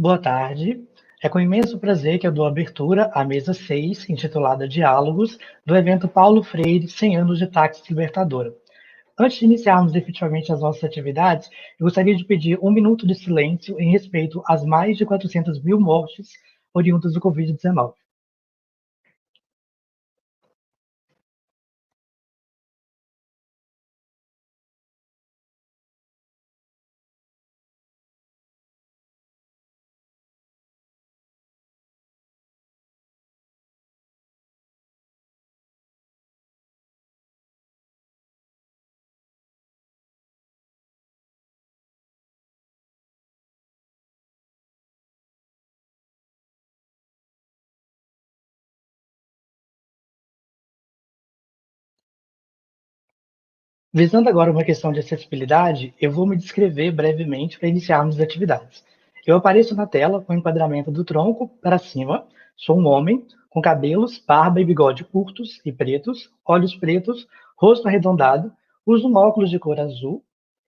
Boa tarde. É com imenso prazer que eu dou abertura à mesa 6, intitulada Diálogos, do evento Paulo Freire, 100 anos de Praxis Libertadora. Antes de iniciarmos efetivamente as nossas atividades, eu gostaria de pedir 1 minuto de silêncio em respeito às mais de 400 mil mortes oriundas do Covid-19. Visando agora uma questão de acessibilidade, eu vou me descrever brevemente para iniciarmos as atividades. Eu apareço na tela com o enquadramento do tronco para cima, sou um homem, com cabelos, barba e bigode curtos e pretos, olhos pretos, rosto arredondado, uso um óculos de cor azul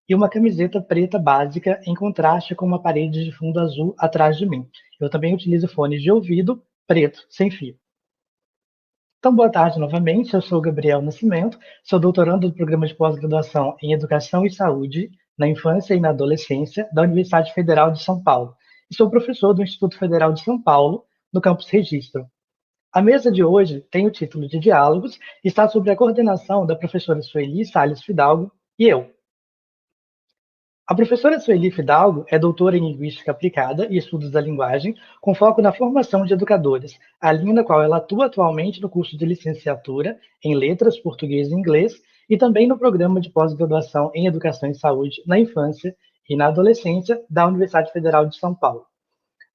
e uma camiseta preta básica em contraste com uma parede de fundo azul atrás de mim. Eu também utilizo fones de ouvido preto, sem fio. Então, boa tarde novamente. Eu sou Gabriel Nascimento, sou doutorando do programa de pós-graduação em Educação e Saúde na Infância e na Adolescência da Universidade Federal de São Paulo e sou professor do Instituto Federal de São Paulo, no campus Registro. A mesa de hoje tem o título de Diálogos e está sob a coordenação da professora Sueli Fidalgo e eu. A professora Sueli Fidalgo é doutora em Linguística Aplicada e Estudos da Linguagem, com foco na formação de educadores, a linha na qual ela atua atualmente no curso de licenciatura em Letras, Português e Inglês, e também no programa de pós-graduação em Educação e Saúde na Infância e na Adolescência da Universidade Federal de São Paulo.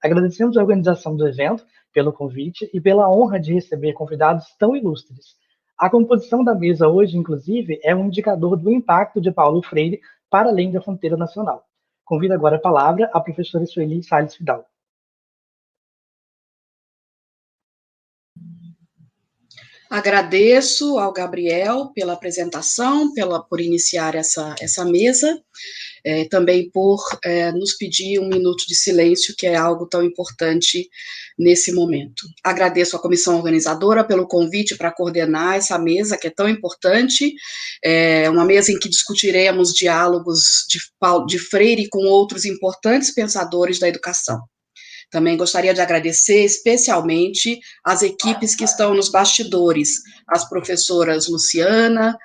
Agradecemos a organização do evento pelo convite e pela honra de receber convidados tão ilustres. A composição da mesa hoje, inclusive, é um indicador do impacto de Paulo Freire para além da fronteira nacional. Convido agora a palavra à professora Sueli Fidalgo. Agradeço ao Gabriel pela apresentação, por iniciar essa mesa, também por nos pedir 1 minuto de silêncio, que é algo tão importante nesse momento. Agradeço à comissão organizadora pelo convite para coordenar essa mesa, que é tão importante, uma mesa em que discutiremos diálogos de Freire com outros importantes pensadores da educação. Também gostaria de agradecer especialmente as equipes que estão nos bastidores, as professoras Luciana,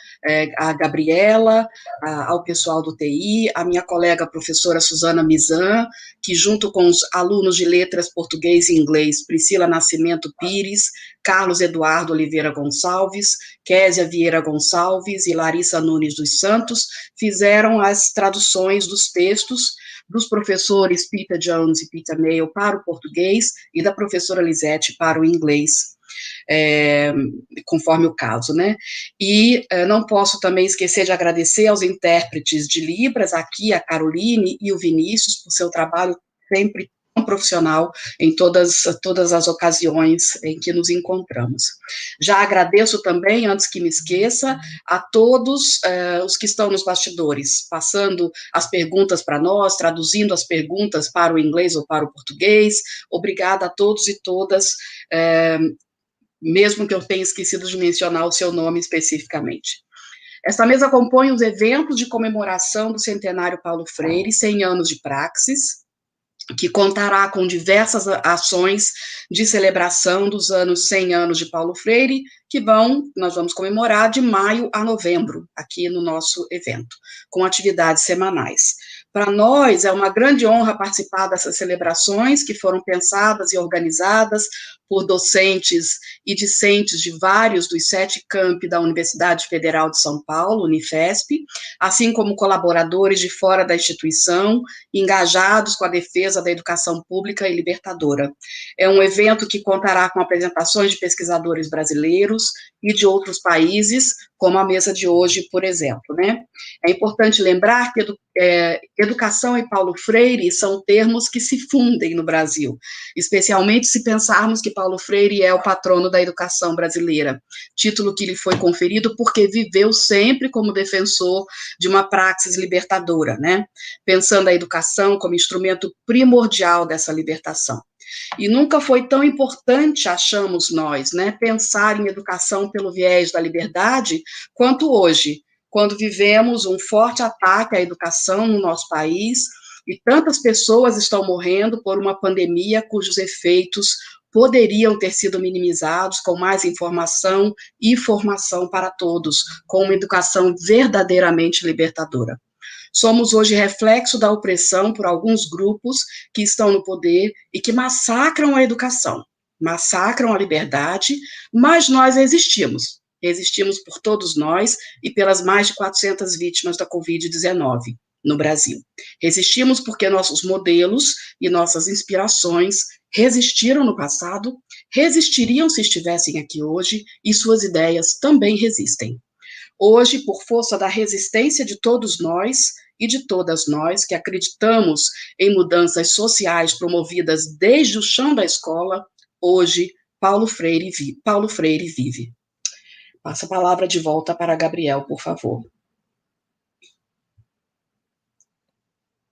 a Gabriela, ao pessoal do TI, a minha colega professora Suzana Mizan, que junto com os alunos de letras português e inglês, Priscila Nascimento Pires, Carlos Eduardo Oliveira Gonçalves, Késia Vieira Gonçalves e Larissa Nunes dos Santos, fizeram as traduções dos textos dos professores Peter Jones e Peter Mayo para o português e da professora Lisete para o inglês, conforme o caso, né? E não posso também esquecer de agradecer aos intérpretes de Libras, aqui a Caroline e o Vinícius, por seu trabalho sempre tão profissional em todas as ocasiões em que nos encontramos. Já agradeço também, antes que me esqueça, a todos os que estão nos bastidores, passando as perguntas para nós, traduzindo as perguntas para o inglês ou para o português. Obrigada a todos e todas, mesmo que eu tenha esquecido de mencionar o seu nome especificamente. Esta mesa compõe os eventos de comemoração do centenário Paulo Freire, 100 anos de praxis, que contará com diversas ações de celebração dos 100 anos de Paulo Freire, que nós vamos comemorar de maio a novembro, aqui no nosso evento, com atividades semanais. Para nós, é uma grande honra participar dessas celebrações, que foram pensadas e organizadas por docentes e discentes de vários dos 7 campi da Universidade Federal de São Paulo, Unifesp, assim como colaboradores de fora da instituição, engajados com a defesa da educação pública e libertadora. É um evento que contará com apresentações de pesquisadores brasileiros e de outros países, como a mesa de hoje, por exemplo, né? É importante lembrar que educação e Paulo Freire são termos que se fundem no Brasil, especialmente se pensarmos que Paulo Freire é o patrono da educação brasileira, título que lhe foi conferido porque viveu sempre como defensor de uma praxis libertadora, né? Pensando a educação como instrumento primordial dessa libertação. E nunca foi tão importante, achamos nós, né, pensar em educação pelo viés da liberdade, quanto hoje, quando vivemos um forte ataque à educação no nosso país, e tantas pessoas estão morrendo por uma pandemia cujos efeitos poderiam ter sido minimizados com mais informação e formação para todos, com uma educação verdadeiramente libertadora. Somos hoje reflexo da opressão por alguns grupos que estão no poder e que massacram a educação, massacram a liberdade, mas nós existimos. Existimos por todos nós e pelas mais de 400 vítimas da Covid-19 no Brasil. Resistimos porque nossos modelos e nossas inspirações resistiram no passado, resistiriam se estivessem aqui hoje, e suas ideias também resistem. Hoje, por força da resistência de todos nós e de todas nós que acreditamos em mudanças sociais promovidas desde o chão da escola, hoje Paulo Freire vive. Passa a palavra de volta para Gabriel, por favor.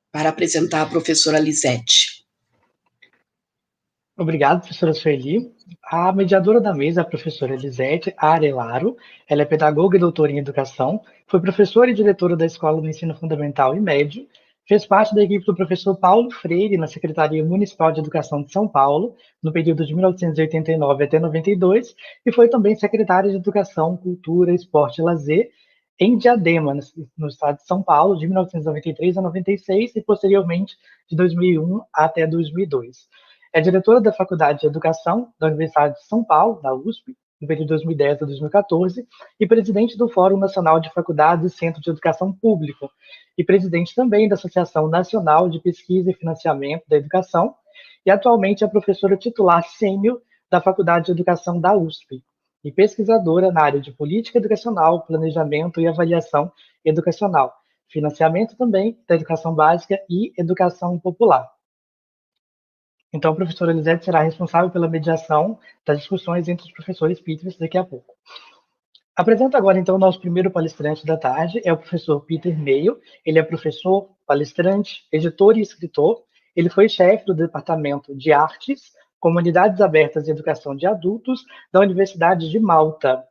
Para apresentar a professora Lisete. Obrigado, professora Sueli. A mediadora da mesa é a professora Lisete Arelaro. Ela é pedagoga e doutora em educação, foi professora e diretora da Escola do Ensino Fundamental e Médio, fez parte da equipe do professor Paulo Freire na Secretaria Municipal de Educação de São Paulo, no período de 1989 até 92, e foi também secretária de Educação, Cultura, Esporte e Lazer em Diadema, no estado de São Paulo, de 1993 a 96 e, posteriormente, de 2001 até 2002. É diretora da Faculdade de Educação da Universidade de São Paulo, da USP, no período de 2010 a 2014, e presidente do Fórum Nacional de Faculdades e Centro de Educação Público, e presidente também da Associação Nacional de Pesquisa e Financiamento da Educação, e atualmente é professora titular sênior da Faculdade de Educação da USP, e pesquisadora na área de Política Educacional, Planejamento e Avaliação Educacional, financiamento também da Educação Básica e Educação Popular. Então, a professora Lisete será responsável pela mediação das discussões entre os professores Peters daqui a pouco. Apresento agora, então, o nosso primeiro palestrante da tarde, é o professor Peter Mayo. Ele é professor, palestrante, editor e escritor. Ele foi chefe do Departamento de Artes, Comunidades Abertas e Educação de Adultos da Universidade de Malta.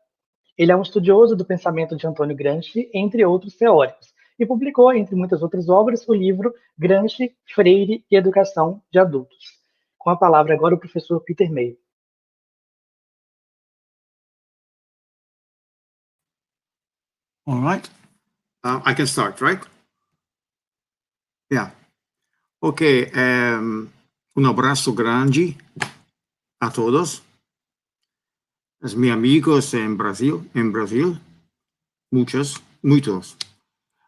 Ele é um estudioso do pensamento de Antônio Gramsci, entre outros teóricos, e publicou, entre muitas outras obras, o livro Gramsci, Freire e Educação de Adultos. Com a palavra agora o professor Peter Mayo. All right. I can start, right? Yeah. Ok. Um abraço grande a todos. Os meus amigos em Brasil. Muitos.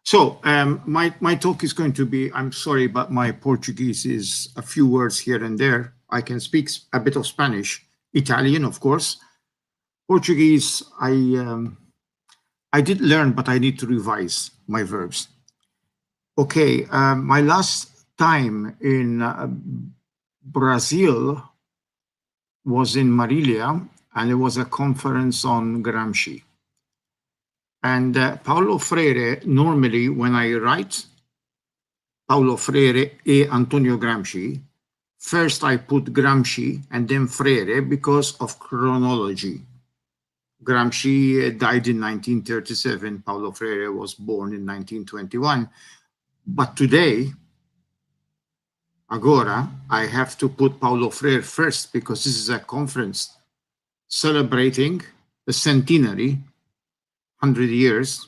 So, my talk is going to be, I'm sorry, but my Portuguese is a few words here and there. I can speak a bit of Spanish, Italian, of course. Portuguese, I did learn, but I need to revise my verbs. Okay, my last time in Brazil was in Marília, and it was a conference on Gramsci. And Paulo Freire, normally when I write Paulo Freire e Antonio Gramsci, first I put Gramsci and then Freire because of chronology. Gramsci died in 1937, Paulo Freire was born in 1921. But today, agora, I have to put Paulo Freire first because this is a conference celebrating the centenary, 100 years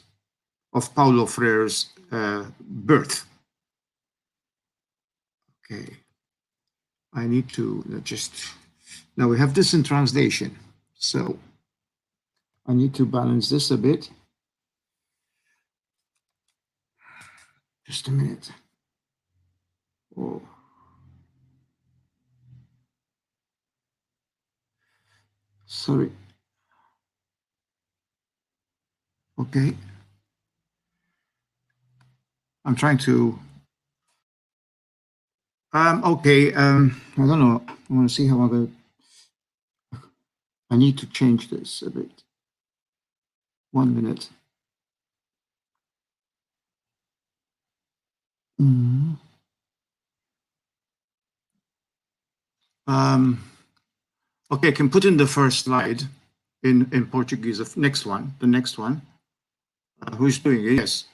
of Paulo Freire's birth. Okay, I need to now we have this in translation, so I need to balance this a bit. Just a minute. Oh. Sorry. Okay. I'm trying to. Okay. I don't know. I want to see how I'm going. I need to change this a bit. 1 minute. Okay, I can put in the first slide in Portuguese. Next one, the next one. Who's doing it? Yes.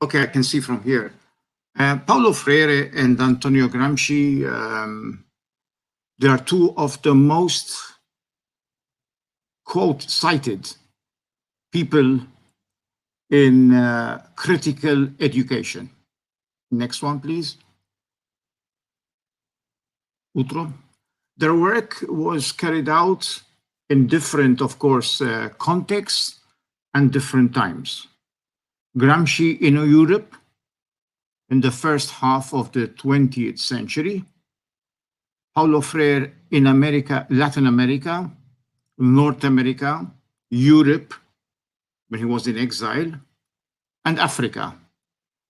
Okay, I can see from here. Paulo Freire and Antonio Gramsci, they are two of the most quote cited people in critical education. Next one, please. Outro. Their work was carried out in different, of course, contexts and different times. Gramsci in Europe in the first half of the 20th century. Paulo Freire in America, Latin America, North America, Europe, when he was in exile, and Africa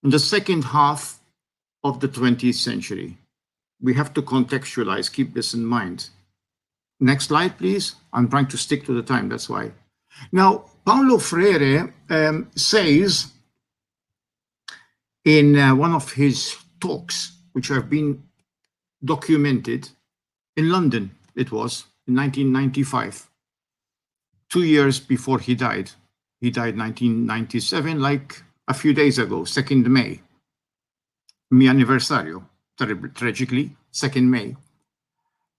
in the second half of the 20th century. We have to contextualize, keep this in mind. Next slide, please. I'm trying to stick to the time, that's why. Now, Paulo Freire says in one of his talks, which have been documented in London, it was in 1995, 2 years before he died. He died 1997, like a few days ago, 2nd May. Mi anniversario, tragically, 2nd May.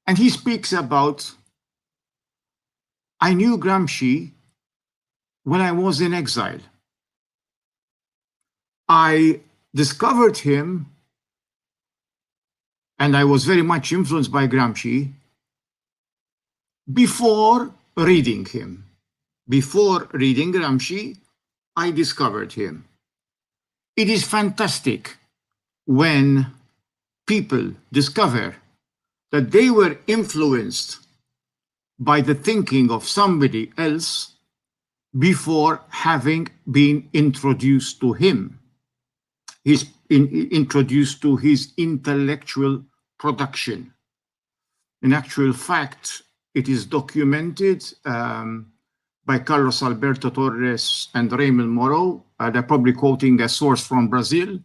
And he speaks about, I knew Gramsci when I was in exile. I discovered him, and I was very much influenced by Gramsci before reading him. Before reading Gramsci, I discovered him. It is fantastic when people discover that they were influenced by the thinking of somebody else before having been introduced to him. He's introduced to his intellectual production. In actual fact, it is documented by Carlos Alberto Torres and Raymond Moreau. They're probably quoting a source from Brazil,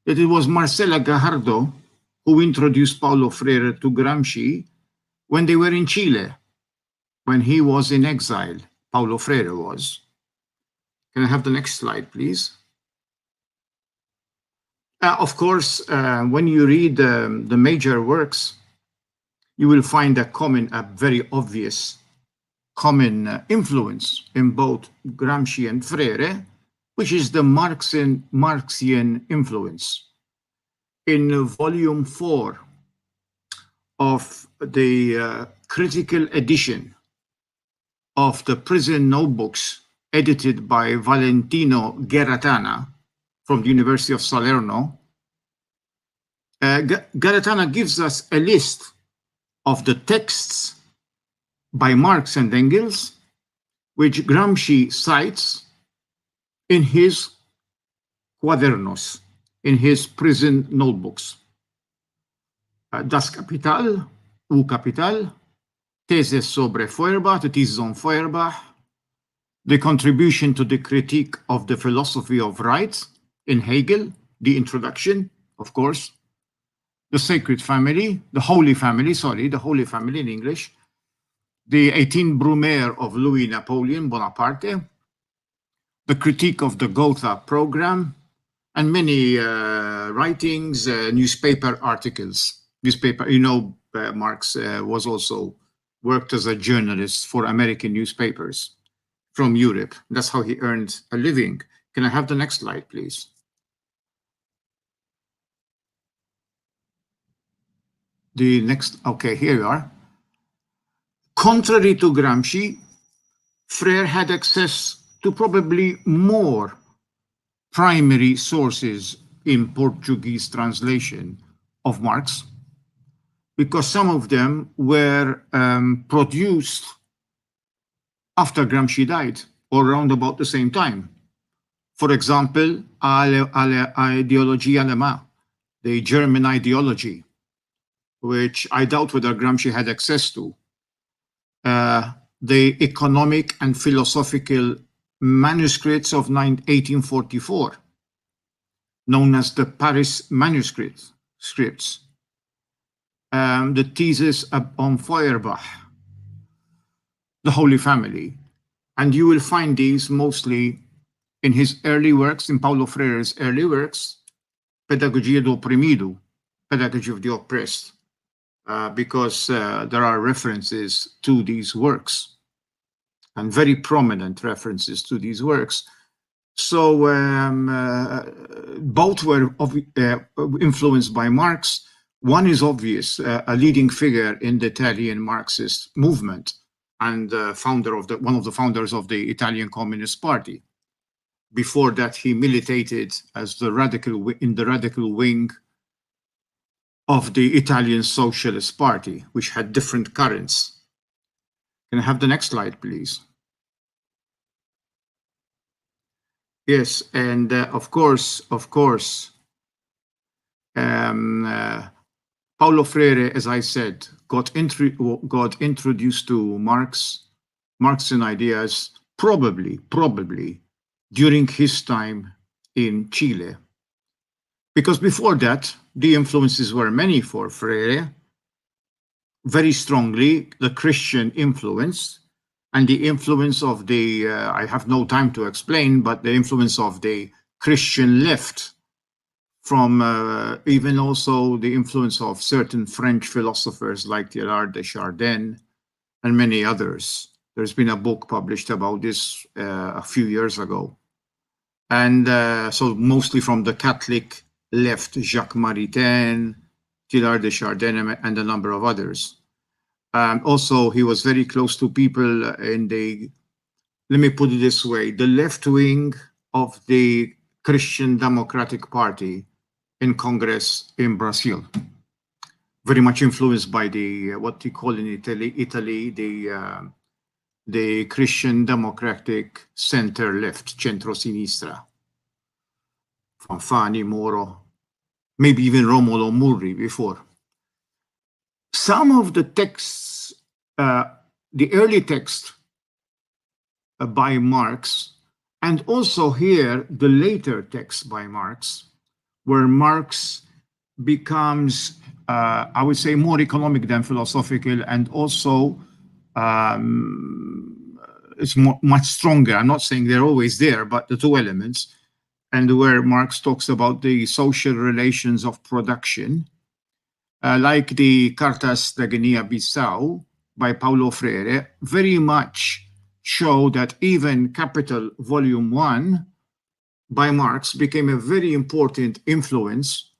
that it was Marcela Gajardo who introduced Paulo Freire to Gramsci when they were in Chile, when he was in exile. Paulo Freire was. Can I have the next slide, please? Of course, when you read the major works, you will find a very obvious common influence in both Gramsci and Freire, which is the Marxian influence. In volume 4 of the critical edition of the prison notebooks edited by Valentino Garatana from the University of Salerno, Garatana gives us a list of the texts by Marx and Engels, which Gramsci cites in his cuadernos, in his prison notebooks. Das Kapital, U Kapital, Theses sobre Feuerbach, the thesis on Feuerbach, the contribution to the critique of the philosophy of right in Hegel, the introduction, of course, the Sacred Family, the Holy Family in English, the 18 Brumaire of Louis Napoleon Bonaparte, the critique of the Gotha program, and many writings, newspaper articles. Marx was also worked as a journalist for American newspapers from Europe. That's how he earned a living. Can I have the next slide, please? The next, okay, here you are. Contrary to Gramsci, Freire had access to probably more primary sources in Portuguese translation of Marx, because some of them were produced after Gramsci died or around about the same time. For example, Ideologie Allemande, the German ideology, which I doubt whether Gramsci had access to. the economic and philosophical manuscripts of 1844, known as the Paris manuscripts, the thesis on Feuerbach, the Holy Family. And you will find these mostly in his early works, in Paulo Freire's early works, Pedagogia do Oprimido, Pedagogy of the Oppressed, because there are references to these works, and very prominent references to these works. So both were influenced by Marx. One is obvious, a leading figure in the Italian Marxist movement, and one of the founders of the Italian Communist Party. Before that, he militated as in the radical wing of the Italian Socialist Party, which had different currents. Can I have the next slide, please? Yes, and of course, Paulo Freire, as I said, got introduced to Marxian ideas probably during his time in Chile. Because before that, the influences were many for Freire, very strongly the Christian influence, and the influence of the, I have no time to explain, but the influence of the Christian left, from even also the influence of certain French philosophers like Teilhard de Chardin and many others. There's been a book published about this a few years ago. And so mostly from the Catholic left, Jacques Maritain, Teilhard de Chardin, and a number of others. Also, he was very close to people in the, let me put it this way, the left wing of the Christian Democratic Party in Congress in Brazil. Very much influenced by the, what we call in Italy, the Christian Democratic Center-Left, Centro-Sinistra, from Fani, Moro, maybe even Romolo Murri before. Some of the texts, the early text by Marx, and also here the later text by Marx, where Marx becomes, I would say, more economic than philosophical, and also it's much stronger. I'm not saying they're always there, but the two elements, and where Marx talks about the social relations of production, like the Cartas de Guinea-Bissau by Paulo Freire, very much show that even Capital Volume 1 by Marx became a very important influence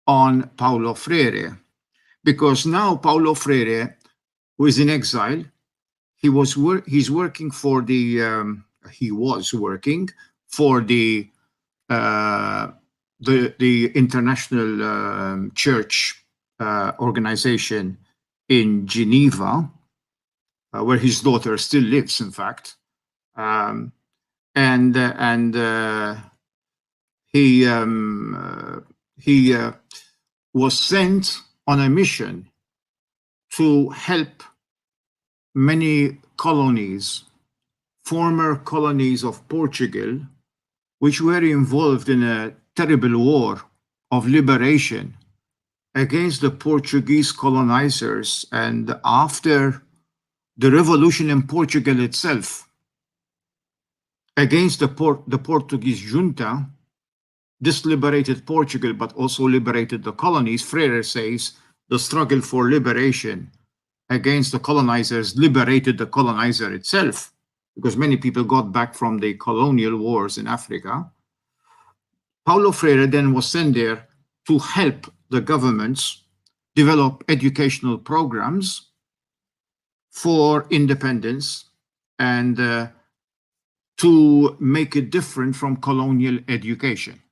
on Paulo Freire, because now Paulo Freire, who is in exile, he's working for the he was working for the International Church organization in Geneva, where his daughter still lives, in fact, and he was sent on a mission to help many colonies, former colonies of Portugal, which were involved in a terrible war of liberation against the Portuguese colonizers. And after the revolution in Portugal itself, against the Portuguese junta, this liberated Portugal, but also liberated the colonies. Freire says the struggle for liberation against the colonizers liberated the colonizer itself, because many people got back from the colonial wars in Africa. Paulo Freire then was sent there to help the governments develop educational programs for independence and to make it different from colonial education.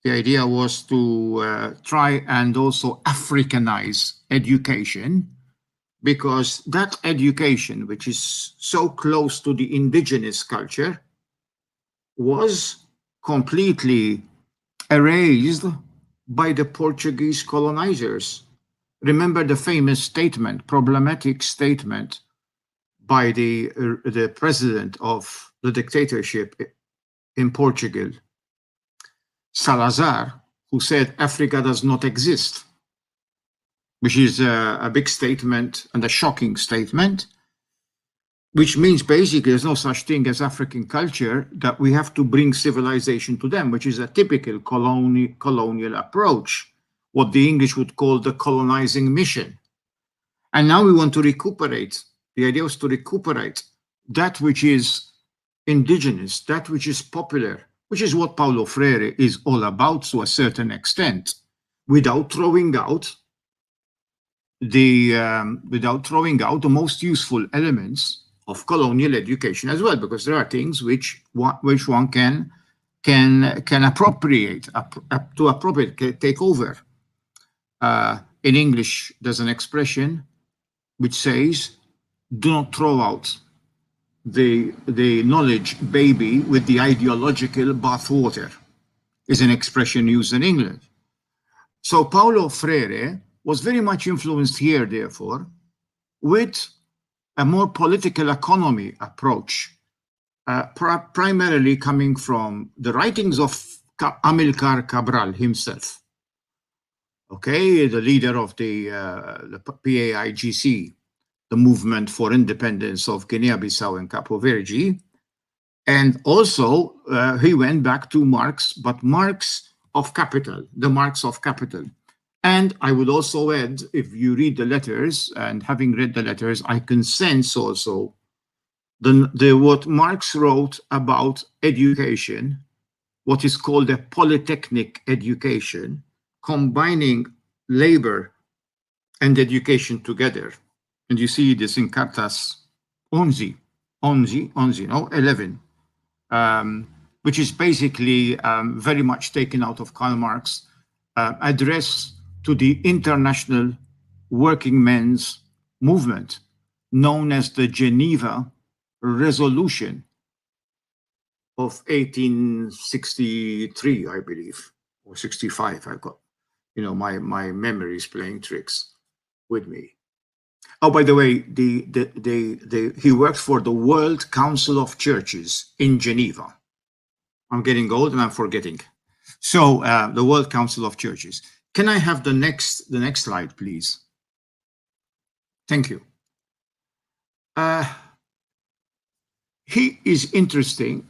The idea was to try and also Africanize education, because that education, which is so close to the indigenous culture, was completely erased by the Portuguese colonizers. Remember the famous statement, problematic statement by the president of the dictatorship in Portugal, Salazar, who said Africa does not exist, which is a big statement and a shocking statement, which means basically there's no such thing as African culture, that we have to bring civilization to them, which is a typical colonial approach, what the English would call the colonizing mission. And now we want to recuperate. The idea was to recuperate that which is indigenous, that which is popular, which is what Paulo Freire is all about to a certain extent, without throwing out the most useful elements of colonial education as well, because there are things which one can appropriate, take over. In English, there's an expression which says, do not throw out the knowledge baby with the ideological bathwater, is an expression used in England. So Paulo Freire was very much influenced here, therefore, with a more political economy approach, primarily coming from the writings of Amilcar Cabral himself, okay, the leader of the PAIGC, the movement for independence of Guinea-Bissau and Capo Verde. And also he went back to Marx, but Marx of Capital, the Marx of Capital. And I would also add, if you read the letters, and having read the letters, I can sense also what Marx wrote about education, what is called a polytechnic education, combining labor and education together. And you see this in Cartas 11, which is basically very much taken out of Karl Marx, address to the international working men's movement, known as the Geneva Resolution of 1863, I believe, or 65. I got, my memory is playing tricks with me. Oh, by the way, he worked for the World Council of Churches in Geneva. I'm getting old and I'm forgetting. So the World Council of Churches. Can I have the next slide, please? Thank you. He is interesting.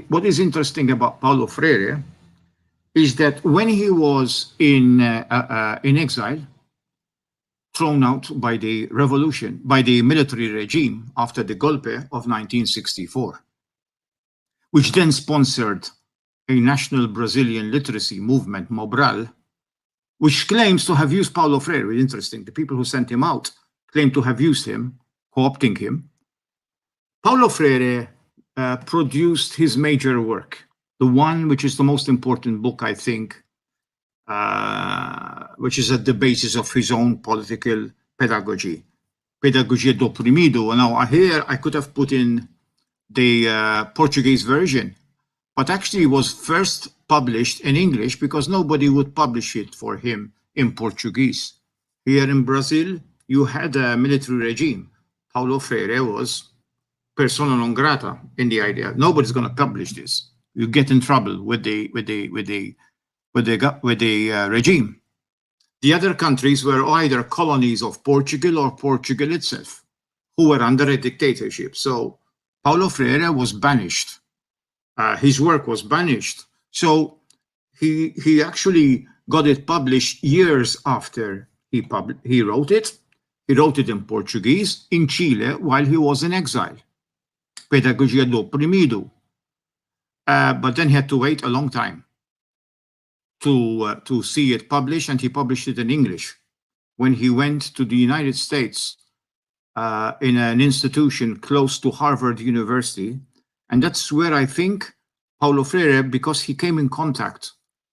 What is interesting about Paulo Freire is that when he was in exile, thrown out by the revolution, by the military regime after the golpe of 1964, which then sponsored a national Brazilian literacy movement, Mobral, which claims to have used Paulo Freire. It's interesting. The people who sent him out claim to have used him, co-opting him. Paulo Freire produced his major work, the one which is the most important book, I think, which is at the basis of his own political pedagogy, Pedagogia do Oprimido. Now, here I could have put in the Portuguese version, but actually it was first published in English because nobody would publish it for him in Portuguese. Here in Brazil, you had a military regime. Paulo Freire was persona non grata in the idea. Nobody's going to publish this. You get in trouble with the regime. The other countries were either colonies of Portugal or Portugal itself, who were under a dictatorship. So Paulo Freire was banished. His work was banished. So he actually got it published years after he wrote it. He wrote it in Portuguese in Chile while he was in exile. Pedagogia do Oprimido. But then he had to wait a long time to see it published, and he published it in English. When he went to the United States in an institution close to Harvard University, and that's where I think Paulo Freire, because he came in contact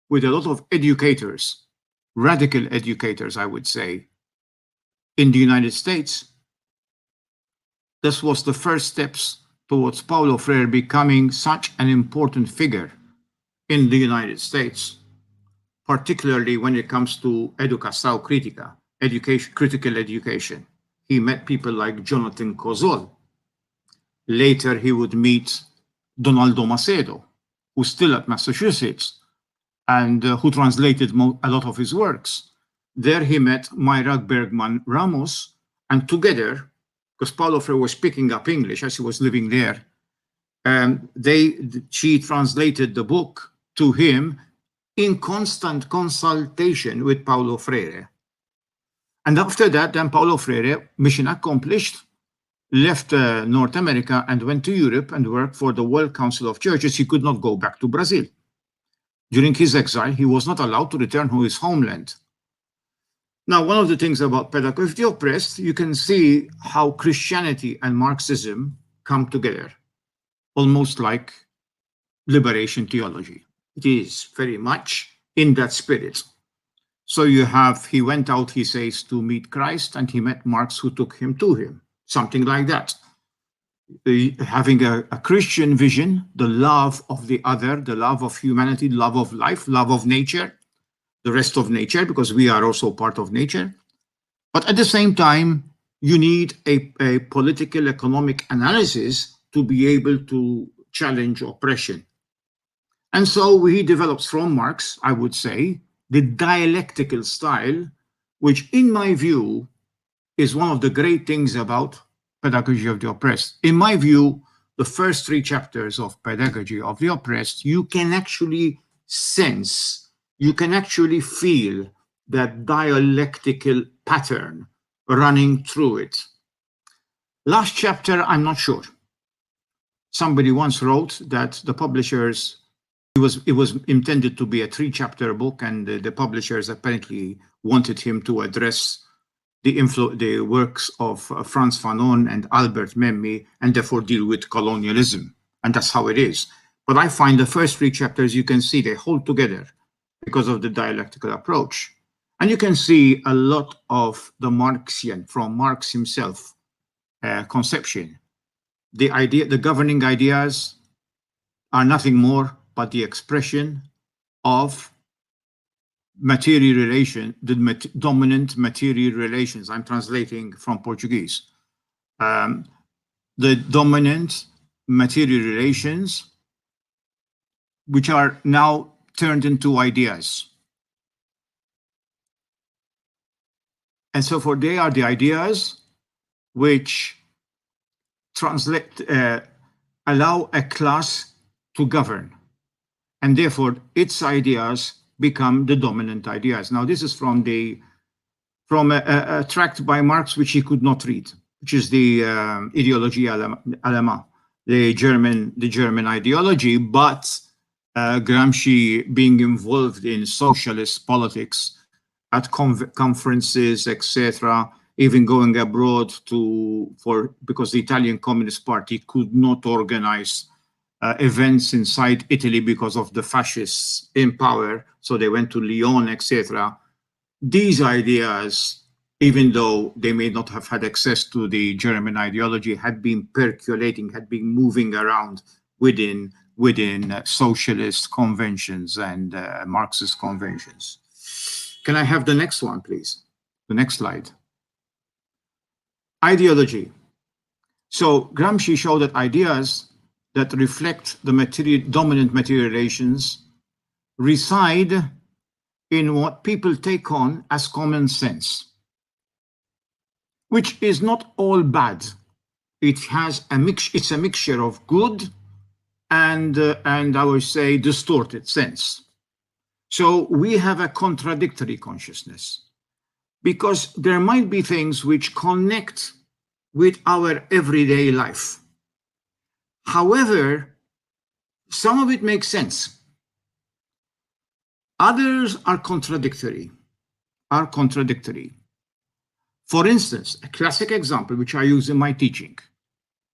with a lot of educators, radical educators, I would say, in the United States, this was the first steps towards Paulo Freire becoming such an important figure in the United States, particularly when it comes to educação crítica, critical education. He met people like Jonathan Kozol, Later, he would meet Donaldo Macedo, who's still at Massachusetts, and who translated a lot of his works. There he met Mayra Bergman Ramos, and together, because Paulo Freire was picking up English as he was living there, she translated the book to him in constant consultation with Paulo Freire. And after that, then Paulo Freire, mission accomplished, left North America and went to Europe and worked for the World Council of Churches. He could not go back to Brazil. During his exile, he was not allowed to return to his homeland. Now, one of the things about Pedagogy of the Oppressed, you can see how Christianity and Marxism come together, almost like liberation theology. It is very much in that spirit. So you have, he went out, he says, to meet Christ, and he met Marx, who took him to him. Something like that. Having a Christian vision, the love of the other, the love of humanity, love of life, love of nature, the rest of nature, because we are also part of nature. But at the same time, you need a political economic analysis to be able to challenge oppression. And so he develops from Marx, I would say, the dialectical style, which in my view is one of the great things about Pedagogy of the Oppressed. In my view, the first 3 chapters of Pedagogy of the Oppressed, you can actually sense, you can actually feel that dialectical pattern running through it. Last chapter, I'm not sure. Somebody once wrote that the publishers, it was intended to be a 3-chapter book, and the publishers apparently wanted him to address the works of Frantz Fanon and Albert Memmi, and therefore deal with colonialism. And that's how it is. But I find the first 3 chapters, you can see they hold together because of the dialectical approach. And you can see a lot of the Marxian, from Marx himself, conception. The governing ideas are nothing more but the expression of material relation, the dominant material relations. I'm translating from Portuguese. The dominant material relations, which are now turned into ideas. And so for they are the ideas which translate, allow a class to govern. And therefore its ideas become the dominant ideas. Now, this is from a tract by Marx, which he could not read, which is the Ideologie Allemande, the German ideology. But Gramsci, being involved in socialist politics at conferences, etc., even going abroad because the Italian Communist Party could not organize events inside Italy because of the fascists in power, so they went to Lyon, etc. These ideas, even though they may not have had access to the German ideology, had been percolating, had been moving around within socialist conventions and Marxist conventions. Can I have the next one, please? The next slide. Ideology. So Gramsci showed that ideas that reflect the dominant material relations reside in what people take on as common sense, which is not all bad. It has it's a mixture of good and I would say distorted sense. So we have a contradictory consciousness, because there might be things which connect with our everyday life. However, some of it makes sense. Others are contradictory. For instance, a classic example which I use in my teaching,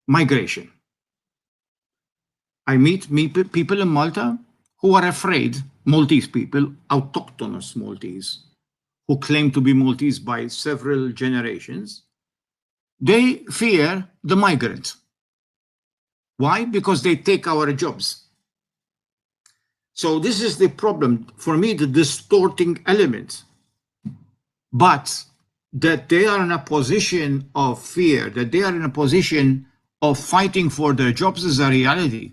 migration. I meet people in Malta who are afraid, Maltese people, autochthonous Maltese, who claim to be Maltese by several generations. They fear the migrant. Why? Because they take our jobs. So this is the problem, for me, the distorting element. But that they are in a position of fear, that they are in a position of fighting for their jobs is a reality,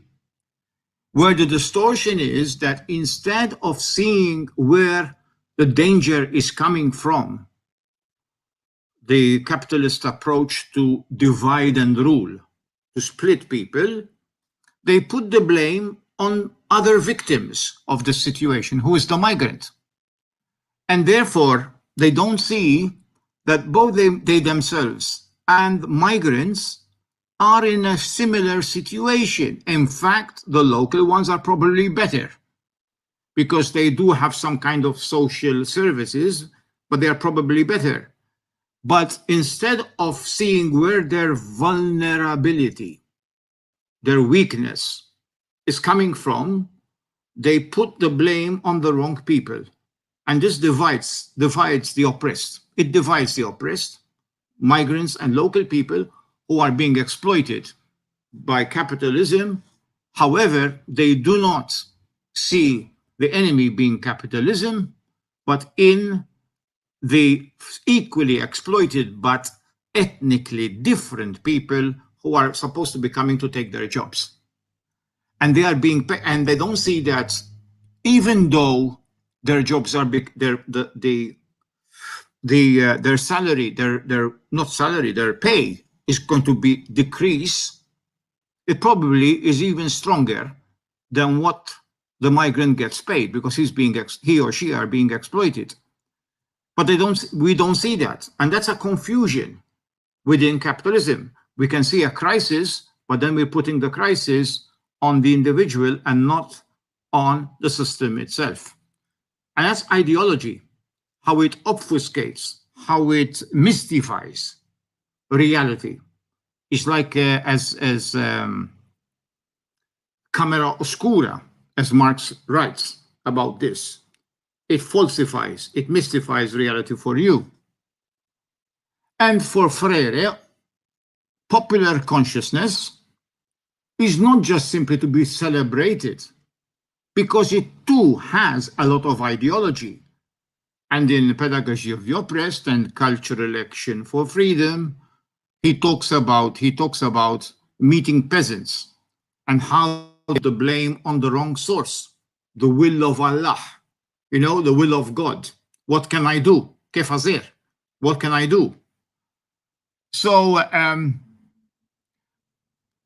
where the distortion is that instead of seeing where the danger is coming from, the capitalist approach to divide and rule, to split people, they put the blame on other victims of the situation, who is the migrant. And therefore, they don't see that both they themselves and migrants are in a similar situation. In fact, the local ones are probably better because they do have some kind of social services, but they are probably better. But instead of seeing where their vulnerability, their weakness is coming from, they put the blame on the wrong people. And this divides the oppressed. It divides the oppressed, migrants and local people who are being exploited by capitalism. However, they do not see the enemy being capitalism, but in the equally exploited but ethnically different people who are supposed to be coming to take their jobs. And they are being paid, and they don't see that even though their jobs are big, their salary, their pay is going to be decreased. It probably is even stronger than what the migrant gets paid because he or she are being exploited. But we don't see that, and that's a confusion within capitalism. We can see a crisis, but then we're putting the crisis on the individual and not on the system itself. And that's ideology, how it obfuscates, how it mystifies reality. It's like as camera oscura, as Marx writes about this. It falsifies, it mystifies reality for you. And for Freire, popular consciousness is not just simply to be celebrated, because it too has a lot of ideology. And in Pedagogy of the Oppressed and Cultural Action for Freedom, he talks about meeting peasants and how the blame on the wrong source, the will of Allah, the will of God. What can I do? كيف أصير? What can I do? So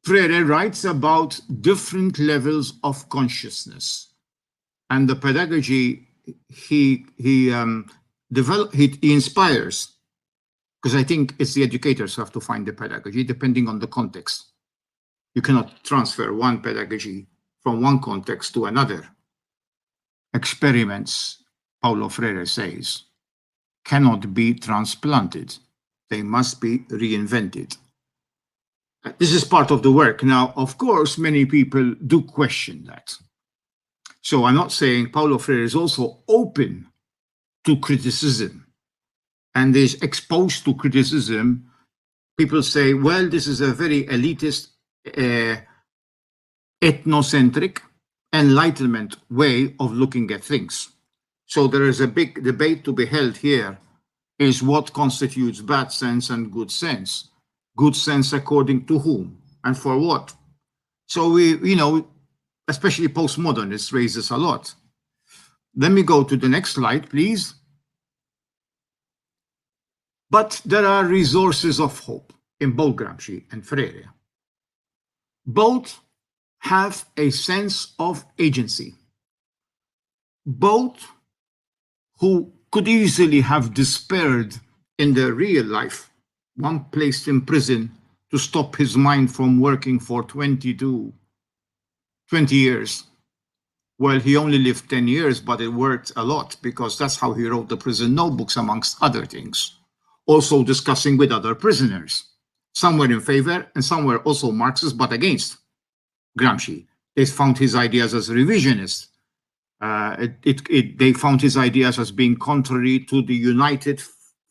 Freire writes about different levels of consciousness, and the pedagogy he inspires, because I think it's the educators who have to find the pedagogy depending on the context. You cannot transfer one pedagogy from one context to another. Experiments, Paulo Freire says, cannot be transplanted. They must be reinvented. This is part of the work. Now, of course, many people do question that. So I'm not saying Paulo Freire is also open to criticism and is exposed to criticism. People say, well, this is a very elitist, ethnocentric, Enlightenment way of looking at things. So there is a big debate to be held here, is what constitutes bad sense and good sense. Good sense according to whom and for what? So we, especially postmodernists raise this a lot. Let me go to the next slide, please. But there are resources of hope in both Gramsci and Freire. Both have a sense of agency. Both who could easily have despaired in their real life, one placed in prison to stop his mind from working for 20 years. Well, he only lived 10 years, but it worked a lot because that's how he wrote the prison notebooks, amongst other things. Also discussing with other prisoners. Some were in favor and some were also Marxist, but against Gramsci. They found his ideas as revisionist. They found his ideas as being contrary to the United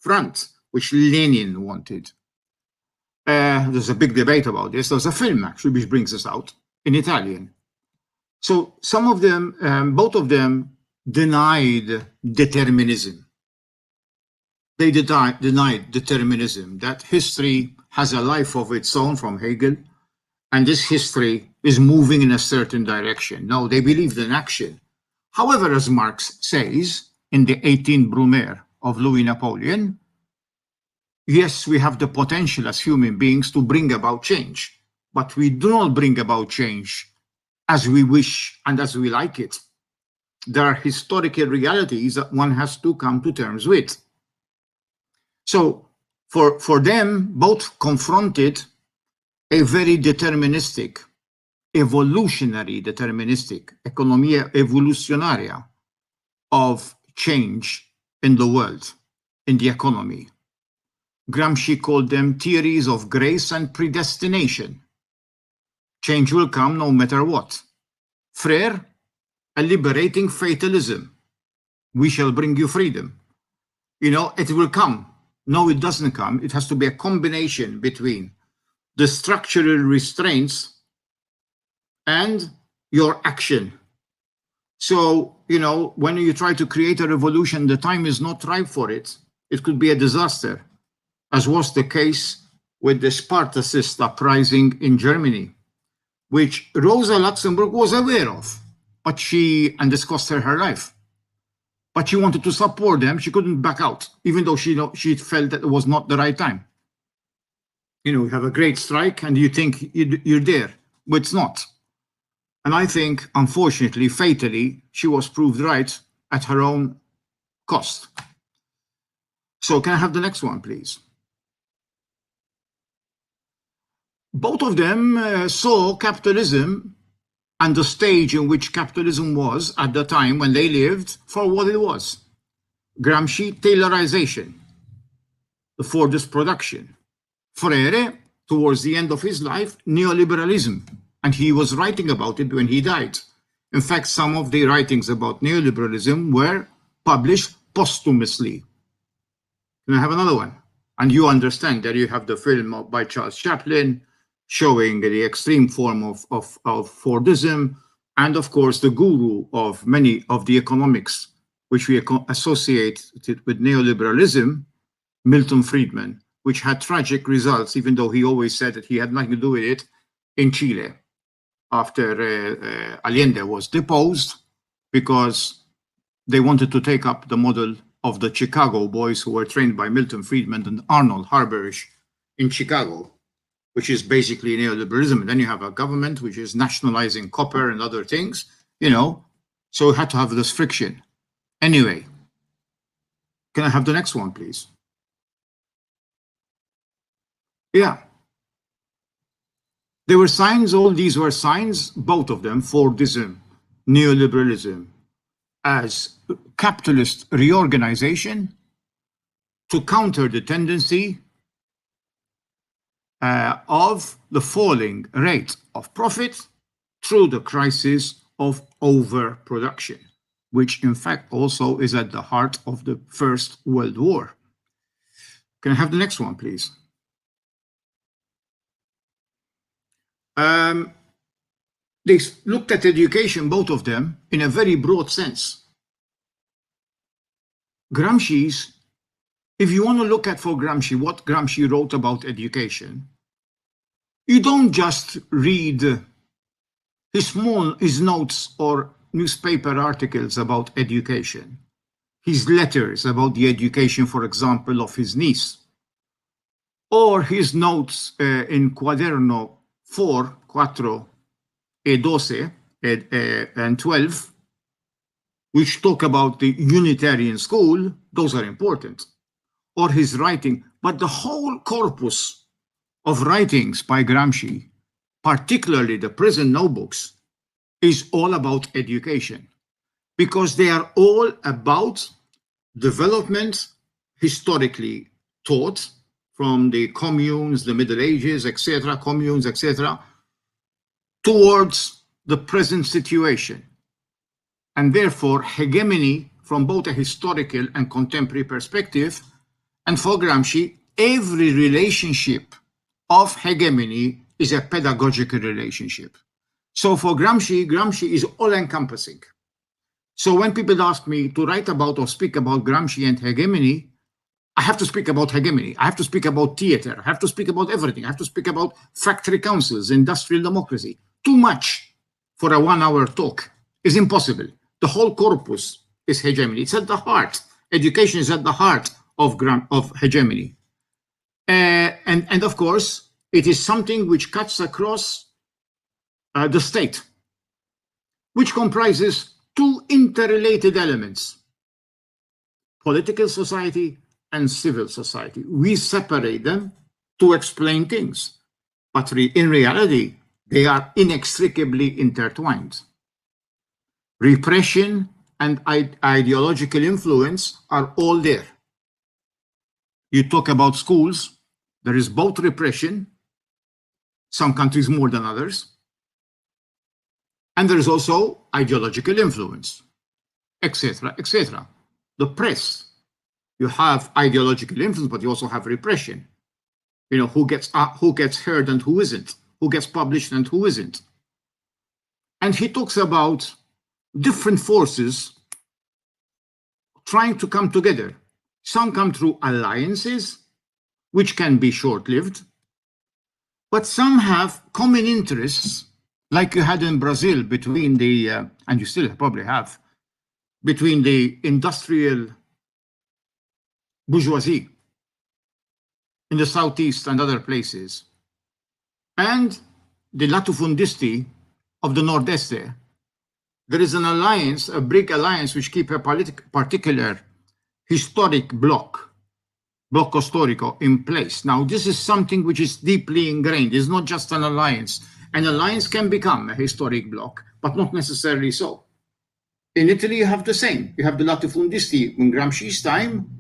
Front, which Lenin wanted. There's a big debate about this. There's a film, actually, which brings this out in Italian. So some of them, both of them, denied determinism. They denied determinism, that history has a life of its own, from Hegel, and this history is moving in a certain direction. No, they believed in action. However, as Marx says in the 18 Brumaire of Louis Napoleon, yes, we have the potential as human beings to bring about change, but we do not bring about change as we wish and as we like it. There are historical realities that one has to come to terms with. So for them, both confronted a very deterministic, evolutionary deterministic, economia evolucionaria of change in the world, in the economy. Gramsci called them theories of grace and predestination. Change will come no matter what. Frere, a liberating fatalism. We shall bring you freedom. You know, it will come. No, it doesn't come. It has to be a combination between the structural restraints and your action. So, you know, when you try to create a revolution, the time is not ripe for it. It could be a disaster, as was the case with the Spartacist uprising in Germany, which Rosa Luxemburg was aware of, but and this cost her life. But she wanted to support them. She couldn't back out, even though she felt that it was not the right time. You know, you have a great strike and you think you're there, but it's not. And I think, unfortunately, fatally, she was proved right at her own cost. So can I have the next one, please? Both of them saw capitalism and the stage in which capitalism was at the time when they lived for what it was. Gramsci, Taylorization, the Fordist production. Frere, towards the end of his life, neoliberalism, and he was writing about it when he died. In fact, some of the writings about neoliberalism were published posthumously. Can I have another one? And you understand that you have the film by Charles Chaplin showing the extreme form of Fordism, and of course the guru of many of the economics which we associate with neoliberalism, Milton Friedman, which had tragic results, even though he always said that he had nothing to do with it, in Chile after Allende was deposed, because they wanted to take up the model of the Chicago boys who were trained by Milton Friedman and Arnold Harberish in Chicago, which is basically neoliberalism. And then you have a government which is nationalizing copper and other things, you know, so we had to have this friction. Anyway, can I have the next one, please? Yeah. There were signs, all these were signs, both of them, Fordism, neoliberalism, as capitalist reorganization to counter the tendency of the falling rate of profit through the crisis of overproduction, which in fact also is at the heart of the First World War. Can I have the next one, please? They looked at education, both of them, in a very broad sense. Gramsci's, if you want to look at for Gramsci, what Gramsci wrote about education, you don't just read his notes or newspaper articles about education, his letters about the education, for example, of his niece, or his notes in Quaderno 4, 4, e 12, and 12, which talk about the Unitarian school. Those are important. Or his writing, but the whole corpus of writings by Gramsci, particularly the prison notebooks, is all about education, because they are all about development historically taught from the communes, the Middle Ages, etc., communes, etc., towards the present situation, and therefore hegemony from both a historical and contemporary perspective. And for Gramsci, every relationship of hegemony is a pedagogical relationship. So for Gramsci, Gramsci is all-encompassing. So when people ask me to write about or speak about Gramsci and hegemony, I have to speak about hegemony. I have to speak about theater. I have to speak about everything. I have to speak about factory councils, industrial democracy. Too much for a 1-hour talk is impossible. The whole corpus is hegemony. It's at the heart. Education is at the heart of hegemony. And of course, it is something which cuts across the state, which comprises two interrelated elements: political society and civil society. We separate them to explain things, but in reality, they are inextricably intertwined. Repression and ideological influence are all there. You talk about schools, there is both repression, some countries more than others, and there is also ideological influence, etc., etc. The press, you have ideological influence, but you also have repression. You know, who gets heard and who isn't, who gets published and who isn't. And he talks about different forces trying to come together. Some come through alliances, which can be short-lived, but some have common interests, like you had in Brazil between the, and you still probably have, between the industrial bourgeoisie in the southeast and other places, and the latifundisti of the nordeste. There is an alliance, a big alliance, which keep a particular historic bloc histórico in place. Now, this is something which is deeply ingrained. It's not just an alliance. An alliance can become a historic bloc, but not necessarily so. In Italy, you have the same. You have the latifundisti in Gramsci's time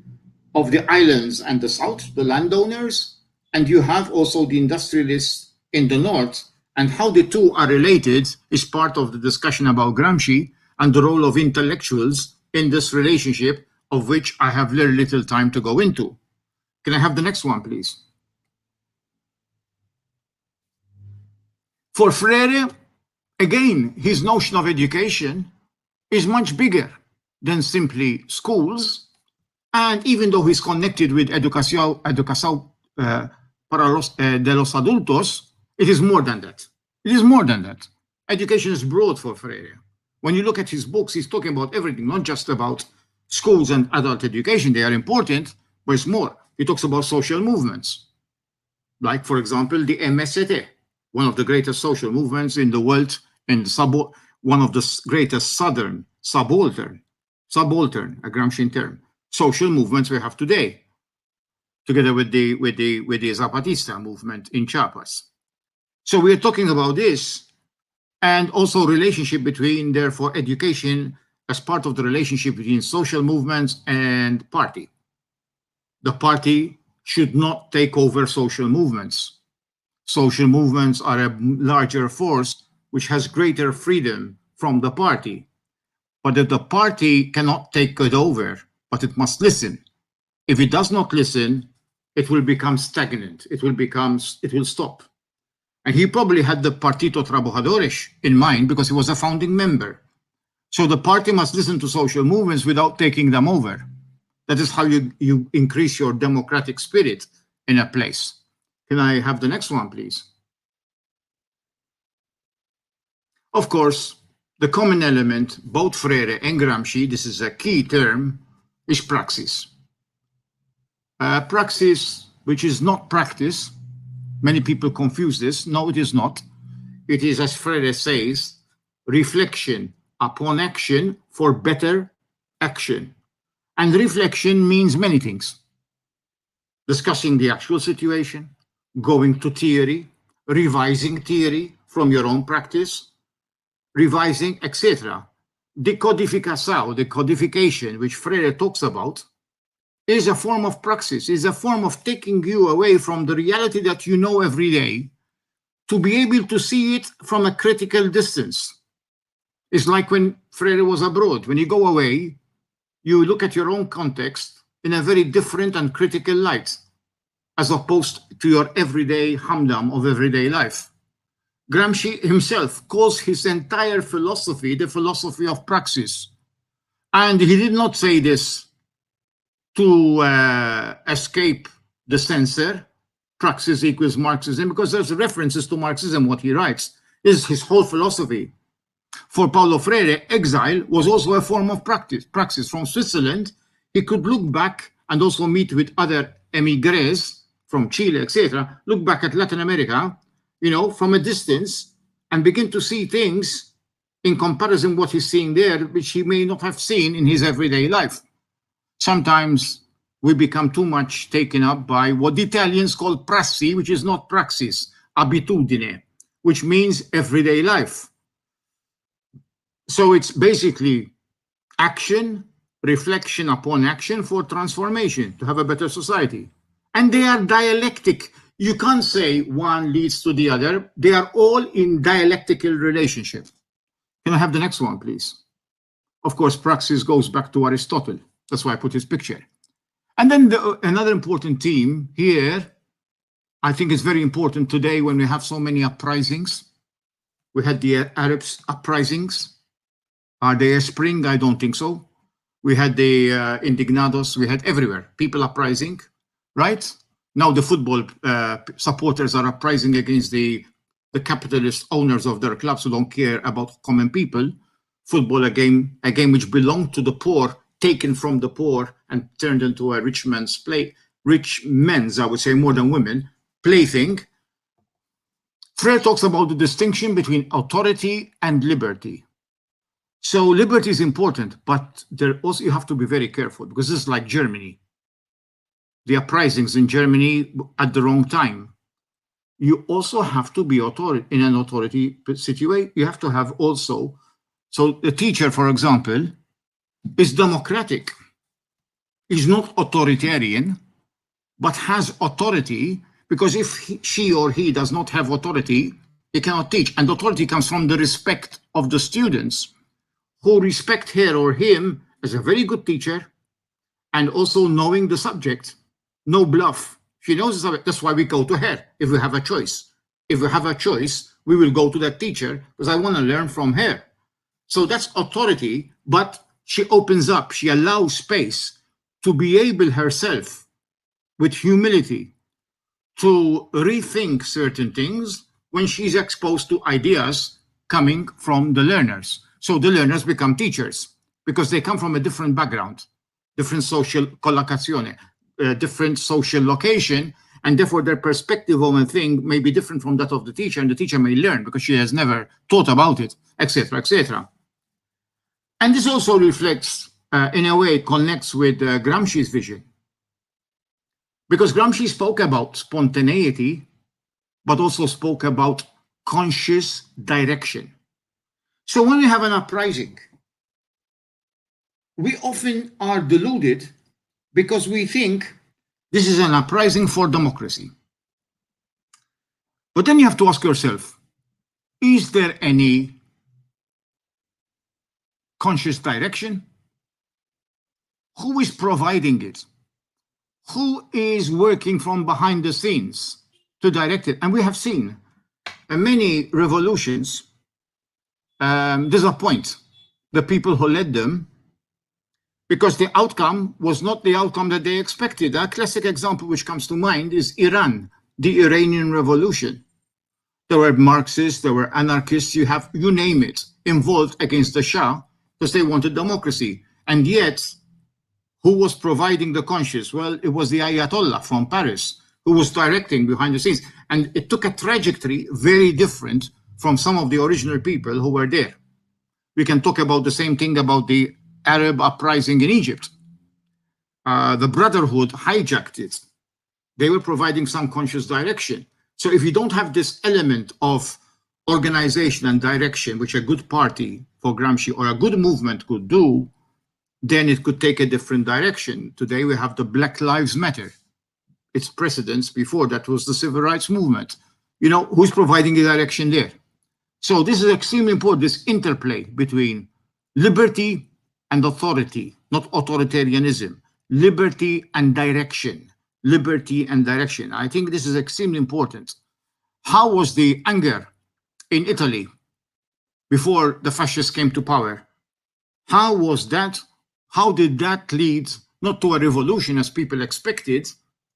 of the islands and the south, the landowners, and you have also the industrialists in the north. And how the two are related is part of the discussion about Gramsci and the role of intellectuals in this relationship, of which I have very little time to go into. Can I have the next one, please? For Freire, again, his notion of education is much bigger than simply schools. And even though he's connected with Educação para de los Adultos, it is more than that. It is more than that. Education is broad for Freire. When you look at his books, he's talking about everything, not just about schools and adult education. They are important, but it's more. He talks about social movements, like, for example, the MST, one of the greatest social movements in the world, and one of the greatest southern subaltern, a Gramscian term, social movements we have today, together with the Zapatista movement in Chiapas. So we're talking about this, and also relationship between, therefore, education as part of the relationship between social movements and party. The party should not take over social movements. Social movements are a larger force which has greater freedom from the party. But that the party cannot take it over, but it must listen. If it does not listen, it will become stagnant. It will stop. And he probably had the Partido Trabajadores in mind because he was a founding member. So the party must listen to social movements without taking them over. That is how you increase your democratic spirit in a place. Can I have the next one, please? Of course, the common element, both Freire and Gramsci, this is a key term, is praxis. Praxis, which is not practice. Many people confuse this. No, it is not. It is, as Freire says, reflection upon action for better action. And reflection means many things. Discussing the actual situation, going to theory, revising theory from your own practice, revising, etc. The codification, which Freire talks about, is a form of praxis, is a form of taking you away from the reality that you know every day to be able to see it from a critical distance. It's like when Freire was abroad. When you go away, you look at your own context in a very different and critical light, as opposed to your everyday humdrum of everyday life. Gramsci himself calls his entire philosophy the philosophy of praxis. And he did not say this to escape the censor, praxis equals Marxism, because there's references to Marxism, what he writes. This is his whole philosophy. For Paulo Freire, exile was also a form of praxis. From Switzerland, he could look back and also meet with other emigres from Chile, etc., look back at Latin America, you know, from a distance and begin to see things in comparison what he's seeing there, which he may not have seen in his everyday life. Sometimes we become too much taken up by what the Italians call prassi, which is not praxis, abitudine, which means everyday life. So it's basically action, reflection upon action for transformation, to have a better society. And they are dialectic. You can't say one leads to the other. They are all in dialectical relationship. Can I have the next one, please? Of course, praxis goes back to Aristotle. That's why I put his picture. And then another important theme here, I think it's very important today when we have so many uprisings. We had the Arab uprisings. Are they a spring? I don't think so. We had the indignados. We had everywhere people uprising, right? Now the football supporters are uprising against the capitalist owners of their clubs who don't care about common people. Football, a game which belonged to the poor, taken from the poor and turned into a rich men's, I would say more than women, plaything. Freire talks about the distinction between authority and liberty. So liberty is important, but there also you have to be very careful, because this is like Germany. The uprisings in Germany at the wrong time. You also have to be in an authority situation. You have to have also, so the teacher, for example, is democratic. He's not authoritarian, but has authority, because if she or he does not have authority, he cannot teach. And authority comes from the respect of the students, who respect her or him as a very good teacher, and also knowing the subject, no bluff. She knows the subject. That's why we go to her if we have a choice. If we have a choice, we will go to that teacher because I want to learn from her. So that's authority, but she opens up, she allows space to be able herself with humility to rethink certain things when she's exposed to ideas coming from the learners. So the learners become teachers because they come from a different background, different social collocazione, different social location, and therefore their perspective on a thing may be different from that of the teacher, and the teacher may learn because she has never thought about it, etc., etc. And this also reflects, in a way, connects with Gramsci's vision. Because Gramsci spoke about spontaneity, but also spoke about conscious direction. So when we have an uprising, we often are deluded because we think this is an uprising for democracy. But then you have to ask yourself, is there any conscious direction? Who is providing it? Who is working from behind the scenes to direct it? And we have seen many revolutions disappoint the people who led them because the outcome was not the outcome that they expected. A classic example which comes to mind is Iran, the Iranian Revolution. There were Marxists, there were anarchists, you name it, involved against the Shah because they wanted democracy. And yet, who was providing the conscience? Well, it was the Ayatollah from Paris who was directing behind the scenes. And it took a trajectory very different from some of the original people who were there. We can talk about the same thing about the Arab uprising in Egypt. The Brotherhood hijacked it. They were providing some conscious direction. So if you don't have this element of organization and direction, which a good party for Gramsci or a good movement could do, then it could take a different direction. Today we have the Black Lives Matter. Its precedents before that was the Civil Rights Movement. You know, who's providing the direction there? So this is extremely important, this interplay between liberty and authority, not authoritarianism, liberty and direction, liberty and direction. I think this is extremely important. How was the anger in Italy before the fascists came to power? How was that? How did that lead not to a revolution as people expected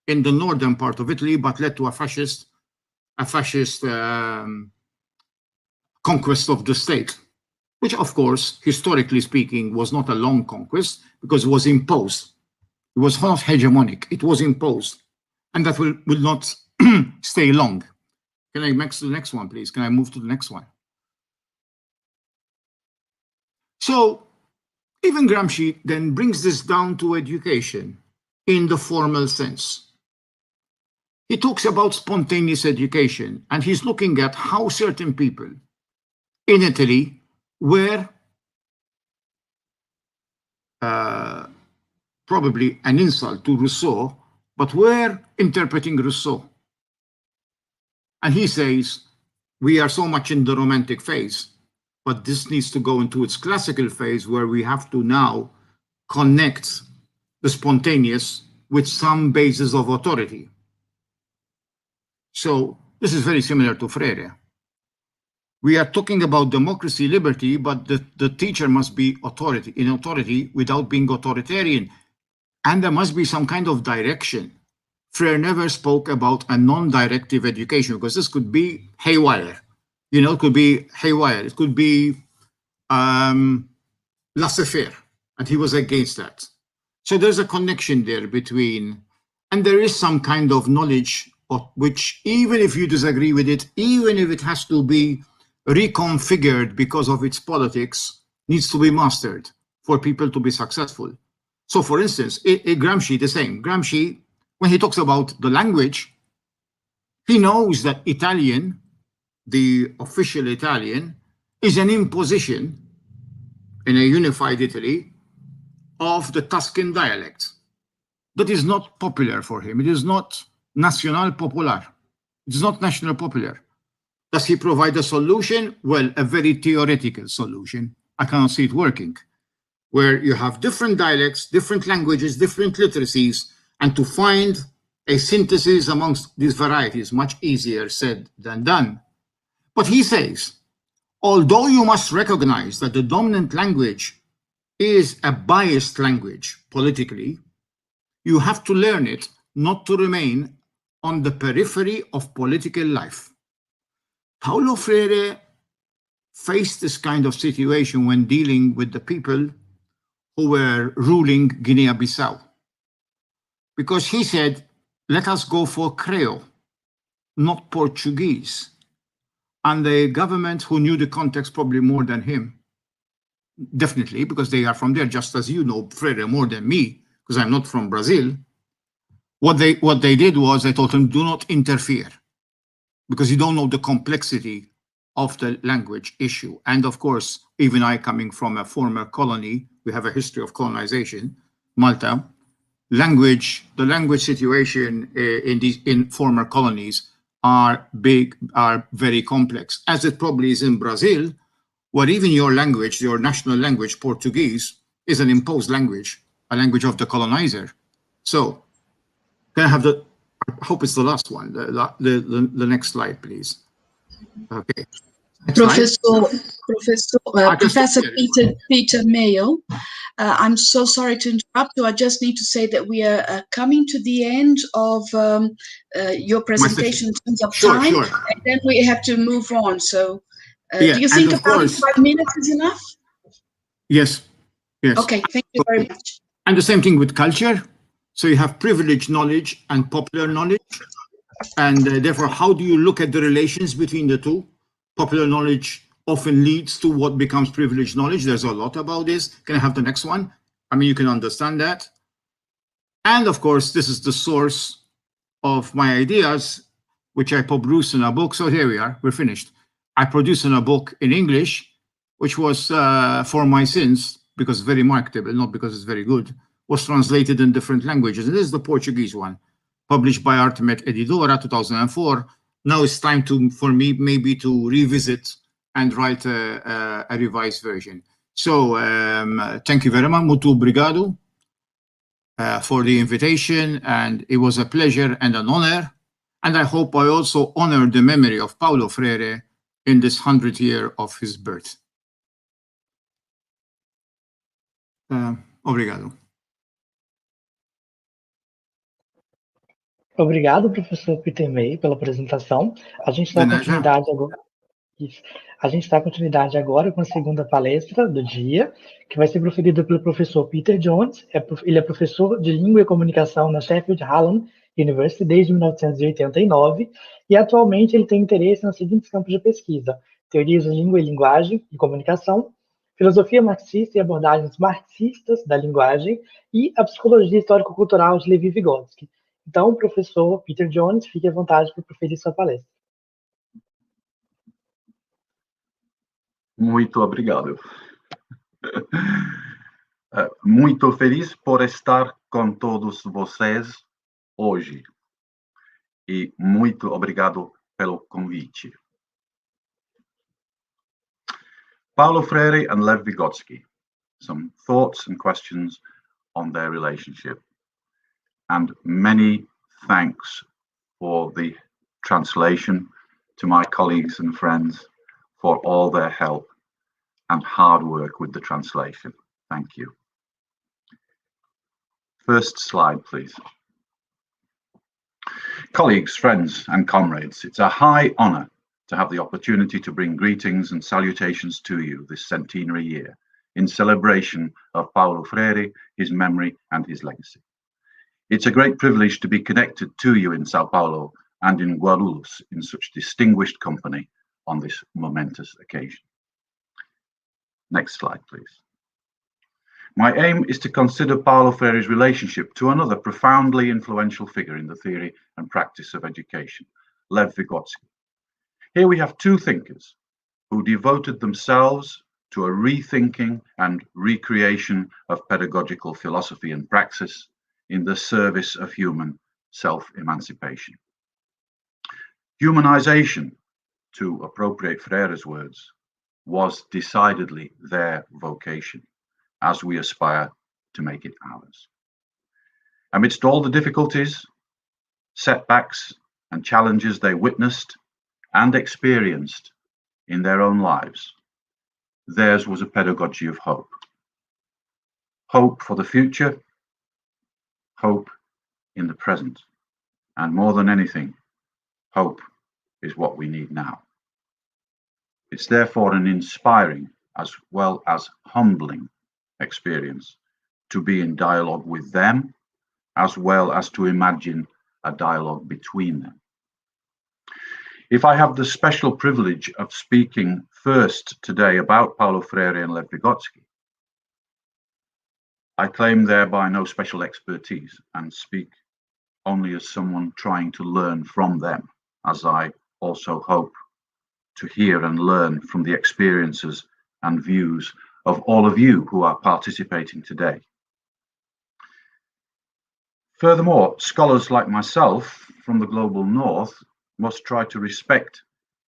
in the northern part of Italy, but led to a fascist conquest of the state, which, of course, historically speaking, was not a long conquest because it was imposed. It was not hegemonic, it was imposed. And that will not stay long. Can I move to the next one, please? Can I move to the next one? So even Gramsci then brings this down to education in the formal sense. He talks about spontaneous education, and he's looking at how certain people in Italy were probably an insult to Rousseau, but were interpreting Rousseau. And he says, we are so much in the romantic phase, but this needs to go into its classical phase where we have to now connect the spontaneous with some basis of authority. So this is very similar to Freire. We are talking about democracy, liberty, but the teacher must be in authority without being authoritarian. And there must be some kind of direction. Freire never spoke about a non-directive education because this could be haywire. You know, it could be haywire. It could be laissez-faire, and he was against that. So there's a connection there between, and there is some kind of knowledge of which, even if you disagree with it, even if it has to be reconfigured because of its politics, needs to be mastered for people to be successful. So for instance, Gramsci, the same. Gramsci, when he talks about the language, he knows that Italian, the official Italian, is an imposition in a unified Italy of the Tuscan dialect. That is not popular for him. It is not national popular. It is not national popular. Does he provide a solution? Well, a very theoretical solution. I cannot see it working, where you have different dialects, different languages, different literacies, and to find a synthesis amongst these varieties, much easier said than done. But he says, although you must recognize that the dominant language is a biased language politically, you have to learn it not to remain on the periphery of political life. Paulo Freire faced this kind of situation when dealing with the people who were ruling Guinea-Bissau, because he said, let us go for Creole, not Portuguese. And the government, who knew the context probably more than him, definitely, because they are from there, just as you know Freire more than me, because I'm not from Brazil, what they did was they told him, do not interfere, because you don't know the complexity of the language issue. And of course, even I, coming from a former colony, we have a history of colonization, Malta, the language situation in former colonies are very complex, as it probably is in Brazil, where even your language, your national language, Portuguese, is an imposed language, a language of the colonizer. So, can I have I hope it's the last one, the next slide, please. Okay. Professor Peter Mayo, I'm so sorry to interrupt you. I just need to say that we are coming to the end of your presentation in terms of time, sure. And then we have to move on. So, do you think about 5 minutes is enough? Yes. Okay, thank you very much. And the same thing with culture. So you have privileged knowledge and popular knowledge, and therefore, how do you look at the relations between the two? Popular knowledge often leads to what becomes privileged knowledge. There's a lot about this. Can I have the next one? I mean, you can understand that. And of course, this is the source of my ideas, which I produced in a book. So here we are, we're finished. I produced in a book in English, which was For My Sins, because it's very marketable, not because it's very good, was translated in different languages. And this is the Portuguese one, published by Artemet Editora, 2004. Now it's time for me maybe to revisit and write a revised version. So thank you very much, muito obrigado for the invitation, and it was a pleasure and an honor. And I hope I also honor the memory of Paulo Freire in this 100th year of his birth. Obrigado. Obrigado, professor Peter Mayo, pela apresentação. A gente dá continuidade agora. Isso. A gente dá continuidade agora com a segunda palestra do dia, que vai ser proferida pelo professor Peter Jones. Ele é professor de Língua e Comunicação na Sheffield Hallam University desde 1989 e atualmente ele tem interesse nos seguintes campos de pesquisa: teorias de língua e linguagem e comunicação, filosofia marxista e abordagens marxistas da linguagem e a psicologia histórico-cultural de Levi Vygotsky. Então, professor Peter Jones, fique à vontade para proferir sua palestra. Muito obrigado. Muito feliz por estar com todos vocês hoje. E muito obrigado pelo convite. Paulo Freire and Lev Vygotsky. Some thoughts and questions on their relationship. And many thanks for the translation to my colleagues and friends for all their help and hard work with the translation. Thank you. First slide, please. Colleagues, friends, and comrades, it's a high honor to have the opportunity to bring greetings and salutations to you this centenary year in celebration of Paulo Freire, his memory, and his legacy. It's a great privilege to be connected to you in Sao Paulo and in Guarulhos in such distinguished company on this momentous occasion. Next slide, please. My aim is to consider Paulo Freire's relationship to another profoundly influential figure in the theory and practice of education, Lev Vygotsky. Here we have two thinkers who devoted themselves to a rethinking and recreation of pedagogical philosophy and praxis in the service of human self-emancipation. Humanization, to appropriate Freire's words, was decidedly their vocation, as we aspire to make it ours. Amidst all the difficulties, setbacks, and challenges they witnessed and experienced in their own lives, theirs was a pedagogy of hope. Hope for the future, hope in the present, and more than anything, hope is what we need now. It's therefore an inspiring as well as humbling experience to be in dialogue with them, as well as to imagine a dialogue between them. If I have the special privilege of speaking first today about Paulo Freire and Lev Vygotsky, I claim thereby no special expertise and speak only as someone trying to learn from them, as I also hope to hear and learn from the experiences and views of all of you who are participating today. Furthermore, scholars like myself from the global north must try to respect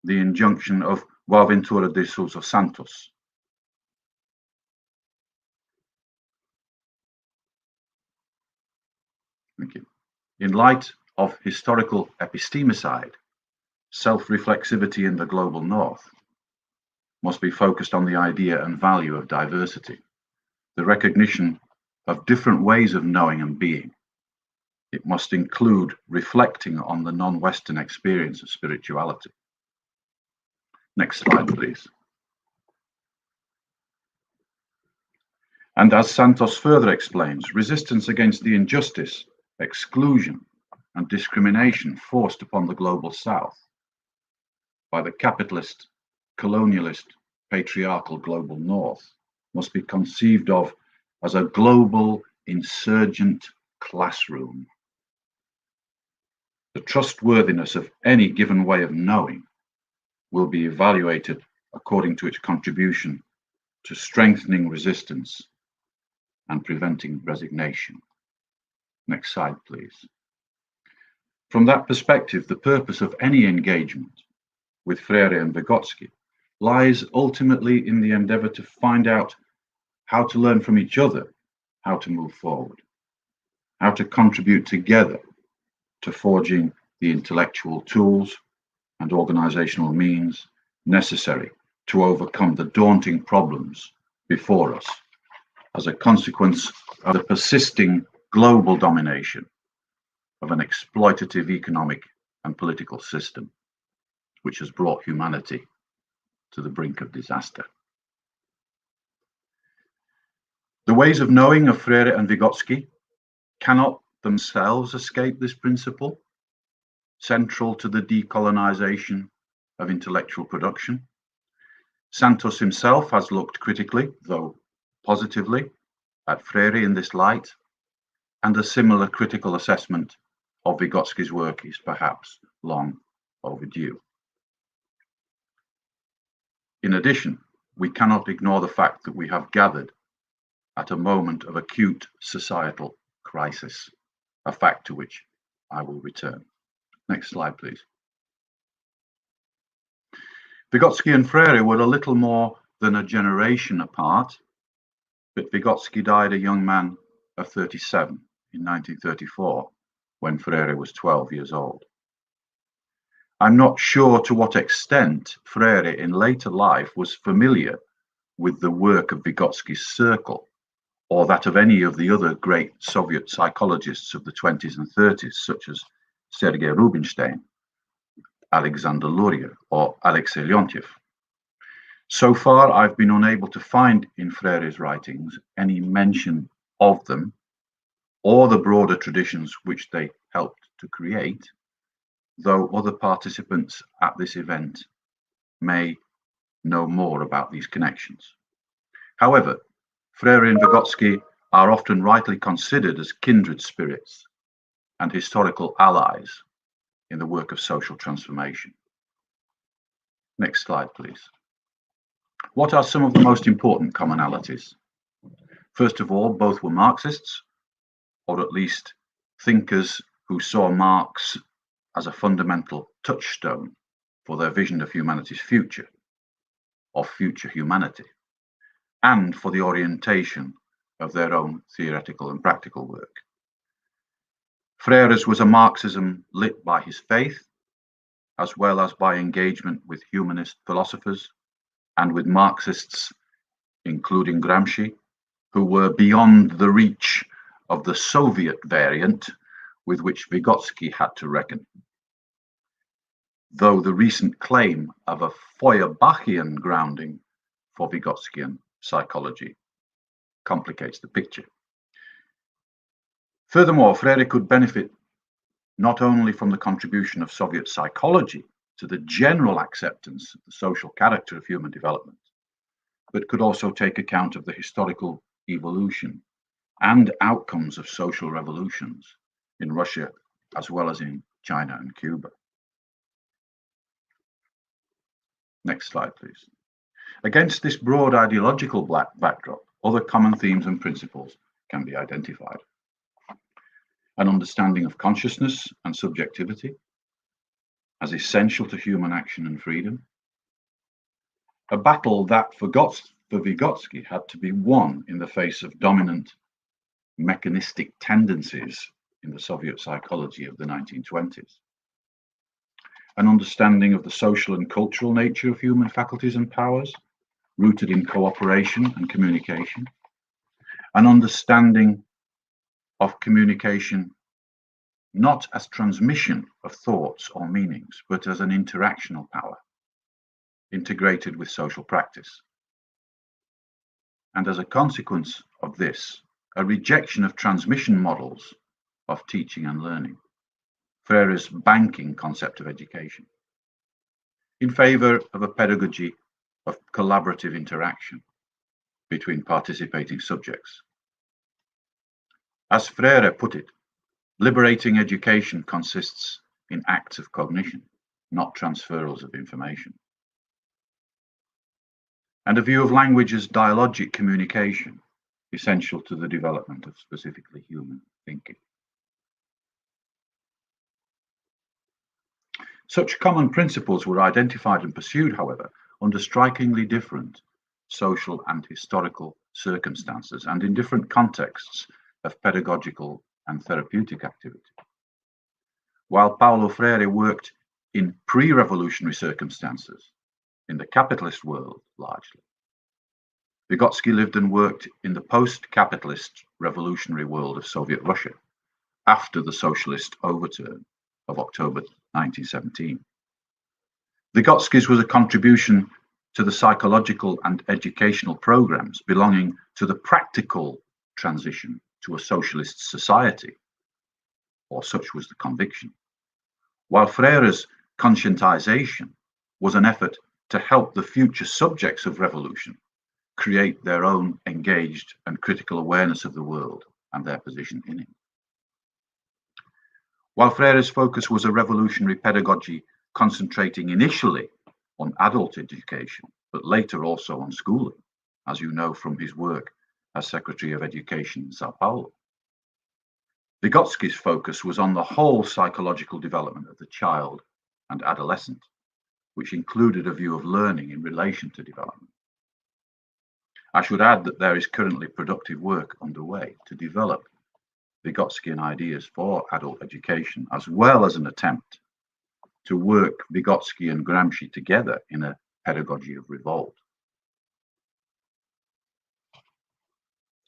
the injunction of Boaventura de Sousa Santos. Thank you. In light of historical epistemicide, self-reflexivity in the global north must be focused on the idea and value of diversity, the recognition of different ways of knowing and being. It must include reflecting on the non-Western experience of spirituality. Next slide, please. And as Santos further explains, resistance against the injustice, exclusion, and discrimination forced upon the global South by the capitalist, colonialist, patriarchal global North must be conceived of as a global insurgent classroom. The trustworthiness of any given way of knowing will be evaluated according to its contribution to strengthening resistance and preventing resignation. Next slide, please. From that perspective, the purpose of any engagement with Freire and Vygotsky lies ultimately in the endeavor to find out how to learn from each other, how to move forward, how to contribute together to forging the intellectual tools and organizational means necessary to overcome the daunting problems before us as a consequence of the persisting global domination of an exploitative economic and political system, which has brought humanity to the brink of disaster. The ways of knowing of Freire and Vygotsky cannot themselves escape this principle, central to the decolonization of intellectual production. Santos himself has looked critically, though positively, at Freire in this light, and a similar critical assessment of Vygotsky's work is perhaps long overdue. In addition, we cannot ignore the fact that we have gathered at a moment of acute societal crisis, a fact to which I will return. Next slide, please. Vygotsky and Freire were a little more than a generation apart, but Vygotsky died a young man of 37 in 1934, when Freire was 12 years old. I'm not sure to what extent Freire in later life was familiar with the work of Vygotsky's circle, or that of any of the other great Soviet psychologists of the 20s and 30s, such as Sergei Rubinstein, Alexander Luria, or Alexei Leontiev. So far, I've been unable to find in Freire's writings any mention of them or the broader traditions which they helped to create, though other participants at this event may know more about these connections. However, Freire and Vygotsky are often rightly considered as kindred spirits and historical allies in the work of social transformation. Next slide, please. What are some of the most important commonalities? First of all, both were Marxists, or at least thinkers who saw Marx as a fundamental touchstone for their vision of humanity's future, of future humanity, and for the orientation of their own theoretical and practical work. Freire's was a Marxism lit by his faith, as well as by engagement with humanist philosophers and with Marxists, including Gramsci, who were beyond the reach of the Soviet variant with which Vygotsky had to reckon. Though the recent claim of a Feuerbachian grounding for Vygotskyan psychology complicates the picture. Furthermore, Freire could benefit not only from the contribution of Soviet psychology to the general acceptance of the social character of human development, but could also take account of the historical evolution and outcomes of social revolutions in Russia, as well as in China and Cuba. Next slide, please. Against this broad ideological backdrop, other common themes and principles can be identified. An understanding of consciousness and subjectivity as essential to human action and freedom. A battle that for Vygotsky had to be won in the face of dominant mechanistic tendencies in the Soviet psychology of the 1920s. An understanding of the social and cultural nature of human faculties and powers, rooted in cooperation and communication. An understanding of communication not as transmission of thoughts or meanings, but as an interactional power, integrated with social practice. And as a consequence of this, a rejection of transmission models of teaching and learning, Freire's banking concept of education, in favor of a pedagogy of collaborative interaction between participating subjects. As Freire put it, liberating education consists in acts of cognition, not transferals of information. And a view of language as dialogic communication, essential to the development of specifically human thinking. Such common principles were identified and pursued, however, under strikingly different social and historical circumstances and in different contexts of pedagogical and therapeutic activity. While Paulo Freire worked in pre-revolutionary circumstances, in the capitalist world largely, Vygotsky lived and worked in the post-capitalist revolutionary world of Soviet Russia, after the socialist overturn of October 1917. Vygotski's was a contribution to the psychological and educational programs belonging to the practical transition to a socialist society, or such was the conviction, while Freire's conscientization was an effort to help the future subjects of revolution create their own engaged and critical awareness of the world and their position in it. While Freire's focus was a revolutionary pedagogy concentrating initially on adult education, but later also on schooling, as you know from his work as Secretary of Education in Sao Paulo. Vygotski's focus was on the whole psychological development of the child and adolescent, which included a view of learning in relation to development. I should add that there is currently productive work underway to develop Vygotskian ideas for adult education, as well as an attempt to work Vygotsky and Gramsci together in a pedagogy of revolt.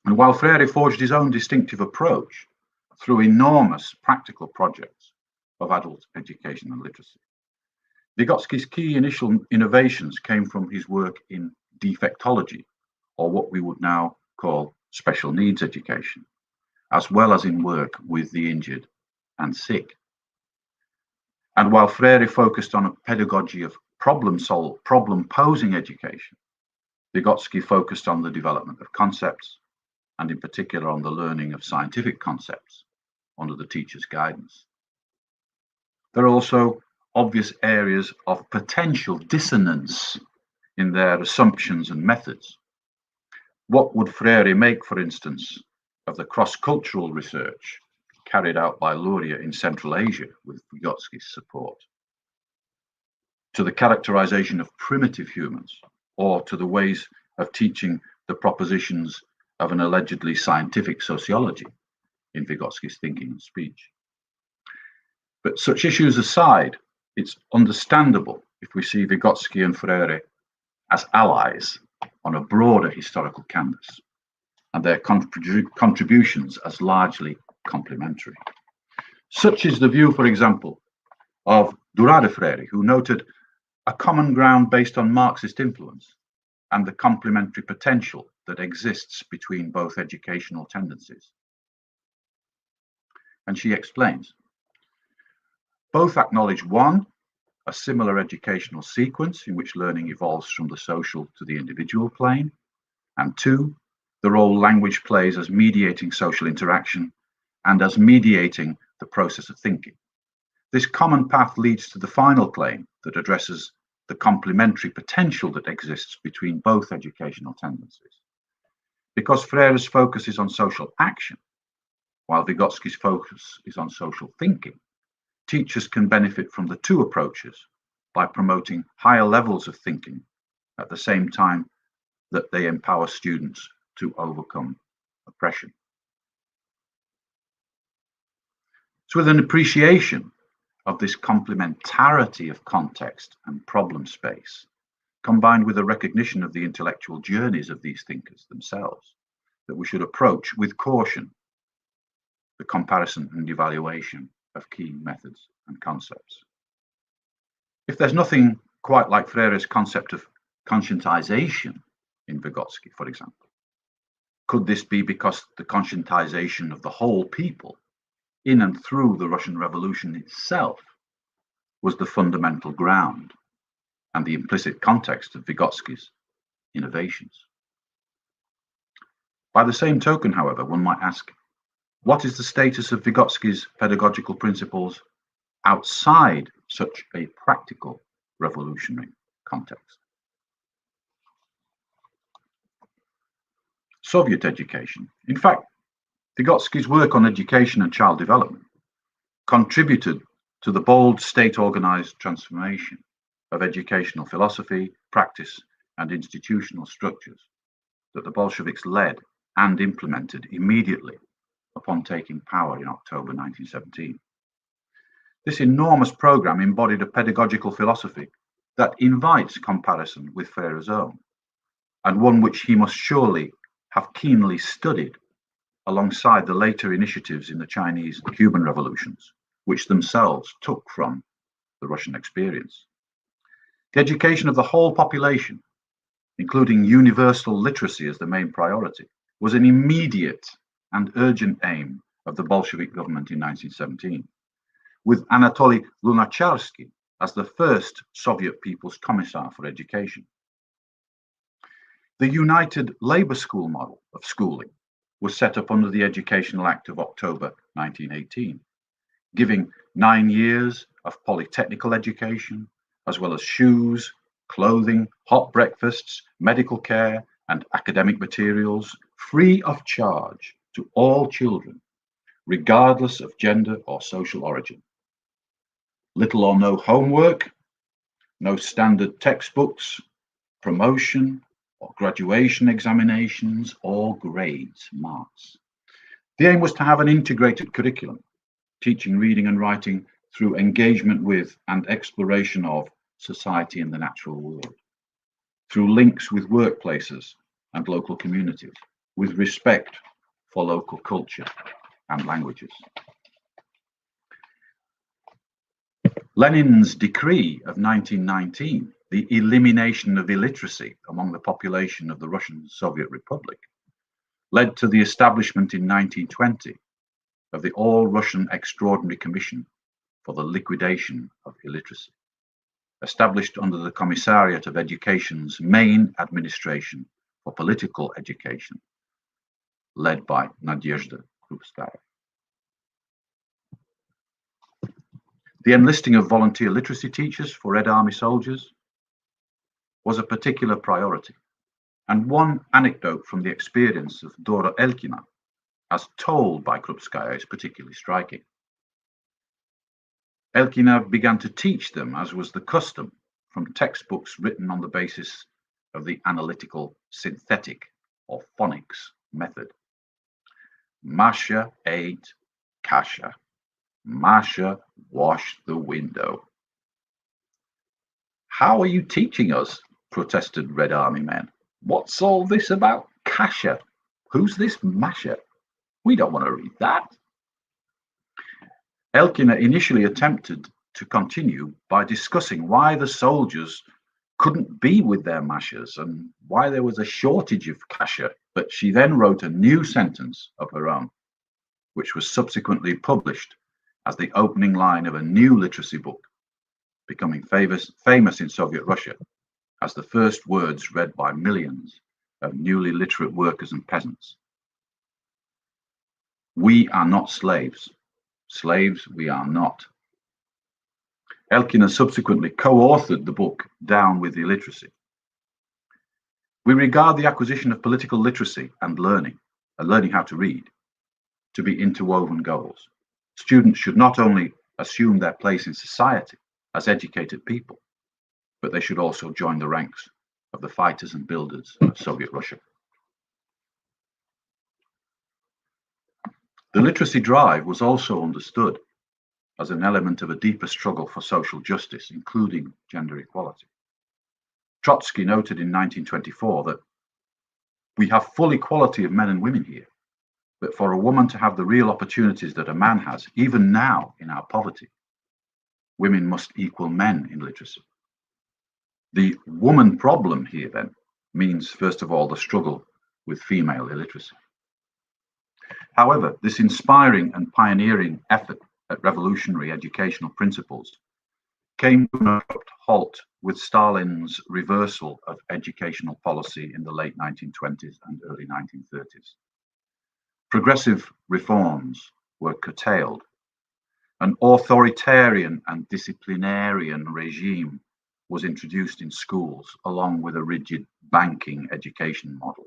And while Freire forged his own distinctive approach through enormous practical projects of adult education and literacy, Vygotsky's key initial innovations came from his work in defectology, or what we would now call special needs education, as well as in work with the injured and sick. And while Freire focused on a pedagogy of problem-posing education, Vygotsky focused on the development of concepts, and in particular on the learning of scientific concepts under the teacher's guidance. There are also obvious areas of potential dissonance in their assumptions and methods. What would Freire make, for instance, of the cross-cultural research carried out by Luria in Central Asia with Vygotsky's support, to the characterization of primitive humans, or to the ways of teaching the propositions of an allegedly scientific sociology in Vygotsky's thinking and speech? But such issues aside, it's understandable if we see Vygotsky and Freire as allies on a broader historical canvas, and their contributions as largely complementary. Such is the view, for example, of Durade Freire, who noted a common ground based on Marxist influence and the complementary potential that exists between both educational tendencies. And she explains, both acknowledge one, a similar educational sequence in which learning evolves from the social to the individual plane, and two, the role language plays as mediating social interaction and as mediating the process of thinking. This common path leads to the final claim that addresses the complementary potential that exists between both educational tendencies. Because Freire's focus is on social action, while Vygotsky's focus is on social thinking, teachers can benefit from the two approaches by promoting higher levels of thinking at the same time that they empower students to overcome oppression. So with an appreciation of this complementarity of context and problem space, combined with a recognition of the intellectual journeys of these thinkers themselves, that we should approach with caution the comparison and evaluation of key methods and concepts. If there's nothing quite like Freire's concept of conscientization in Vygotsky, for example, could this be because the conscientization of the whole people in and through the Russian Revolution itself was the fundamental ground and the implicit context of Vygotsky's innovations? By the same token, however, one might ask, what is the status of Vygotsky's pedagogical principles outside such a practical revolutionary context? Soviet education. In fact, Vygotsky's work on education and child development contributed to the bold state-organized transformation of educational philosophy, practice, and institutional structures that the Bolsheviks led and implemented immediately upon taking power in October 1917. This enormous program embodied a pedagogical philosophy that invites comparison with Freire's own, and one which he must surely have keenly studied alongside the later initiatives in the Chinese and Cuban revolutions, which themselves took from the Russian experience. The education of the whole population, including universal literacy as the main priority, was an immediate and urgent aim of the Bolshevik government in 1917, with Anatoly Lunacharsky as the first Soviet People's Commissar for Education. The United Labour School model of schooling was set up under the Educational Act of October 1918, giving 9 years of polytechnical education, as well as shoes, clothing, hot breakfasts, medical care, and academic materials free of charge to all children, regardless of gender or social origin. Little or no homework, no standard textbooks, promotion or graduation examinations or grades, marks. The aim was to have an integrated curriculum, teaching reading and writing through engagement with and exploration of society and the natural world, through links with workplaces and local communities, with respect for local culture and languages. Lenin's decree of 1919, the elimination of illiteracy among the population of the Russian Soviet Republic, led to the establishment in 1920 of the All-Russian Extraordinary Commission for the Liquidation of Illiteracy, established under the Commissariat of Education's main administration for political education, led by Nadezhda Krupskaya. The enlisting of volunteer literacy teachers for Red Army soldiers was a particular priority, and one anecdote from the experience of Dora Elkina, as told by Krupskaya, is particularly striking. Elkina began to teach them, as was the custom, from textbooks written on the basis of the analytical synthetic or phonics method. Masha ate kasha. Masha washed the window. How are you teaching us? Protested Red Army men. What's all this about kasha? Who's this Masha? We don't want to read that. Elkina initially attempted to continue by discussing why the soldiers couldn't be with their mashas and why there was a shortage of kasha, but she then wrote a new sentence of her own, which was subsequently published as the opening line of a new literacy book, becoming famous in Soviet Russia as the first words read by millions of newly literate workers and peasants. We are not slaves. Slaves we are not. Elkina subsequently co-authored the book Down with Illiteracy. We regard the acquisition of political literacy and learning how to read, to be interwoven goals. Students should not only assume their place in society as educated people, but they should also join the ranks of the fighters and builders of Soviet Russia. The literacy drive was also understood as an element of a deeper struggle for social justice, including gender equality. Trotsky noted in 1924 that we have full equality of men and women here, but for a woman to have the real opportunities that a man has, even now in our poverty, women must equal men in literacy. The woman problem here then means, first of all, the struggle with female illiteracy. However, this inspiring and pioneering effort at revolutionary educational principles came to an abrupt halt with Stalin's reversal of educational policy in the late 1920s and early 1930s. Progressive reforms were curtailed. An authoritarian and disciplinarian regime was introduced in schools, along with a rigid banking education model.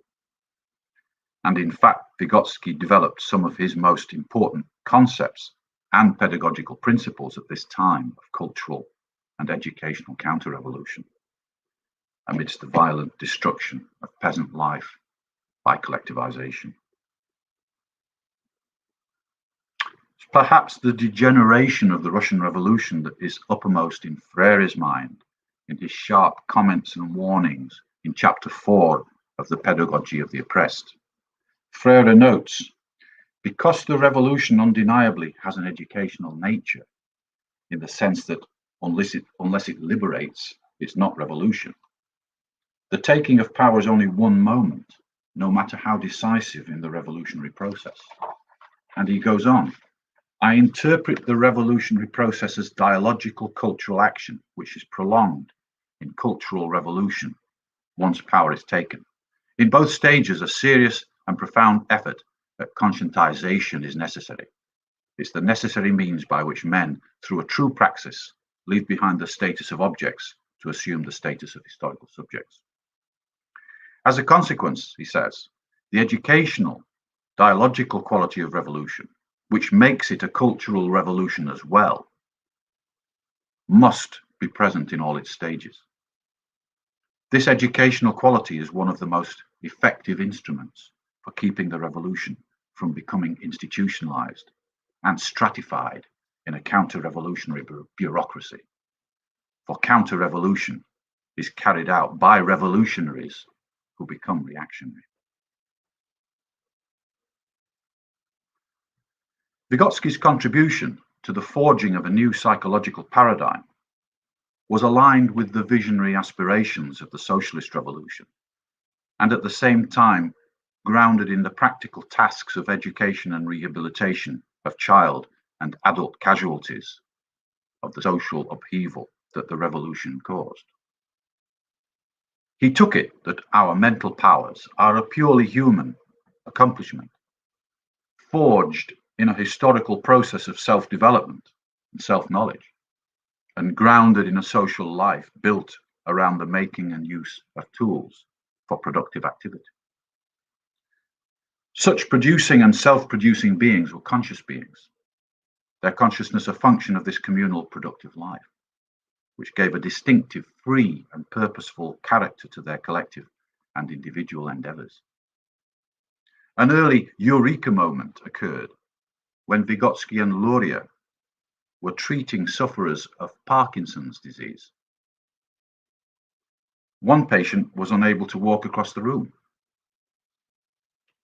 And in fact, Vygotsky developed some of his most important concepts and pedagogical principles at this time of cultural and educational counter-revolution, amidst the violent destruction of peasant life by collectivization. Perhaps the degeneration of the Russian Revolution that is uppermost in Freire's mind, in his sharp comments and warnings in chapter 4 of The Pedagogy of the Oppressed. Freire notes, Because the revolution undeniably has an educational nature, in the sense that unless it liberates, it's not revolution. The taking of power is only one moment, no matter how decisive in the revolutionary process. And he goes on, I interpret the revolutionary process as dialogical cultural action, which is prolonged in cultural revolution once power is taken. In both stages, a serious and profound effort at conscientization is necessary. It's the necessary means by which men, through a true praxis, leave behind the status of objects to assume the status of historical subjects. As a consequence, he says, the educational, dialogical quality of revolution, which makes it a cultural revolution as well, must be present in all its stages. This educational quality is one of the most effective instruments for keeping the revolution from becoming institutionalized and stratified in a counter-revolutionary bureaucracy. For counter-revolution is carried out by revolutionaries who become reactionary. Vygotsky's contribution to the forging of a new psychological paradigm was aligned with the visionary aspirations of the socialist revolution, and at the same time grounded in the practical tasks of education and rehabilitation of child and adult casualties of the social upheaval that the revolution caused. He took it that our mental powers are a purely human accomplishment, forged in a historical process of self-development and self-knowledge, and grounded in a social life built around the making and use of tools for productive activity. Such producing and self-producing beings were conscious beings, their consciousness a function of this communal productive life, which gave a distinctive, free and purposeful character to their collective and individual endeavors. An early eureka moment occurred when Vygotsky and Luria were treating sufferers of Parkinson's disease. One patient was unable to walk across the room.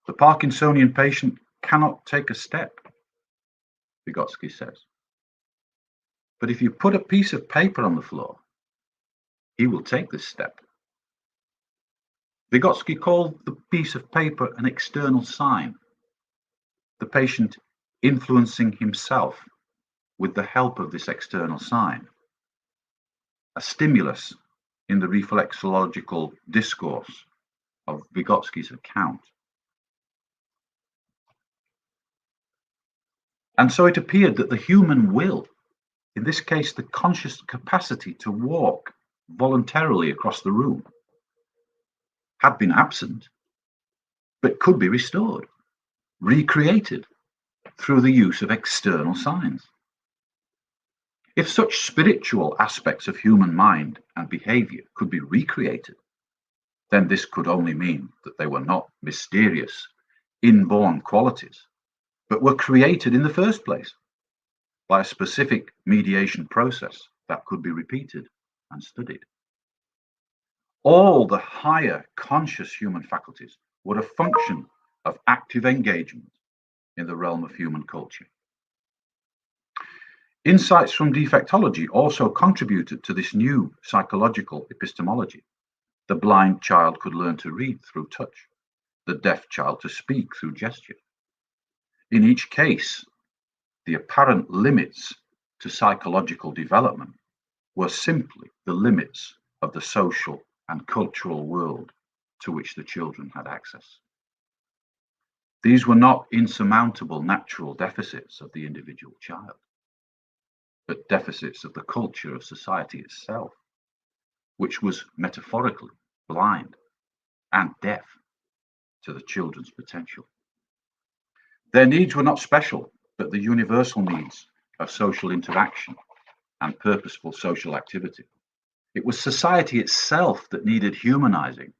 The Parkinsonian patient cannot take a step, Vygotsky says. But if you put a piece of paper on the floor, he will take this step. Vygotsky called the piece of paper an external sign, the patient influencing himself with the help of this external sign, a stimulus in the reflexological discourse of Vygotsky's account. And so it appeared that the human will, in this case the conscious capacity to walk voluntarily across the room, had been absent, but could be restored, recreated through the use of external signs. If such spiritual aspects of human mind and behavior could be recreated, then this could only mean that they were not mysterious, inborn qualities, but were created in the first place by a specific mediation process that could be repeated and studied. All the higher conscious human faculties were a function of active engagement in the realm of human culture. Insights from defectology also contributed to this new psychological epistemology. The blind child could learn to read through touch, the deaf child to speak through gesture. In each case, the apparent limits to psychological development were simply the limits of the social and cultural world to which the children had access. These were not insurmountable natural deficits of the individual child, but deficits of the culture of society itself, which was metaphorically blind and deaf to the children's potential. Their needs were not special, but the universal needs of social interaction and purposeful social activity. It was society itself that needed humanizing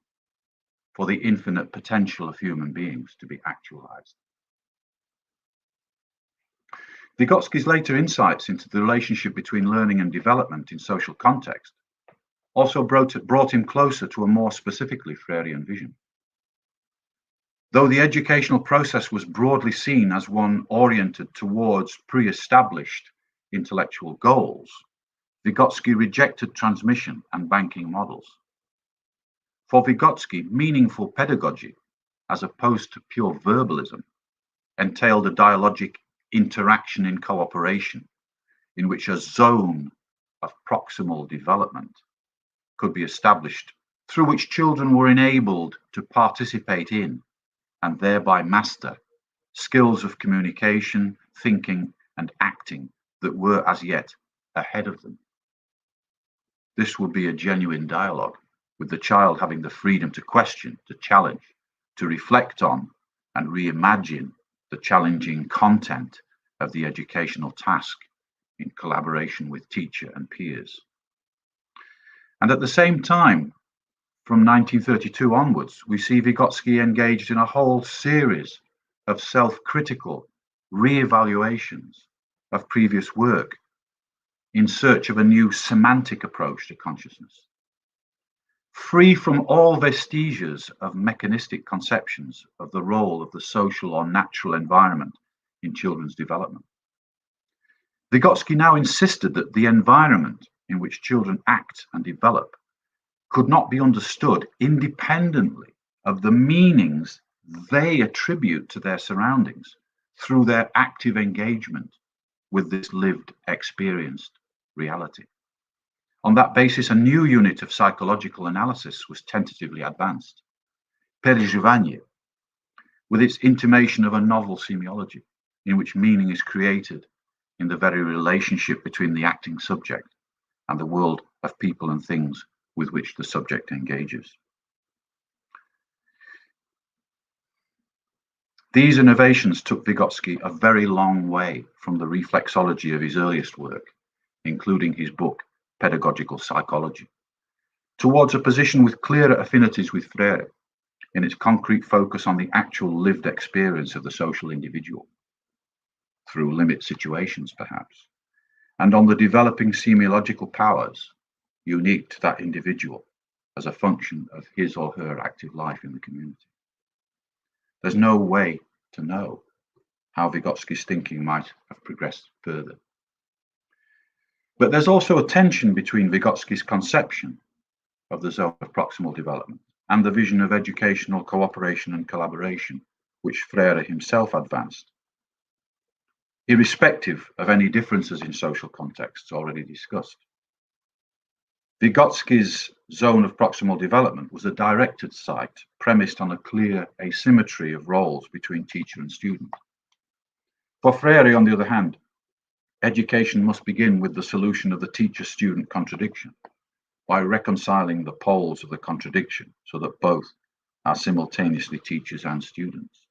for the infinite potential of human beings to be actualized. Vygotsky's later insights into the relationship between learning and development in social context also brought him closer to a more specifically Freirean vision. Though the educational process was broadly seen as one oriented towards pre-established intellectual goals, Vygotsky rejected transmission and banking models. For Vygotsky, meaningful pedagogy, as opposed to pure verbalism, entailed a dialogic interaction in cooperation, in which a zone of proximal development could be established, through which children were enabled to participate in and thereby master skills of communication, thinking, and acting that were as yet ahead of them. This would be a genuine dialogue, with the child having the freedom to question, to challenge, to reflect on, and reimagine the challenging content of the educational task in collaboration with teacher and peers. And at the same time, from 1932 onwards, we see Vygotsky engaged in a whole series of self-critical re-evaluations of previous work in search of a new semantic approach to consciousness, free from all vestiges of mechanistic conceptions of the role of the social or natural environment in children's development. Vygotsky now insisted that the environment in which children act and develop could not be understood independently of the meanings they attribute to their surroundings through their active engagement with this lived, experienced reality. On that basis, a new unit of psychological analysis was tentatively advanced, perеживание, with its intimation of a novel semiology in which meaning is created in the very relationship between the acting subject and the world of people and things with which the subject engages. These innovations took Vygotsky a very long way from the reflexology of his earliest work, including his book, Pedagogical Psychology, towards a position with clearer affinities with Freire in its concrete focus on the actual lived experience of the social individual, through limit situations perhaps, and on the developing semiological powers unique to that individual as a function of his or her active life in the community. There's no way to know how Vygotsky's thinking might have progressed further. But there's also a tension between Vygotsky's conception of the zone of proximal development and the vision of educational cooperation and collaboration which Freire himself advanced, irrespective of any differences in social contexts already discussed. Vygotsky's zone of proximal development was a directed site premised on a clear asymmetry of roles between teacher and student. For Freire, on the other hand, education must begin with the solution of the teacher-student contradiction by reconciling the poles of the contradiction so that both are simultaneously teachers and students.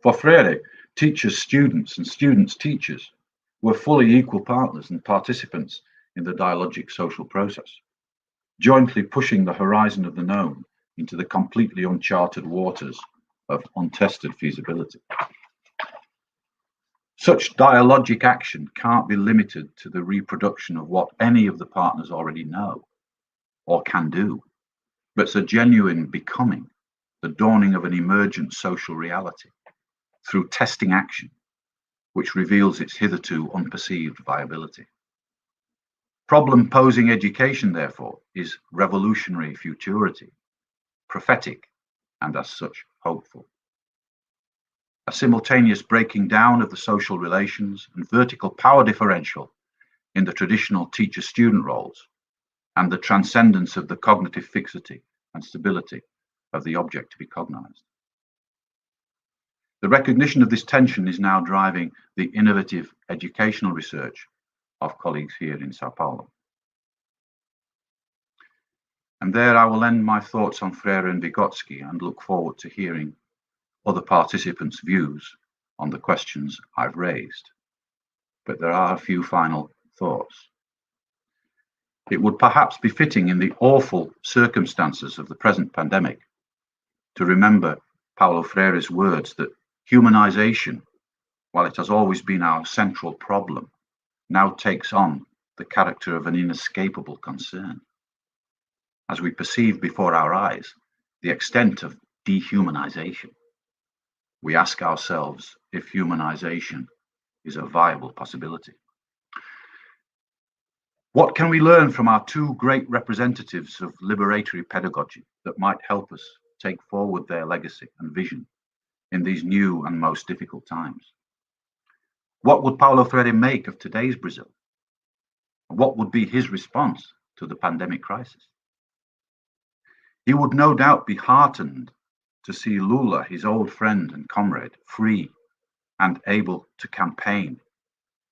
For Freire, teachers, students, and students, teachers were fully equal partners and participants in the dialogic social process, jointly pushing the horizon of the known into the completely uncharted waters of untested feasibility. Such dialogic action can't be limited to the reproduction of what any of the partners already know or can do, but it's a genuine becoming, the dawning of an emergent social reality through testing action, which reveals its hitherto unperceived viability. Problem-posing education, therefore, is revolutionary futurity, prophetic, and as such, hopeful. A simultaneous breaking down of the social relations and vertical power differential in the traditional teacher-student roles, and the transcendence of the cognitive fixity and stability of the object to be cognized. The recognition of this tension is now driving the innovative educational research of colleagues here in Sao Paulo. And there I will end my thoughts on Freire and Vygotsky and look forward to hearing other participants' views on the questions I've raised. But there are a few final thoughts. It would perhaps be fitting in the awful circumstances of the present pandemic to remember Paulo Freire's words that humanization, while it has always been our central problem, now takes on the character of an inescapable concern, as we perceive before our eyes the extent of dehumanization, we ask ourselves if humanization is a viable possibility. What can we learn from our two great representatives of liberatory pedagogy that might help us take forward their legacy and vision in these new and most difficult times? What would Paulo Freire make of today's Brazil? What would be his response to the pandemic crisis? He would no doubt be heartened to see Lula, his old friend and comrade, free and able to campaign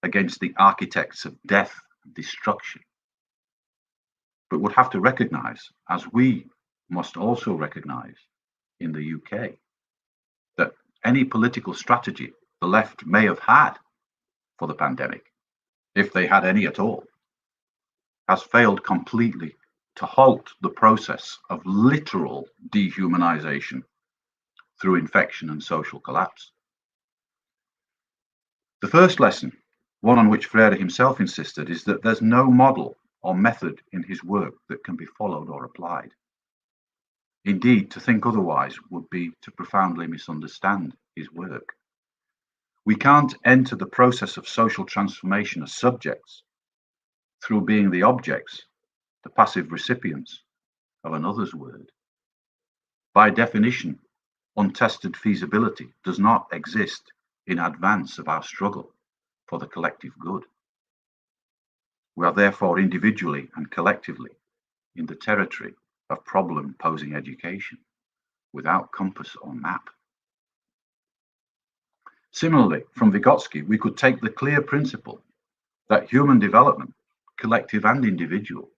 against the architects of death and destruction, but would have to recognize, as we must also recognize in the UK, that any political strategy the left may have had for the pandemic, if they had any at all, has failed completely to halt the process of literal dehumanization through infection and social collapse. The first lesson, one on which Freire himself insisted, is that there's no model or method in his work that can be followed or applied. Indeed, to think otherwise would be to profoundly misunderstand his work. We can't enter the process of social transformation as subjects through being the objects, the passive recipients of another's word. By definition, untested feasibility does not exist in advance of our struggle for the collective good. We are therefore individually and collectively in the territory of problem-posing education without compass or map. Similarly, from Vygotsky, we could take the clear principle that human development, collective and individual,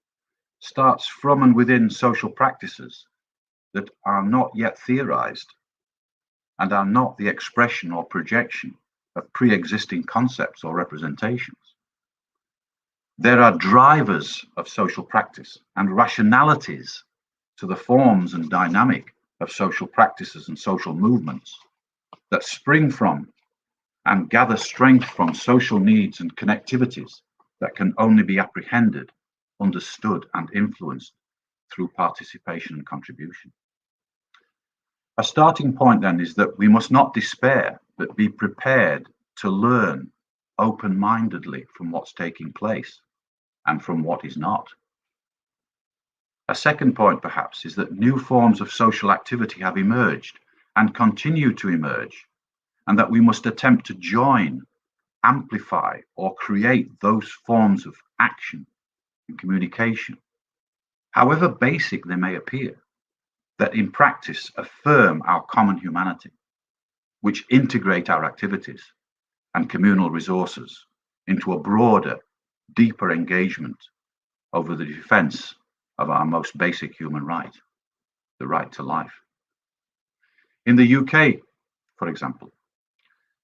starts from and within social practices that are not yet theorized and are not the expression or projection of pre-existing concepts or representations. There are drivers of social practice and rationalities to the forms and dynamic of social practices and social movements that spring from and gather strength from social needs and connectivities that can only be apprehended, understood, and influenced through participation and contribution. A starting point then is that we must not despair, but be prepared to learn open-mindedly from what's taking place and from what is not. A second point, perhaps, is that new forms of social activity have emerged and continue to emerge, and that we must attempt to join, amplify, or create those forms of action and communication, however basic they may appear, that in practice affirm our common humanity, which integrate our activities and communal resources into a broader, deeper engagement over the defense of our most basic human right, the right to life. In the UK, for example,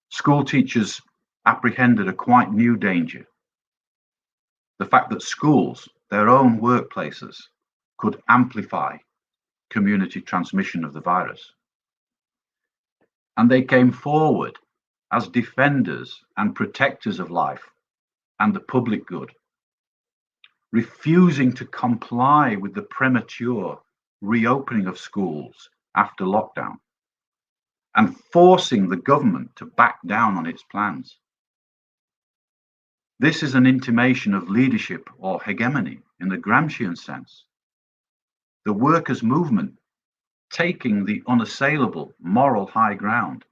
school teachers apprehended a quite new danger. The fact that schools, their own workplaces, could amplify community transmission of the virus. And they came forward as defenders and protectors of life and the public good, refusing to comply with the premature reopening of schools after lockdown and forcing the government to back down on its plans. This is an intimation of leadership or hegemony in the Gramscian sense. The workers' movement taking the unassailable moral high ground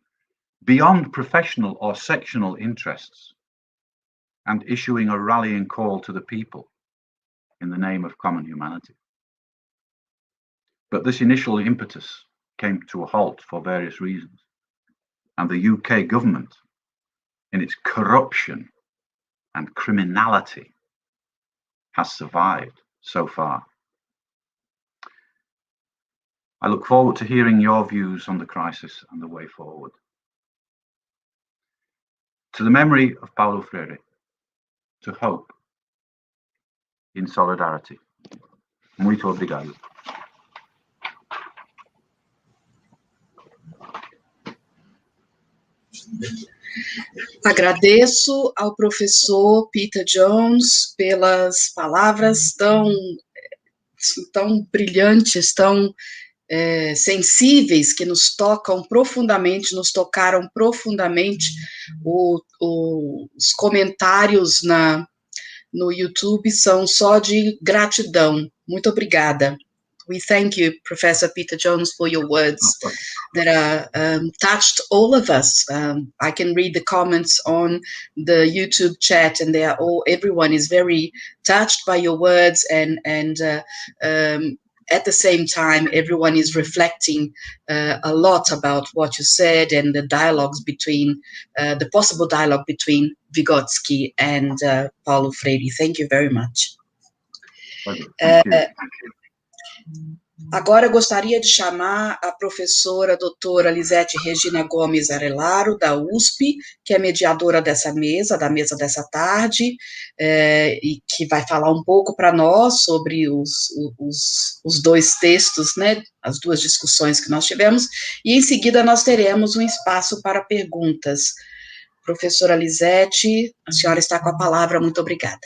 beyond professional or sectional interests and issuing a rallying call to the people in the name of common humanity. But this initial impetus came to a halt for various reasons, and the UK government, in its corruption and criminality, has survived so far. I look forward to hearing your views on the crisis and the way forward. To the memory of Paulo Freire, to hope in solidarity. Muito obrigado. Agradeço ao professor Peter Jones pelas palavras tão brilhantes, tão sensíveis que nos tocam profundamente, nos tocaram profundamente. Os comentários no YouTube são só de gratidão. Muito obrigada. We thank you, Professor Peter Jones, for your words that touched all of us. I can read the comments on the YouTube chat, and everyone is very touched by your words, and at the same time, everyone is reflecting a lot about what you said and the dialogues between, the possible dialogue between Vygotsky and Paulo Freire. Thank you very much. Thank you. Agora eu gostaria de chamar a professora doutora Lisete Regina Gomes Arelaro, da USP, que é mediadora dessa mesa, da mesa dessa tarde, e que vai falar um pouco para nós sobre os dois textos, né, as duas discussões que nós tivemos, e em seguida nós teremos um espaço para perguntas. Professora Lisete, a senhora está com a palavra, muito obrigada.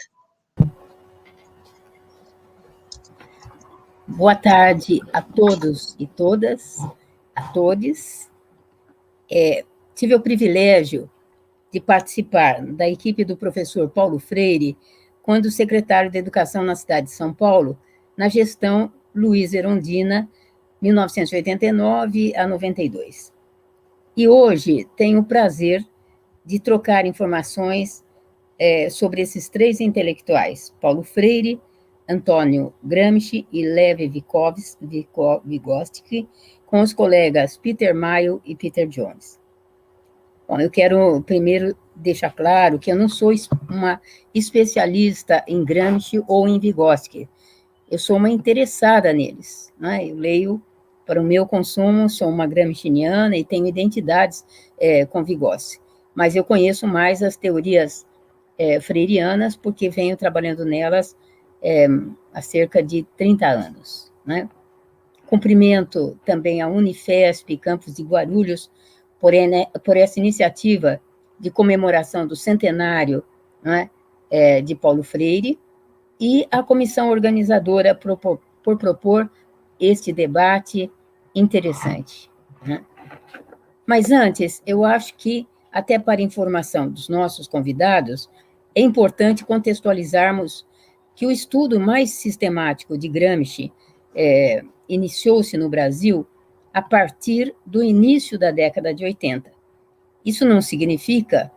Boa tarde a todos e todas, a todos. Tive o privilégio de participar da equipe do professor Paulo Freire, quando secretário de Educação na cidade de São Paulo, na gestão Luiz Erundina, 1989 a 92. E hoje tenho o prazer de trocar informações sobre esses três intelectuais, Paulo Freire, Antônio Gramsci e Lev Vygotsky, com os colegas Peter Mayo e Peter Jones. Bom, eu quero primeiro deixar claro que eu não sou uma especialista em Gramsci ou em Vygotsky. Eu sou uma interessada neles, né? Eu leio para o meu consumo, sou uma gramsciana e tenho identidades com Vygotsky. Mas eu conheço mais as teorias freirianas, porque venho trabalhando nelas há cerca de 30 anos. Né? Cumprimento também a Unifesp, campus de Guarulhos, por essa iniciativa de comemoração do centenário, né, de Paulo Freire, e a comissão organizadora por propor este debate interessante. Né? Mas antes, eu acho que, até para informação dos nossos convidados, é importante contextualizarmos que o estudo mais sistemático de Gramsci iniciou-se no Brasil a partir do início da década de 80. Isso não significa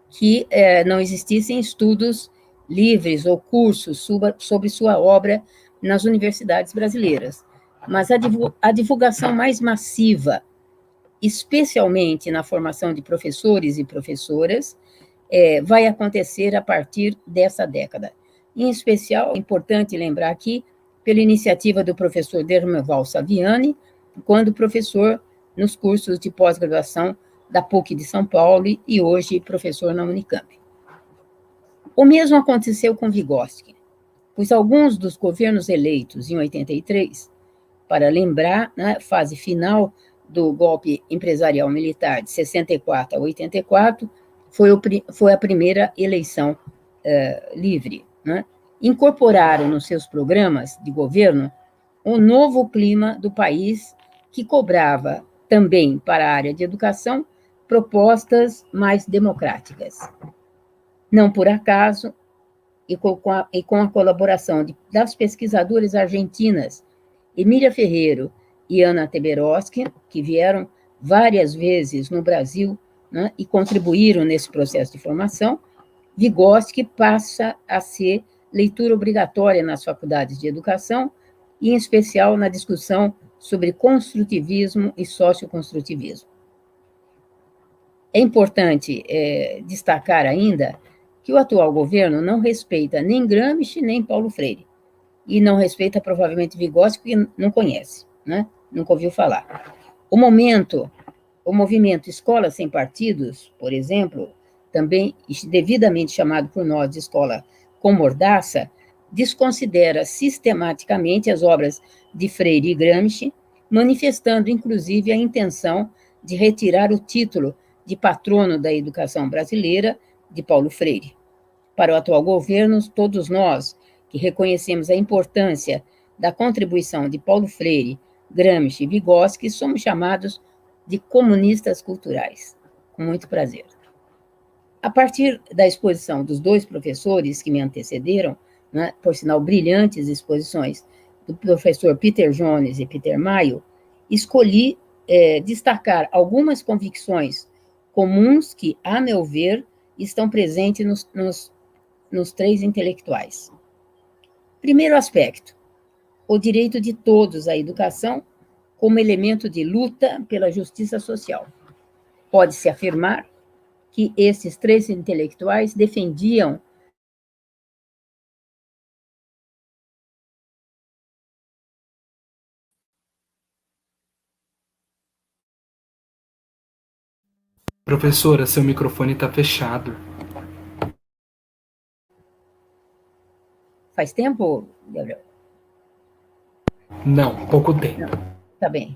que não existissem estudos livres ou cursos sobre sua obra nas universidades brasileiras, mas a divulgação mais massiva, especialmente na formação de professores e professoras, vai acontecer a partir dessa década. Em especial, é importante lembrar aqui, pela iniciativa do professor Dermeval Saviani, quando professor nos cursos de pós-graduação da PUC de São Paulo e hoje professor na Unicamp. O mesmo aconteceu com Vygotsky, pois alguns dos governos eleitos em 83, para lembrar, na fase final do golpe empresarial militar de 64 a 84, foi a primeira eleição livre, né? Incorporaram nos seus programas de governo um novo clima do país que cobrava também para a área de educação propostas mais democráticas. Não por acaso, e com a colaboração das pesquisadoras argentinas Emília Ferreiro e Ana Teberoski, que vieram várias vezes no Brasil, né, e contribuíram nesse processo de formação, Vygotsky passa a ser leitura obrigatória nas faculdades de educação, e em especial na discussão sobre construtivismo e socioconstrutivismo. É importante destacar ainda que o atual governo não respeita nem Gramsci nem Paulo Freire, e não respeita provavelmente Vygotsky, porque não conhece, né? Nunca ouviu falar. O movimento Escola Sem Partidos, por exemplo, também devidamente chamado por nós de Escola com Mordaça, desconsidera sistematicamente as obras de Freire e Gramsci, manifestando, inclusive, a intenção de retirar o título de patrono da educação brasileira de Paulo Freire. Para o atual governo, todos nós que reconhecemos a importância da contribuição de Paulo Freire Gramsci e Vygotsky, somos chamados de comunistas culturais. Com muito prazer. A partir da exposição dos dois professores que me antecederam, né, por sinal brilhantes exposições, do professor Peter Jones e Peter Mayo, escolhi destacar algumas convicções comuns que, a meu ver, estão presentes nos três intelectuais. Primeiro aspecto, o direito de todos à educação como elemento de luta pela justiça social. Pode-se afirmar que esses três intelectuais defendiam Professora, seu microfone está fechado. Faz tempo, Gabriel? Não, pouco tempo. Tá bem.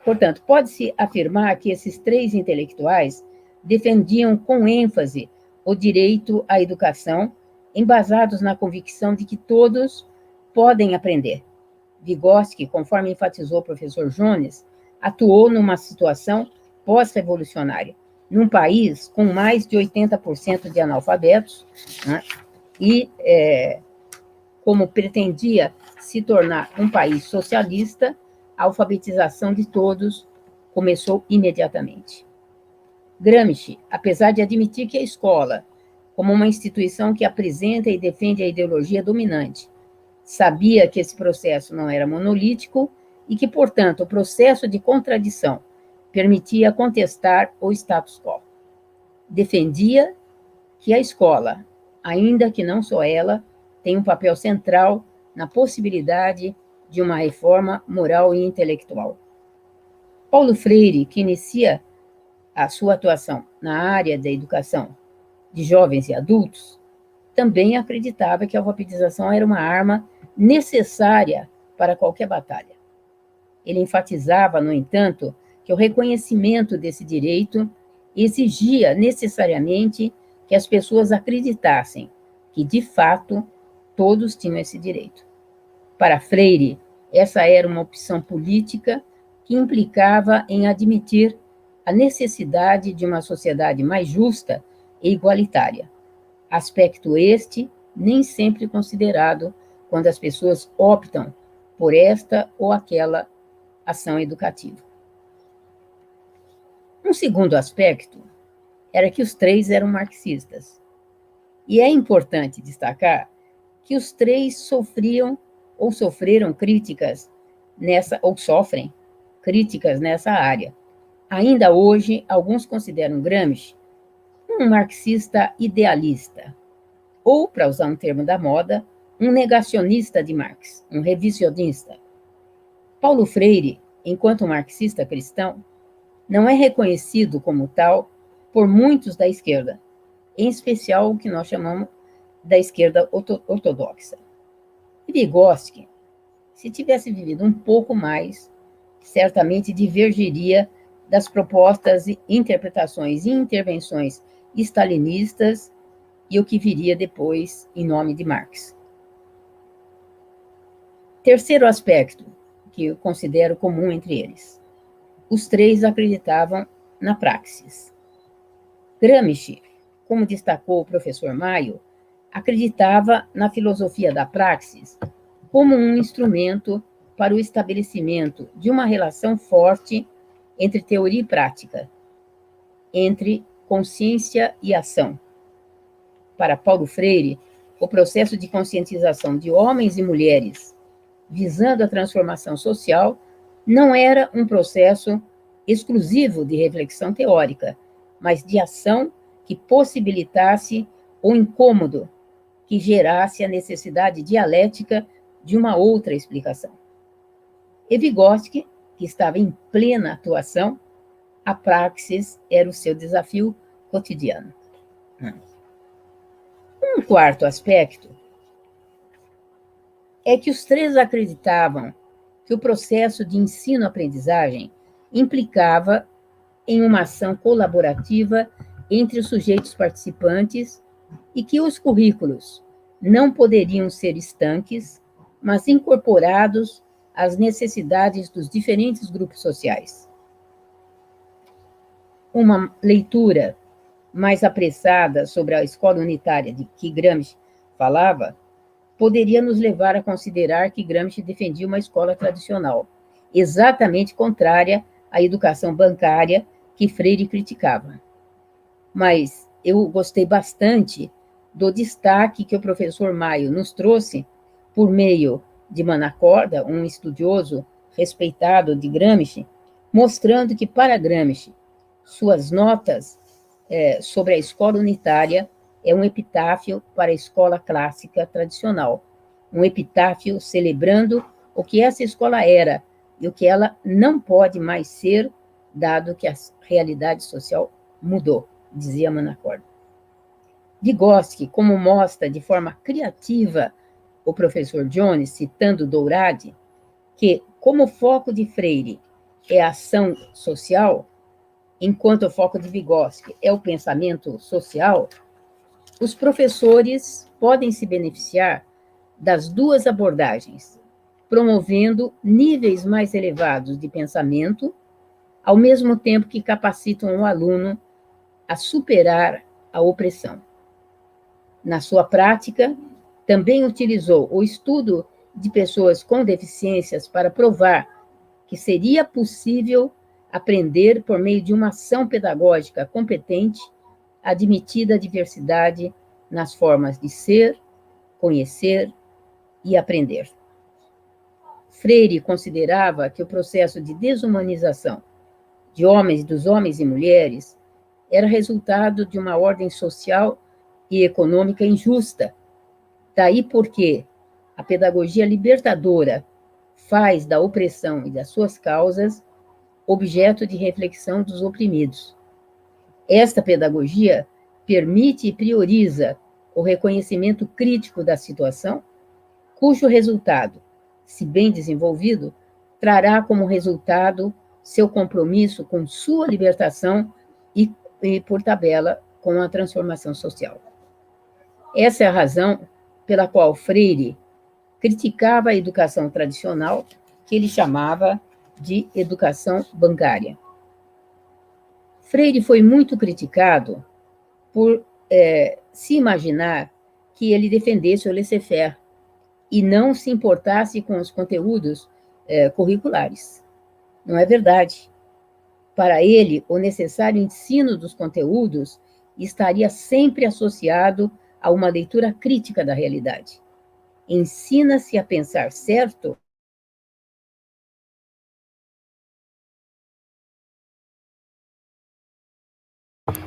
Portanto, pode-se afirmar que esses três intelectuais defendiam com ênfase o direito à educação, embasados na convicção de que todos podem aprender. Vygotsky, conforme enfatizou o professor Jones, atuou numa situação pós-revolucionária, num país com mais de 80% de analfabetos, né, e como pretendia se tornar um país socialista, a alfabetização de todos começou imediatamente. Gramsci, apesar de admitir que a escola, como uma instituição que apresenta e defende a ideologia dominante, sabia que esse processo não era monolítico e que, portanto, o processo de contradição permitia contestar o status quo. Defendia que a escola, ainda que não só ela, tem um papel central na possibilidade de uma reforma moral e intelectual. Paulo Freire, que inicia a sua atuação na área da educação de jovens e adultos, também acreditava que a alfabetização era uma arma necessária para qualquer batalha. Ele enfatizava, no entanto, que o reconhecimento desse direito exigia necessariamente que as pessoas acreditassem que, de fato, todos tinham esse direito. Para Freire, essa era uma opção política que implicava em admitir a necessidade de uma sociedade mais justa e igualitária, aspecto este nem sempre considerado quando as pessoas optam por esta ou aquela ação educativa. Um segundo aspecto era que os três eram marxistas. E é importante destacar que os três sofreram críticas sofrem críticas nessa área. Ainda hoje, alguns consideram Gramsci um marxista idealista, ou, para usar um termo da moda, um negacionista de Marx, um revisionista. Paulo Freire, enquanto marxista cristão, não é reconhecido como tal por muitos da esquerda, em especial o que nós chamamos da esquerda ortodoxa. E Vygotsky, se tivesse vivido um pouco mais, certamente divergiria das propostas, interpretações e intervenções stalinistas e o que viria depois em nome de Marx. Terceiro aspecto, que eu considero comum entre eles. Os três acreditavam na praxis. Gramsci, como destacou o professor Mayo, acreditava na filosofia da praxis como um instrumento para o estabelecimento de uma relação forte entre teoria e prática, entre consciência e ação. Para Paulo Freire, o processo de conscientização de homens e mulheres visando a transformação social não era um processo exclusivo de reflexão teórica, mas de ação que possibilitasse o incômodo, que gerasse a necessidade dialética de uma outra explicação. E Vygotsky, que estava em plena atuação, a praxis era o seu desafio cotidiano. Um quarto aspecto é que os três acreditavam que o processo de ensino-aprendizagem implicava em uma ação colaborativa entre os sujeitos participantes e que os currículos não poderiam ser estanques, mas incorporados às necessidades dos diferentes grupos sociais. Uma leitura mais apressada sobre a escola unitária de que Gramsci falava poderia nos levar a considerar que Gramsci defendia uma escola tradicional, exatamente contrária à educação bancária que Freire criticava. Mas eu gostei bastante do destaque que o professor Mayo nos trouxe por meio de Manacorda, um estudioso respeitado de Gramsci, mostrando que, para Gramsci, suas notas sobre a escola unitária é um epitáfio para a escola clássica tradicional, um epitáfio celebrando o que essa escola era e o que ela não pode mais ser, dado que a realidade social mudou, dizia Manacorda. Vygotsky, como mostra de forma criativa o professor Jones, citando Dourade, que, como o foco de Freire é a ação social, enquanto o foco de Vygotsky é o pensamento social, os professores podem se beneficiar das duas abordagens, promovendo níveis mais elevados de pensamento, ao mesmo tempo que capacitam o aluno a superar a opressão. Na sua prática, também utilizou o estudo de pessoas com deficiências para provar que seria possível aprender por meio de uma ação pedagógica competente, admitida a diversidade nas formas de ser, conhecer e aprender. Freire considerava que o processo de desumanização dos homens e mulheres era resultado de uma ordem social e econômica injusta. Daí porque a pedagogia libertadora faz da opressão e das suas causas objeto de reflexão dos oprimidos. Esta pedagogia permite e prioriza o reconhecimento crítico da situação, cujo resultado, se bem desenvolvido, trará como resultado seu compromisso com sua libertação e, por tabela, com a transformação social. Essa é a razão pela qual Freire criticava a educação tradicional, que ele chamava de educação bancária. Freire foi muito criticado por se imaginar que ele defendesse o laissez-faire e não se importasse com os conteúdos curriculares. Não é verdade. Para ele, o necessário ensino dos conteúdos estaria sempre associado a uma leitura crítica da realidade. Ensina-se a pensar certo.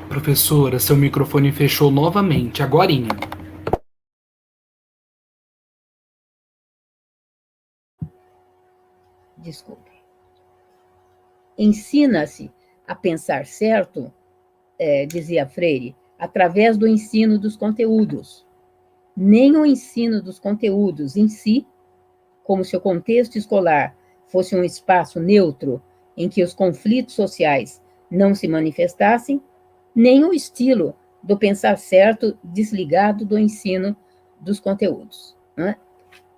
Professora, seu microfone fechou novamente, agorinha. Desculpe. Ensina-se a pensar certo, dizia Freire, através do ensino dos conteúdos. Nem o ensino dos conteúdos em si, como se o contexto escolar fosse um espaço neutro em que os conflitos sociais não se manifestassem, nem o estilo do pensar certo desligado do ensino dos conteúdos. Né?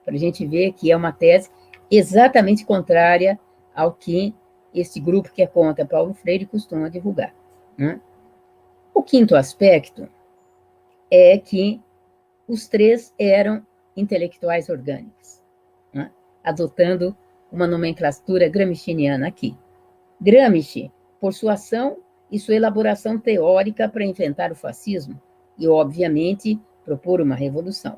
Para a gente ver que é uma tese exatamente contrária ao que este grupo que é contra Paulo Freire costuma divulgar. Né? O quinto aspecto é que os três eram intelectuais orgânicos, né? Adotando uma nomenclatura gramsciana aqui. Gramsci, por sua ação e sua elaboração teórica para enfrentar o fascismo e, obviamente, propor uma revolução.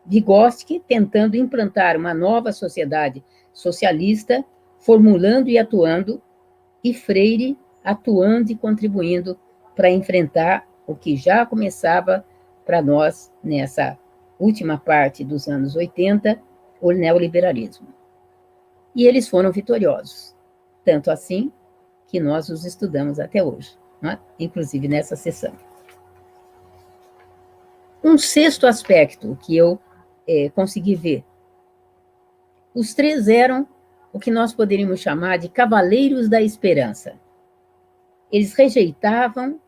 Vygotsky, tentando implantar uma nova sociedade socialista, formulando e atuando, e Freire, atuando e contribuindo para enfrentar o que já começava para nós, nessa última parte dos anos 80, o neoliberalismo. E eles foram vitoriosos, tanto assim que nós os estudamos até hoje, né? Inclusive nessa sessão. Um sexto aspecto que eu consegui ver. Os três eram o que nós poderíamos chamar de cavaleiros da esperança. Eles rejeitavam,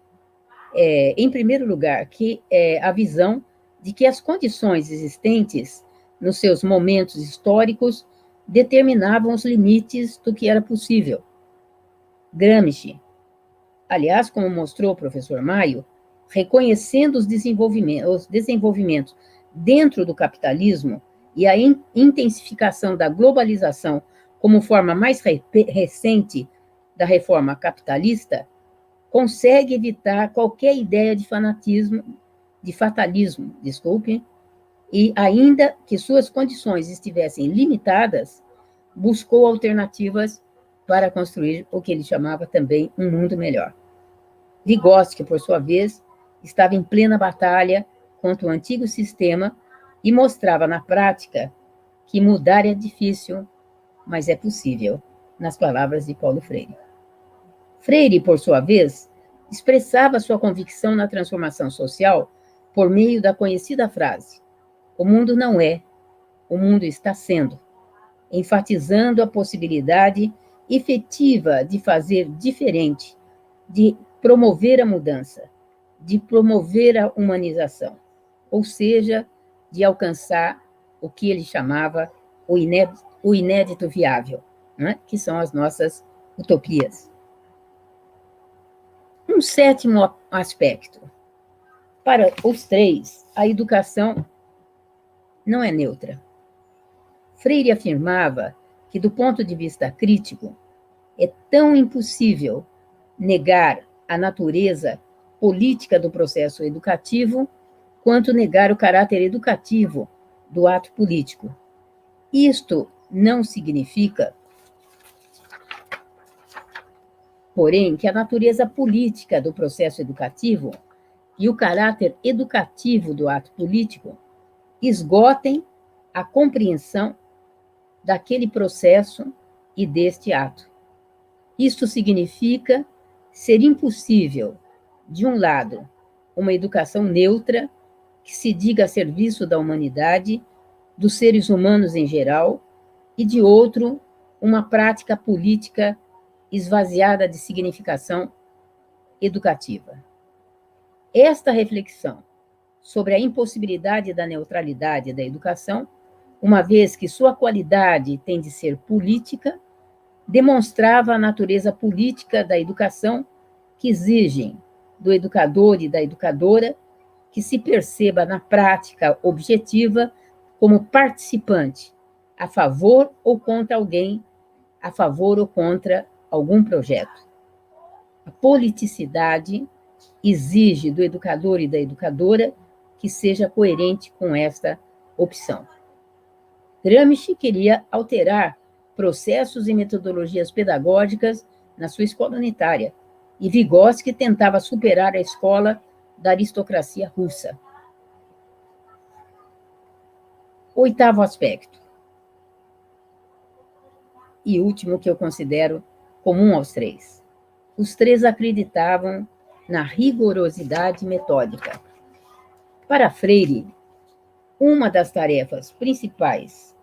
em primeiro lugar, a visão de que as condições existentes nos seus momentos históricos determinavam os limites do que era possível. Gramsci, aliás, como mostrou o professor Mayo, reconhecendo os desenvolvimentos dentro do capitalismo e a intensificação da globalização como forma mais recente da reforma capitalista, consegue evitar qualquer ideia de fatalismo, e ainda que suas condições estivessem limitadas, buscou alternativas para construir o que ele chamava também um mundo melhor. Vygotsky, por sua vez, estava em plena batalha contra o antigo sistema e mostrava na prática que mudar é difícil, mas é possível, nas palavras de Paulo Freire. Freire, por sua vez, expressava sua convicção na transformação social por meio da conhecida frase: o mundo não é, o mundo está sendo, enfatizando a possibilidade efetiva de fazer diferente, de promover a mudança, de promover a humanização, ou seja, de alcançar o que ele chamava o inédito viável, né? Que são as nossas utopias. Um sétimo aspecto. Para os três, a educação não é neutra. Freire afirmava que, do ponto de vista crítico, é tão impossível negar a natureza política do processo educativo quanto negar o caráter educativo do ato político. Isto não significa, porém, que a natureza política do processo educativo e o caráter educativo do ato político esgotem a compreensão daquele processo e deste ato. Isto significa ser impossível, de um lado, uma educação neutra que se diga a serviço da humanidade, dos seres humanos em geral, e, de outro, uma prática política esvaziada de significação educativa. Esta reflexão sobre a impossibilidade da neutralidade da educação, uma vez que sua qualidade tem de ser política, demonstrava a natureza política da educação que exigem do educador e da educadora que se perceba na prática objetiva como participante, a favor ou contra alguém, a favor ou contra algum projeto. A politicidade exige do educador e da educadora que seja coerente com esta opção. Gramsci queria alterar processos e metodologias pedagógicas na sua escola unitária, e Vygotsky tentava superar a escola da aristocracia russa. Oitavo aspecto, e último que eu considero comum aos três. Os três acreditavam na rigorosidade metódica. Para Freire, uma das tarefas principais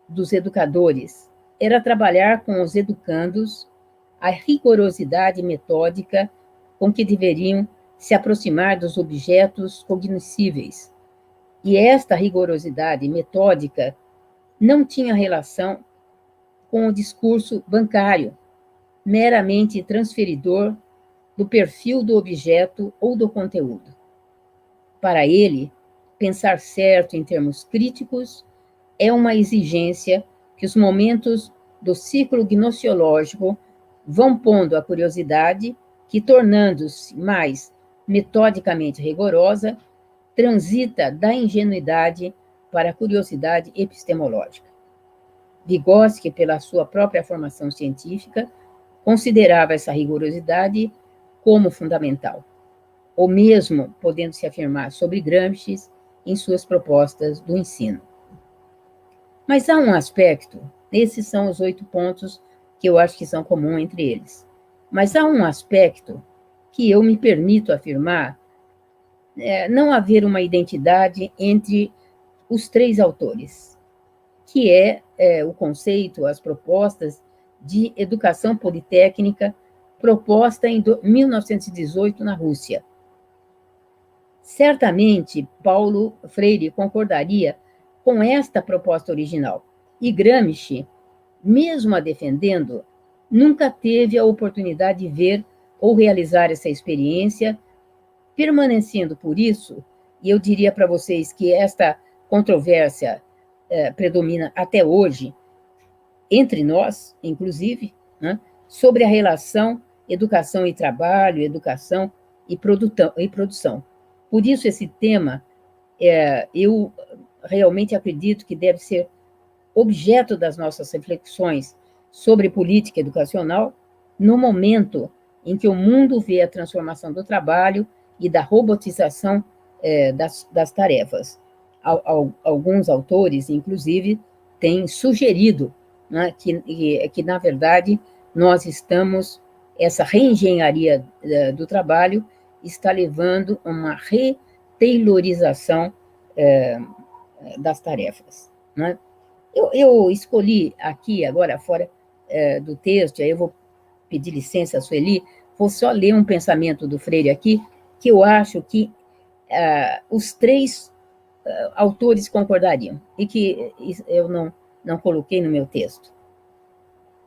dos educadores era trabalhar com os educandos a rigorosidade metódica com que deveriam se aproximar dos objetos cognoscíveis. E esta rigorosidade metódica não tinha relação com o discurso bancário, meramente transferidor do perfil do objeto ou do conteúdo. Para ele, pensar certo em termos críticos é uma exigência que os momentos do ciclo gnoseológico vão pondo a curiosidade que, tornando-se mais metodicamente rigorosa, transita da ingenuidade para a curiosidade epistemológica. Vygotsky, pela sua própria formação científica, considerava essa rigorosidade como fundamental, ou mesmo podendo se afirmar sobre Gramsci em suas propostas do ensino. Mas há um aspecto, esses são os 8 pontos que eu acho que são comuns entre eles, mas há um aspecto que eu me permito afirmar não haver uma identidade entre os 3 autores, que é o conceito, as propostas de educação politécnica proposta em 1918 na Rússia. Certamente, Paulo Freire concordaria com esta proposta original, e Gramsci mesmo a defendendo, nunca teve a oportunidade de ver ou realizar essa experiência, permanecendo por isso, e eu diria para vocês que esta controvérsia predomina até hoje, entre nós, inclusive, né, sobre a relação educação e trabalho, educação e produção. Por isso, esse tema, eu realmente acredito que deve ser objeto das nossas reflexões sobre política educacional no momento em que o mundo vê a transformação do trabalho e da robotização das tarefas. Alguns autores, inclusive, têm sugerido, né, que, na verdade, nós estamos, essa reengenharia do trabalho está levando a uma retailorização das tarefas, né? Eu escolhi aqui, agora, fora do texto, aí eu vou pedir licença, Sueli, vou só ler um pensamento do Freire aqui, que eu acho que os três autores concordariam, e que eu não coloquei no meu texto,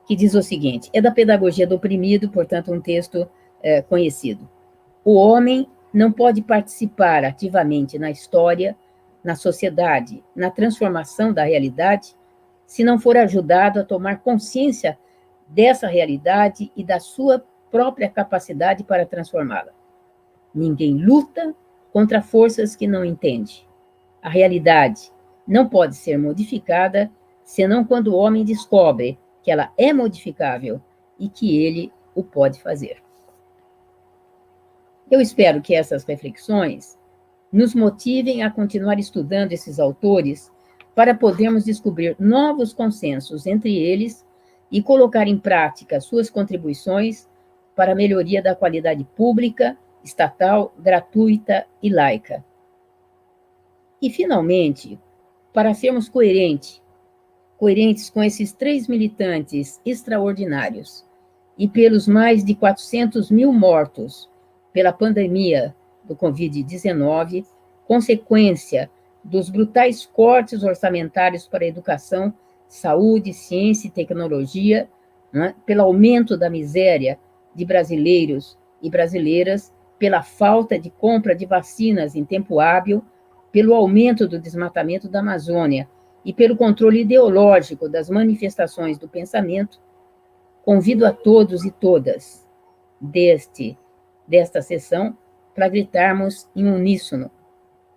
que diz o seguinte: é da pedagogia do oprimido, portanto, um texto conhecido. O homem não pode participar ativamente na história, na sociedade, na transformação da realidade, se não for ajudado a tomar consciência dessa realidade e da sua própria capacidade para transformá-la. Ninguém luta contra forças que não entende. A realidade não pode ser modificada senão quando o homem descobre que ela é modificável e que ele o pode fazer. Eu espero que essas reflexões nos motivem a continuar estudando esses autores para podermos descobrir novos consensos entre eles e colocar em prática suas contribuições para a melhoria da qualidade pública, estatal, gratuita e laica. E, finalmente, para sermos coerentes com esses três militantes extraordinários e pelos mais de 400 mil mortos pela pandemia do Covid-19, consequência dos brutais cortes orçamentários para a educação, saúde, ciência e tecnologia, né, pelo aumento da miséria de brasileiros e brasileiras, pela falta de compra de vacinas em tempo hábil, pelo aumento do desmatamento da Amazônia e pelo controle ideológico das manifestações do pensamento, convido a todos e todas desta sessão para gritarmos em uníssono: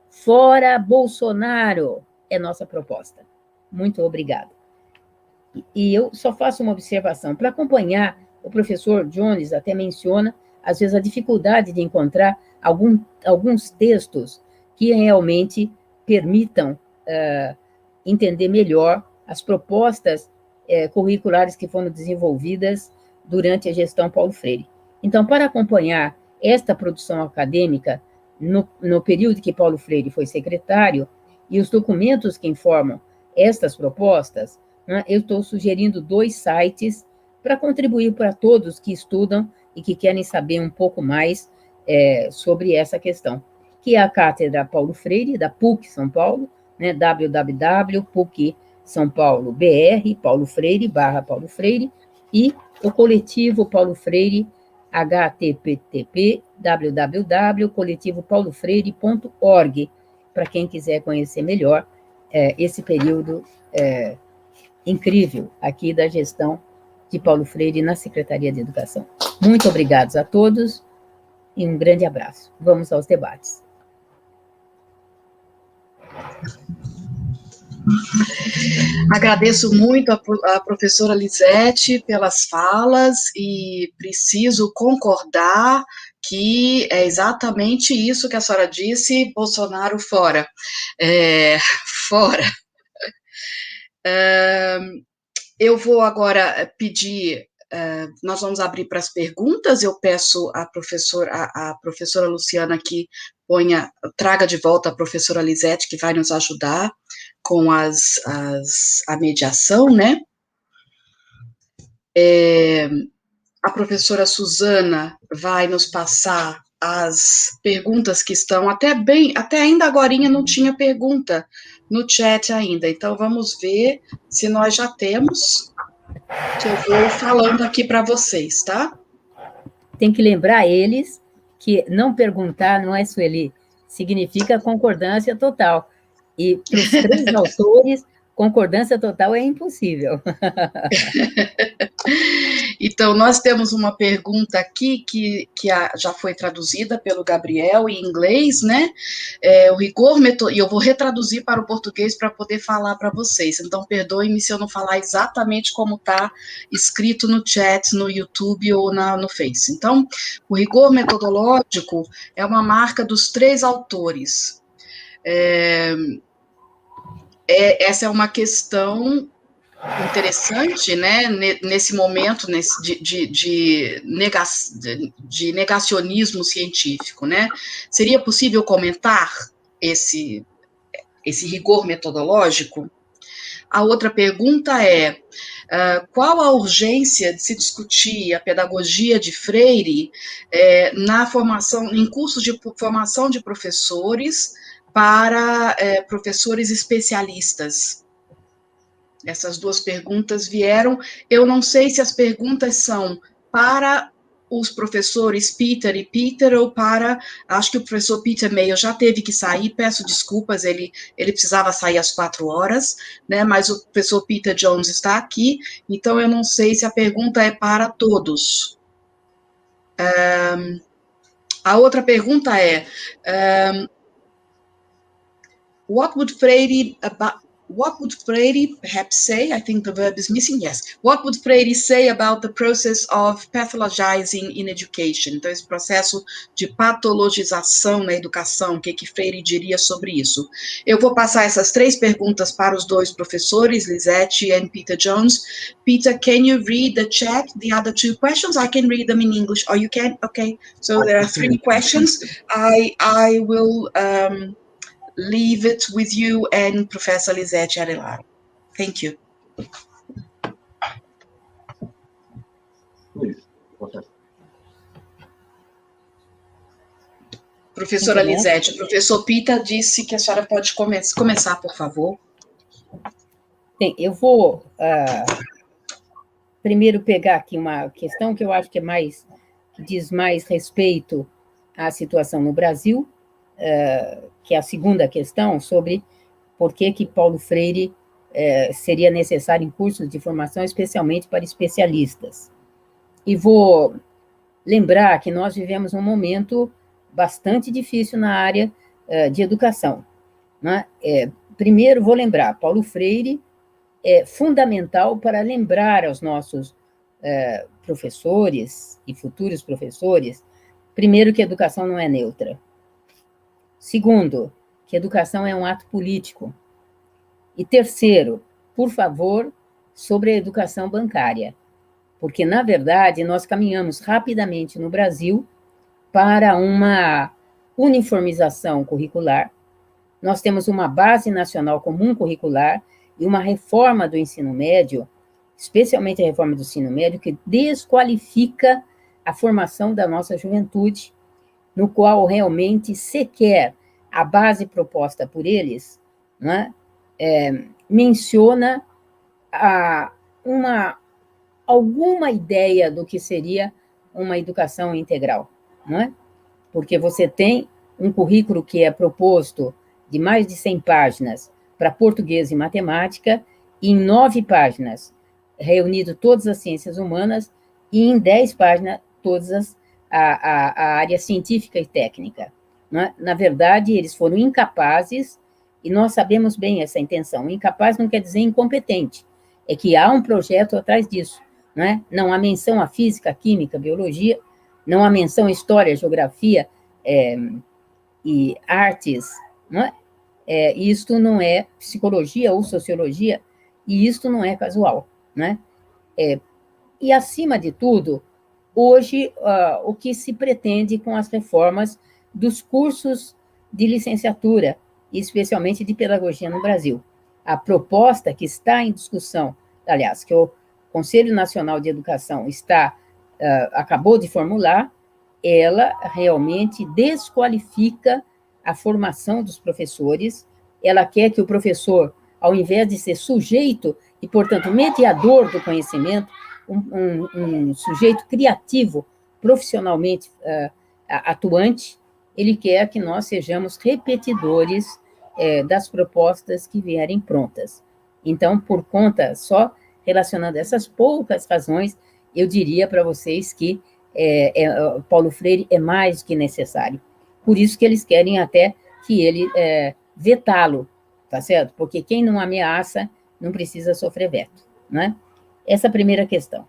fora Bolsonaro, é nossa proposta. Muito obrigada. E eu só faço uma observação. Para acompanhar, o professor Jones até menciona, às vezes, a dificuldade de encontrar alguns textos que realmente permitam entender melhor as propostas curriculares que foram desenvolvidas durante a gestão Paulo Freire. Então, para acompanhar esta produção acadêmica no período que Paulo Freire foi secretário e os documentos que informam estas propostas, né, eu estou sugerindo 2 sites para contribuir para todos que estudam e que querem saber um pouco mais sobre essa questão, que é a Cátedra Paulo Freire, da PUC São Paulo, né, www.puc-são-paulo.br, Paulo Freire, /Paulo Freire, e o Coletivo Paulo Freire, http www.coletivopaulofreire.org, para quem quiser conhecer melhor esse período incrível aqui da gestão de Paulo Freire na Secretaria de Educação. Muito obrigados a todos e um grande abraço. Vamos aos debates. Agradeço muito a professora Lisete pelas falas e preciso concordar que é exatamente isso que a senhora disse: Bolsonaro fora. Fora. Eu vou agora pedir, nós vamos abrir para as perguntas. Eu peço à professora Luciana que traga de volta a professora Lisete, que vai nos ajudar com a mediação, né? A professora Suzana vai nos passar as perguntas que estão, até ainda agorinha não tinha pergunta no chat ainda, então vamos ver se nós já temos. Que eu vou falando aqui para vocês, tá? Tem que lembrar eles que não perguntar, não é, Sueli? Significa concordância total. E para os 3 autores, concordância total é impossível. Então, nós temos uma pergunta aqui que já foi traduzida pelo Gabriel em inglês, né? O rigor e eu vou retraduzir para o português para poder falar para vocês. Então, perdoem-me se eu não falar exatamente como está escrito no chat, no YouTube ou no Face. Então, o rigor metodológico é uma marca dos 3 autores. Essa é uma questão interessante, né, nesse momento de negacionismo científico, né? Seria possível comentar esse rigor metodológico? A outra pergunta é, qual a urgência de se discutir a pedagogia de Freire na formação, em cursos de formação de professores para professores especialistas? Essas 2 perguntas vieram. Eu não sei se as perguntas são para os professores Peter e Peter ou para... Acho que o professor Peter Mayo já teve que sair, peço desculpas, ele precisava sair às 4 horas, né, mas o professor Peter Jones está aqui, então eu não sei se a pergunta é para todos. A outra pergunta é... What would Freire perhaps say? I think the verb is missing. Yes. What would Freire say about the process of pathologizing in education? Então, esse processo de patologização na educação, o que Freire diria sobre isso? Eu vou passar essas 3 perguntas para os 2 professores, Lisete and Peter Jones. Peter, can you read the chat, the other 2 questions? I can read them in English. Oh, you can? Okay. So there are 3 questions. I will... leave it with you and Professor Lisete Arelaro. Thank you. Please, Professora Lisete, o professor Peter disse que a senhora pode começar, por favor. Bem, eu vou primeiro pegar aqui uma questão que eu acho que diz mais respeito à situação no Brasil, que é a segunda questão, sobre por que Paulo Freire seria necessário em cursos de formação, especialmente para especialistas. E vou lembrar que nós vivemos um momento bastante difícil na área de educação, né? Primeiro, vou lembrar, Paulo Freire é fundamental para lembrar aos nossos professores e futuros professores, primeiro, que a educação não é neutra. Segundo, que educação é um ato político. E terceiro, por favor, sobre a educação bancária. Porque, na verdade, nós caminhamos rapidamente no Brasil para uma uniformização curricular. Nós temos uma base nacional comum curricular e uma reforma do ensino médio, especialmente a reforma do ensino médio, que desqualifica a formação da nossa juventude, no qual realmente sequer a base proposta por eles, né, menciona alguma ideia do que seria uma educação integral, não é? Porque você tem um currículo que é proposto de mais de 100 páginas para português e matemática, e em 9 páginas reunido todas as ciências humanas, e em 10 páginas todas a área científica e técnica. Na verdade, eles foram incapazes, e nós sabemos bem essa intenção. Incapaz não quer dizer incompetente, é que há um projeto atrás disso. Não há menção à física, à química, à biologia, não há menção à história, geografia e artes. Isto não é psicologia ou sociologia, e isto não é casual. E, acima de tudo, hoje, o que se pretende com as reformas dos cursos de licenciatura, especialmente de pedagogia no Brasil. A proposta que está em discussão, aliás, que o Conselho Nacional de Educação acabou de formular, ela realmente desqualifica a formação dos professores. Ela quer que o professor, ao invés de ser sujeito e, portanto, mediador do conhecimento, um sujeito criativo, profissionalmente atuante, ele quer que nós sejamos repetidores das propostas que vierem prontas. Então, por conta, só relacionando essas poucas razões, eu diria para vocês que Paulo Freire é mais que necessário. Por isso que eles querem até que ele vetá-lo, tá certo? Porque quem não ameaça não precisa sofrer veto, né? Essa é a primeira questão.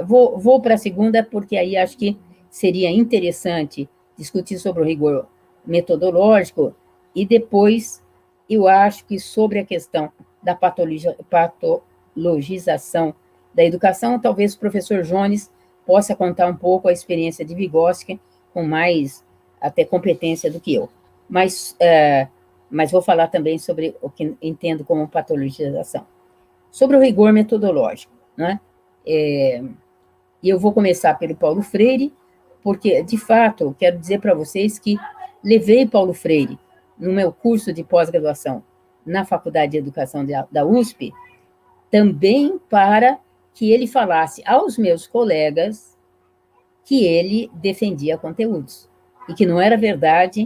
Vou para a segunda, porque aí acho que seria interessante discutir sobre o rigor metodológico, e depois eu acho que sobre a questão da patologização da educação, talvez o professor Jones possa contar um pouco a experiência de Vygotsky, com mais até competência do que eu. Mas vou falar também sobre o que entendo como patologização. Sobre o rigor metodológico, né? E eu vou começar pelo Paulo Freire, porque, de fato, quero dizer para vocês que levei Paulo Freire no meu curso de pós-graduação na Faculdade de Educação da USP, também para que ele falasse aos meus colegas que ele defendia conteúdos, e que não era verdade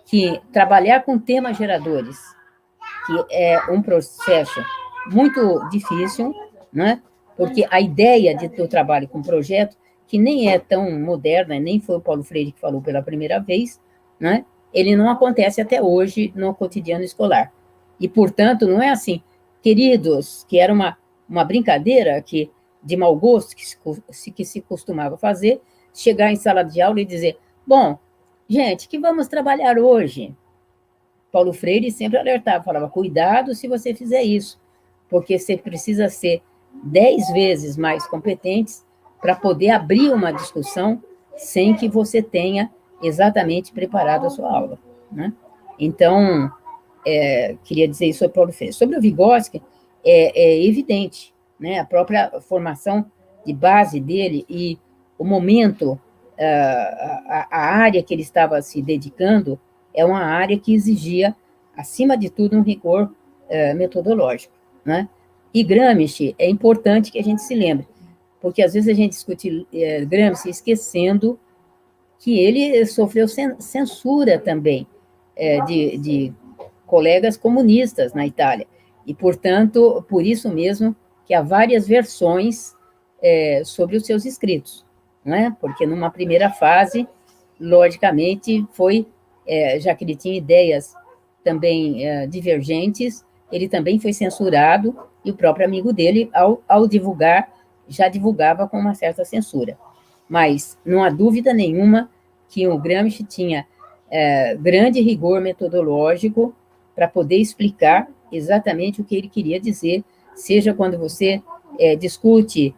que trabalhar com temas geradores, que é um processo muito difícil, né? Porque a ideia do trabalho com projeto, que nem é tão moderna, nem foi o Paulo Freire que falou pela primeira vez, né? Ele não acontece até hoje no cotidiano escolar. E, portanto, não é assim, queridos, que era uma brincadeira de mau gosto que se costumava fazer, chegar em sala de aula e dizer, bom, gente, que vamos trabalhar hoje? Paulo Freire sempre alertava, falava, cuidado se você fizer isso, porque você precisa ser 10 vezes mais competente para poder abrir uma discussão sem que você tenha exatamente preparado a sua aula, né? Então, queria dizer isso sobre Paulo Freire. Sobre o Vygotsky, é evidente, né? A própria formação de base dele e o momento, a área que ele estava se dedicando é uma área que exigia, acima de tudo, um rigor metodológico, né? E Gramsci, é importante que a gente se lembre, porque às vezes a gente discute Gramsci esquecendo que ele sofreu censura também de colegas comunistas na Itália, e, portanto, por isso mesmo que há várias versões sobre os seus escritos, né? Porque numa primeira fase, logicamente, já que ele tinha ideias também divergentes, ele também foi censurado, e o próprio amigo dele, ao divulgar, já divulgava com uma certa censura. Mas não há dúvida nenhuma que o Gramsci tinha grande rigor metodológico para poder explicar exatamente o que ele queria dizer, seja quando você discute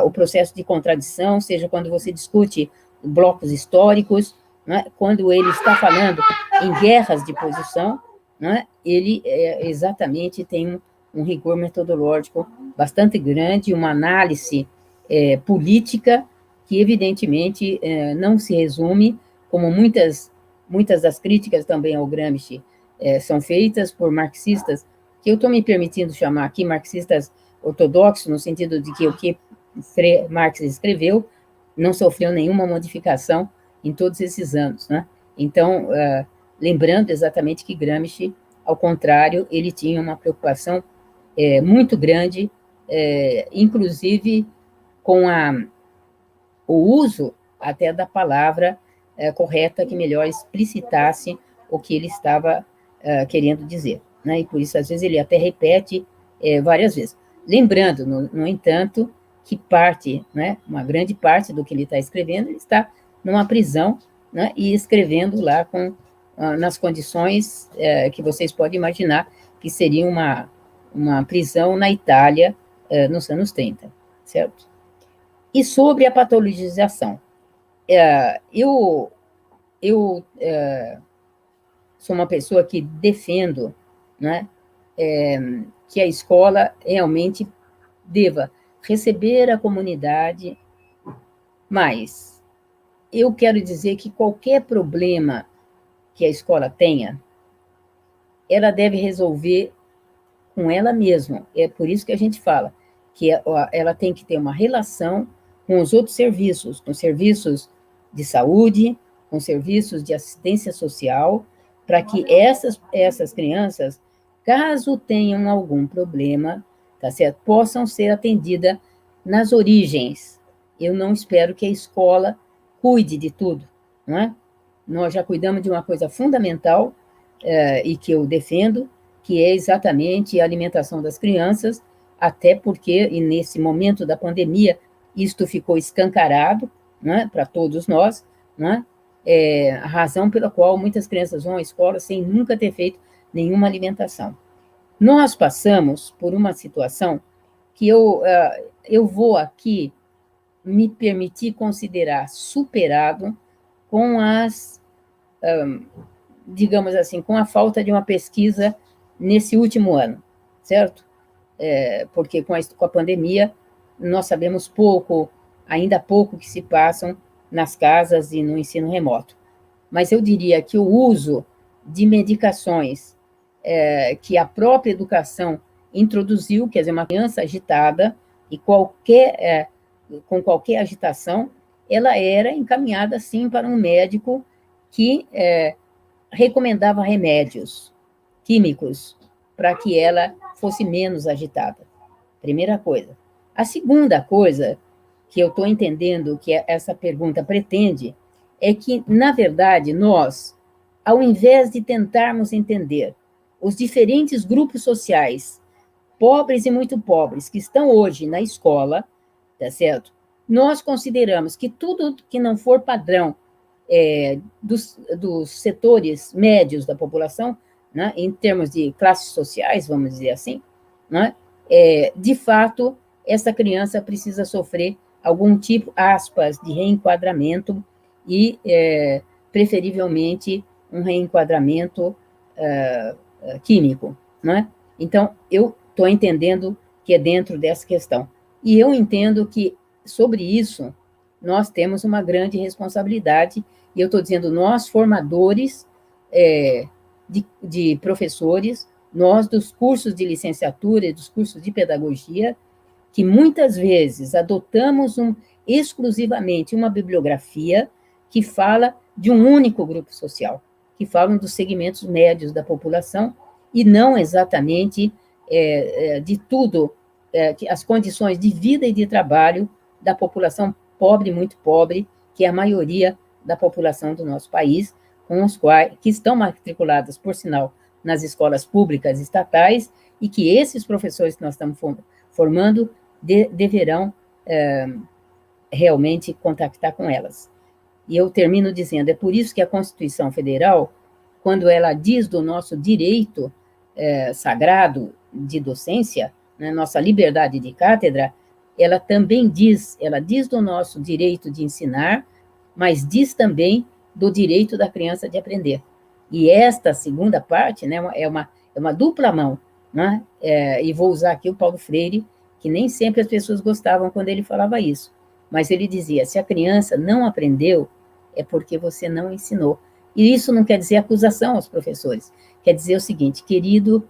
o processo de contradição, seja quando você discute blocos históricos, né? Quando ele está falando em guerras de posição, né? Ele exatamente tem um rigor metodológico bastante grande, uma análise política que, evidentemente, não se resume, como muitas das críticas também ao Gramsci são feitas por marxistas, que eu estou me permitindo chamar aqui marxistas ortodoxos, no sentido de que o que Marx escreveu não sofreu nenhuma modificação em todos esses anos, né? Então, lembrando exatamente que Gramsci, ao contrário, ele tinha uma preocupação muito grande, inclusive com o uso até da palavra correta, que melhor explicitasse o que ele estava querendo dizer, né? E por isso, às vezes, ele até repete várias vezes. Lembrando, no entanto, que né, uma grande parte do que ele está escrevendo, ele está numa prisão, né, e escrevendo lá nas condições que vocês podem imaginar, que seria uma prisão na Itália nos anos 30, certo? E sobre a patologização, eu sou uma pessoa que defendo, né, que a escola realmente deva receber a comunidade, mas eu quero dizer que qualquer problema que a escola tenha, ela deve resolver com ela mesma. É por isso que a gente fala que ela tem que ter uma relação com os outros serviços, com serviços de saúde, com serviços de assistência social, para que essas crianças, caso tenham algum problema, tá certo, possam ser atendidas nas origens. Eu não espero que a escola cuide de tudo, não é? Nós já cuidamos de uma coisa fundamental, e que eu defendo, que é exatamente a alimentação das crianças, até porque, e nesse momento da pandemia, isto ficou escancarado, né, para todos nós, né, a razão pela qual muitas crianças vão à escola sem nunca ter feito nenhuma alimentação. Nós passamos por uma situação que eu vou aqui me permitir considerar superado com digamos assim, com a falta de uma pesquisa nesse último ano, certo? Porque com a pandemia, nós sabemos pouco, ainda pouco que se passam nas casas e no ensino remoto. Mas eu diria que o uso de medicações que a própria educação introduziu, quer dizer, uma criança agitada, e com qualquer agitação, ela era encaminhada, sim, para um médico que recomendava remédios químicos para que ela fosse menos agitada. Primeira coisa. A segunda coisa que eu estou entendendo que essa pergunta pretende é que, na verdade, nós, ao invés de tentarmos entender os diferentes grupos sociais, pobres e muito pobres, que estão hoje na escola, tá certo? Nós consideramos que tudo que não for padrão dos setores médios da população, né, em termos de classes sociais, vamos dizer assim, né, de fato, essa criança precisa sofrer algum tipo, aspas, de reenquadramento e, preferivelmente, um reenquadramento químico, né? Então, eu estou entendendo que é dentro dessa questão. E eu entendo que, sobre isso, nós temos uma grande responsabilidade, e eu estou dizendo, nós, formadores de professores, nós dos cursos de licenciatura e dos cursos de pedagogia, que muitas vezes adotamos exclusivamente uma bibliografia que fala de um único grupo social, que falam dos segmentos médios da população, e não exatamente de tudo, as condições de vida e de trabalho da população pobre, muito pobre, que é a maioria da população do nosso país, que estão matriculadas, por sinal, nas escolas públicas estatais, e que esses professores que nós estamos formando deverão realmente contactar com elas. E eu termino dizendo, é por isso que a Constituição Federal, quando ela diz do nosso direito sagrado de docência, né, nossa liberdade de cátedra, ela também diz do nosso direito de ensinar, mas diz também do direito da criança de aprender. E esta segunda parte, né, é uma dupla mão, né? E vou usar aqui o Paulo Freire, que nem sempre as pessoas gostavam quando ele falava isso, mas ele dizia, se a criança não aprendeu, é porque você não ensinou. E isso não quer dizer acusação aos professores, quer dizer o seguinte, querido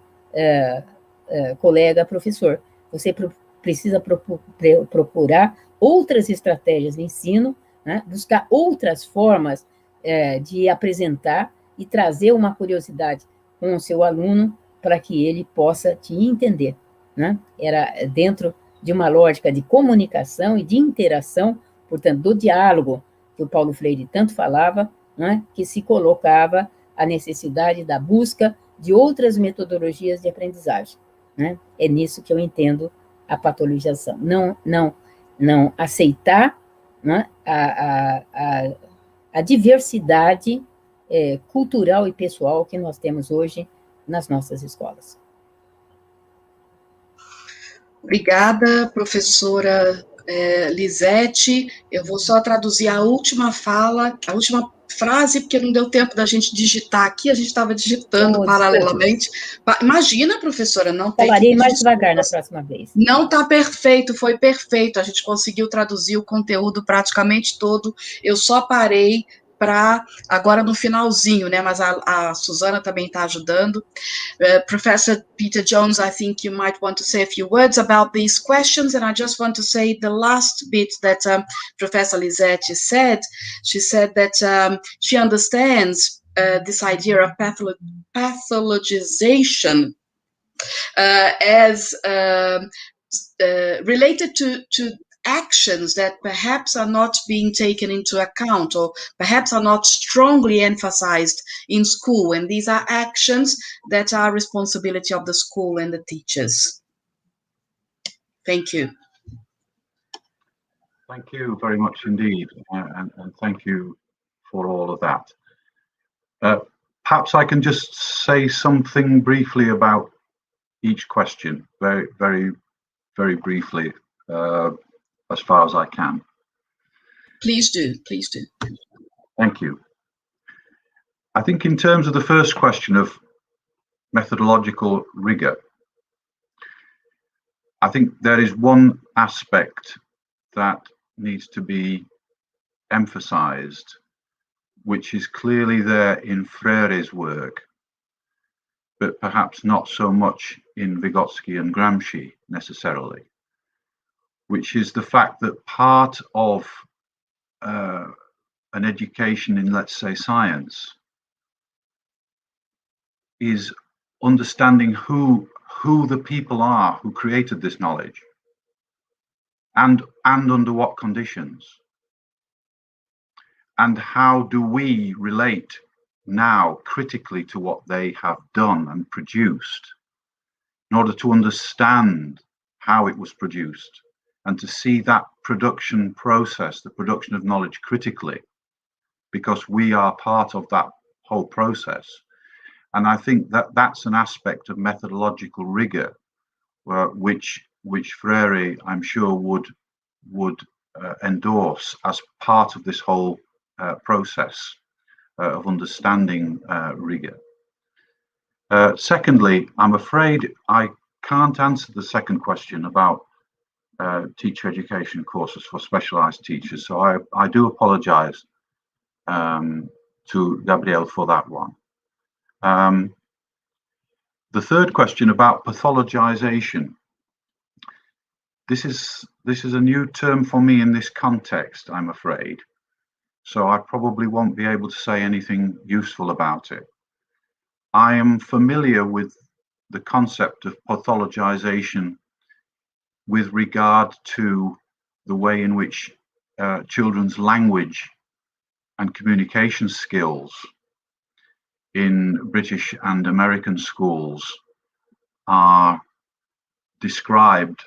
colega professor, você precisa procurar outras estratégias de ensino, né, buscar outras formas de apresentar e trazer uma curiosidade com o seu aluno para que ele possa te entender, né? Era dentro de uma lógica de comunicação e de interação, portanto, do diálogo, que o Paulo Freire tanto falava, né, que se colocava a necessidade da busca de outras metodologias de aprendizagem, né? É nisso que eu entendo a patologização. Não aceitar, né, a diversidade cultural e pessoal que nós temos hoje nas nossas escolas. Obrigada, professora Lisete. Eu vou só traduzir a última frase, porque não deu tempo da gente digitar aqui, a gente estava digitando paralelamente. Imagina, professora, não tem que... Falarei mais devagar na próxima vez. Não está perfeito, foi perfeito, a gente conseguiu traduzir o conteúdo praticamente todo, eu só parei para agora no finalzinho, né? Mas a Susana também está ajudando. Professor Peter Jones, I think you might want to say a few words about these questions, and I just want to say the last bit that Professor Lisete said. She said that she understands this idea of pathologization as related to actions that perhaps are not being taken into account or perhaps are not strongly emphasized in school, and these are actions that are responsibility of the school and the teachers. Thank you. Thank you very much indeed, and thank you for all of that. Perhaps I can just say something briefly about each question, very, very, very briefly, as far as I can. Please do, please do. Thank you. I think in terms of the first question of methodological rigor, I think there is one aspect that needs to be emphasized, which is clearly there in Freire's work, but perhaps not so much in Vygotsky and Gramsci necessarily, which is the fact that part of an education in, let's say, science is understanding who the people are who created this knowledge and under what conditions, and how do we relate now critically to what they have done and produced in order to understand how it was produced and to see that production process, the production of knowledge critically, because we are part of that whole process. And I think that that's an aspect of methodological rigor, which Freire, I'm sure, would endorse as part of this whole process of understanding rigor. Secondly, I'm afraid I can't answer the second question about teacher education courses for specialized teachers, so I do apologize to Gabriel for that one. The third question about pathologization. This is a new term for me in this context, I'm afraid. So I probably won't be able to say anything useful about it. I am familiar with the concept of pathologization with regard to the way in which children's language and communication skills in British and American schools are described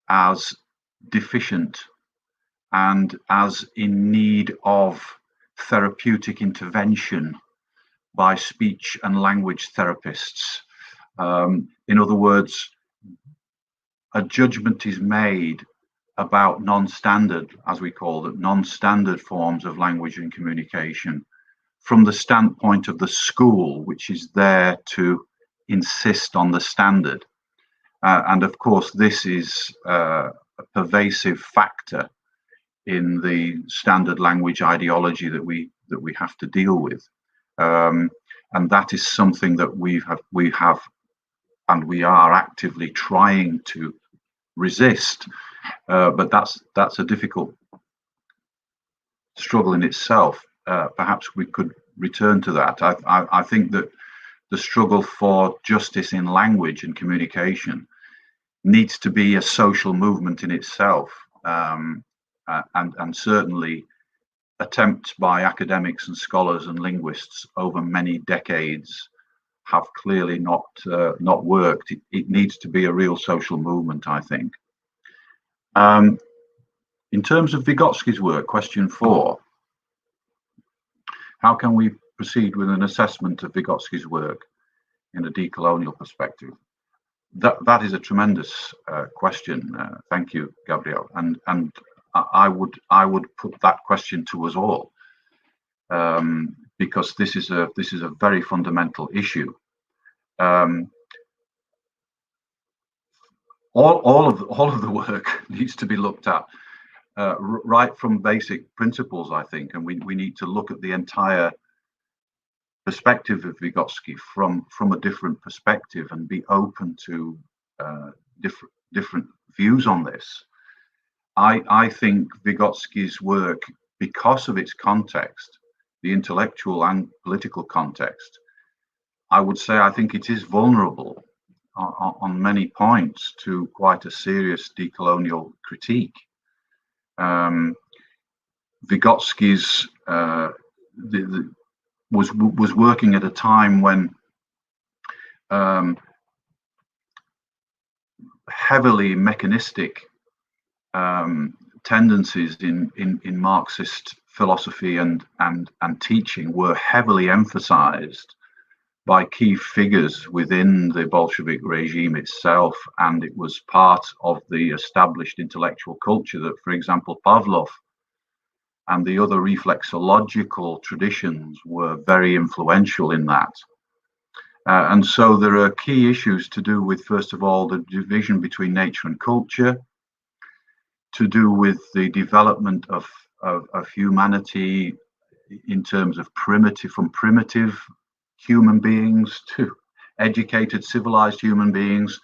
as deficient and as in need of therapeutic intervention by speech and language therapists. In other words, a judgment is made about non-standard, as we call it, non-standard forms of language and communication from the standpoint of the school, which is there to insist on the standard. And of course, this is a pervasive factor in the standard language ideology that we have to deal with, and that is something that we have and we are actively trying to resist. But that's a difficult struggle in itself. Perhaps we could return to that. I think that the struggle for justice in language and communication needs to be a social movement in itself, and certainly attempts by academics and scholars and linguists over many decades have clearly not worked. It needs to be a real social movement, I think. In terms of Vygotsky's work, question 4, how can we proceed with an assessment of Vygotsky's work in a decolonial perspective? That is a tremendous question. Thank you, Gabriel. And I would put that question to us all, because this is a very fundamental issue. All of the work needs to be looked at, right from basic principles, I think, and we need to look at the entire perspective of Vygotsky from a different perspective and be open to different views on this. I think Vygotsky's work, because of its context, the intellectual and political context, I would say I think it is vulnerable on many points to quite a serious decolonial critique. Vygotsky's was working at a time when heavily mechanistic tendencies in Marxist philosophy and teaching were heavily emphasized by key figures within the Bolshevik regime itself, and it was part of the established intellectual culture that, for example, Pavlov and the other reflexological traditions were very influential in that. And so there are key issues to do with, first of all, the division between nature and culture, to do with the development of humanity in terms of primitive human beings to educated, civilized human beings,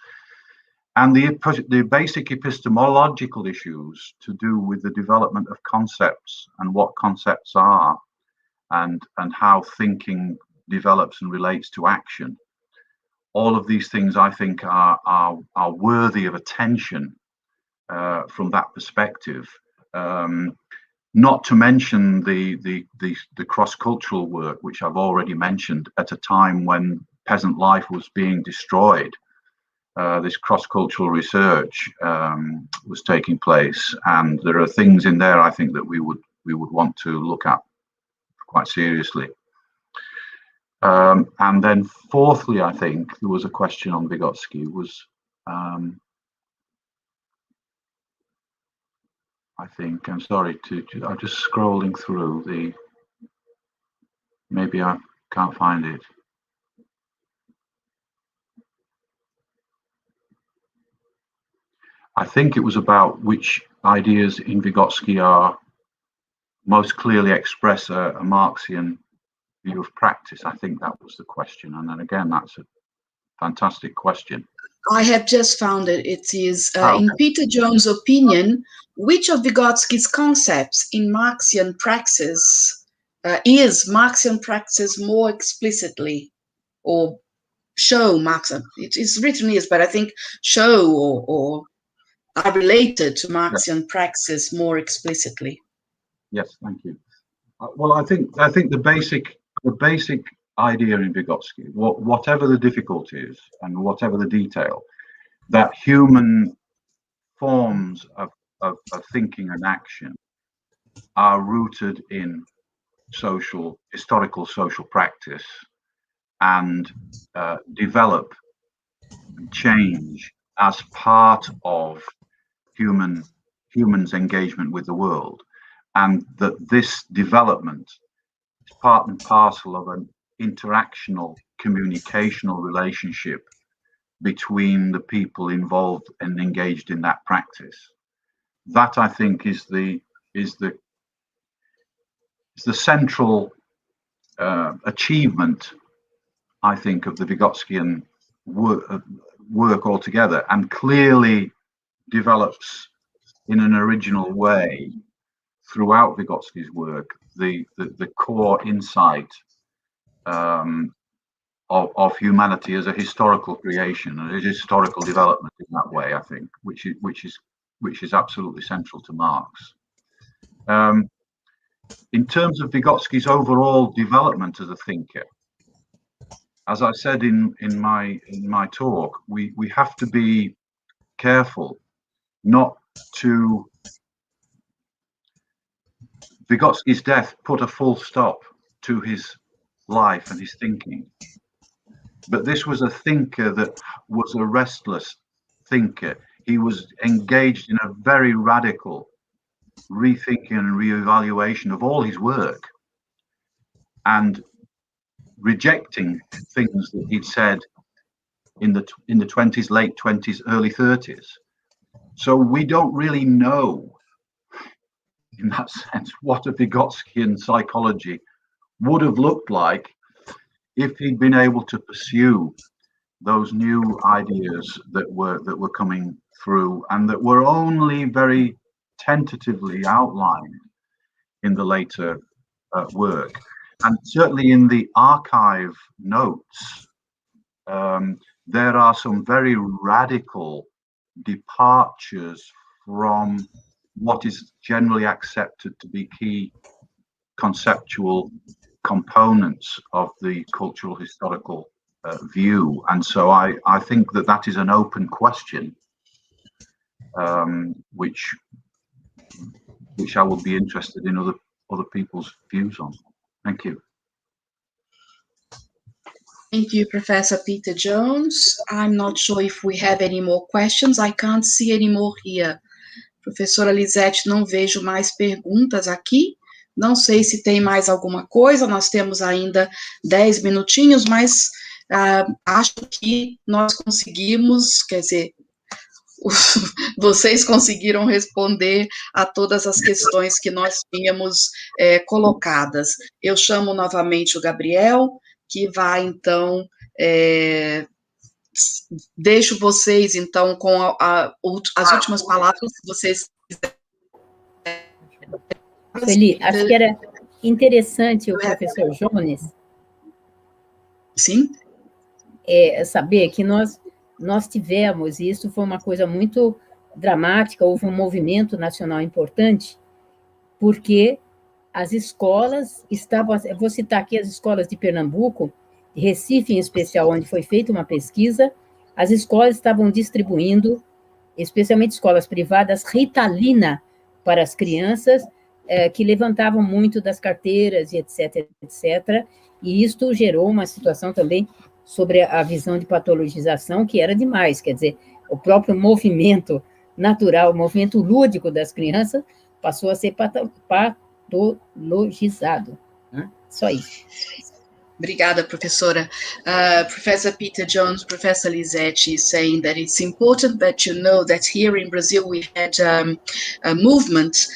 and the basic epistemological issues to do with the development of concepts and what concepts are, and how thinking develops and relates to action. All of these things, I think, are worthy of attention from that perspective. Not to mention the cross-cultural work, which I've already mentioned, at a time when peasant life was being destroyed. This cross-cultural research was taking place, and there are things in there I think that we would want to look at quite seriously. And then fourthly, I think there was a question on Vygotsky was I think, I'm sorry, I'm just scrolling through maybe I can't find it. I think it was about which ideas in Vygotsky are most clearly express a Marxian view of practice. I think that was the question. And then again, that's a fantastic question. I have just found it. It is, in Peter Jones' opinion, which of Vygotsky's concepts in Marxian praxis is Marxian praxis more explicitly, or show Marxian? It is written is, but I think show or are related to Marxian praxis more explicitly. Yes, thank you. Well, I think the basic idea in Vygotsky, whatever the difficulties and whatever the detail, that human forms of thinking and action are rooted in historical social practice, and develop and change as part of humans' engagement with the world, and that this development is part and parcel of an interactional, communicational relationship between the people involved and engaged in that practice. That, I think, is the central achievement, I think, of the Vygotskyan work altogether, and clearly develops in an original way throughout Vygotsky's work the core insight of humanity as a historical creation and a historical development in that way, I think, which is absolutely central to Marx. In terms of Vygotsky's overall development as a thinker, as I said in my talk, we have to be careful not to. Vygotsky's death put a full stop to his life and his thinking. But this was a thinker that was a restless thinker. He was engaged in a very radical rethinking and reevaluation of all his work, and rejecting things that he'd said in the 20s, late 20s, early 30s. So we don't really know in that sense, what a Vygotskian psychology would have looked like if he'd been able to pursue those new ideas that were coming through and that were only very tentatively outlined in the later work. And certainly in the archive notes, there are some very radical departures from what is generally accepted to be key conceptual components of the cultural historical view. And so I think that is an open question, which I would be interested in other people's views on. Thank you. Thank you, Professor Peter Jones. I'm not sure if we have any more questions. I can't see any more here. Professora Lisete, não vejo mais perguntas aqui. Não sei se tem mais alguma coisa. Nós temos ainda 10 minutinhos, mas acho que nós conseguimos, quer dizer, vocês conseguiram responder a todas as questões que nós tínhamos colocadas. Eu chamo novamente o Gabriel, que vai, então, deixo vocês, então, com as últimas palavras, se vocês Sueli, acho que era interessante o professor Jones Sim? Saber que nós tivemos, e isso foi uma coisa muito dramática, houve um movimento nacional importante, porque as escolas estavam, eu vou citar aqui as escolas de Pernambuco, de Recife em especial, onde foi feita uma pesquisa, as escolas estavam distribuindo, especialmente escolas privadas, Ritalina para as crianças, que levantavam muito das carteiras, e etc., etc., e isto gerou uma situação também sobre a visão de patologização, que era demais, quer dizer, o próprio movimento natural, o movimento lúdico das crianças, passou a ser patologizado. Só isso. Obrigada, professora. Professor Peter Jones, Professor Lisete is saying that it's important that you know that here in Brazil we had a movement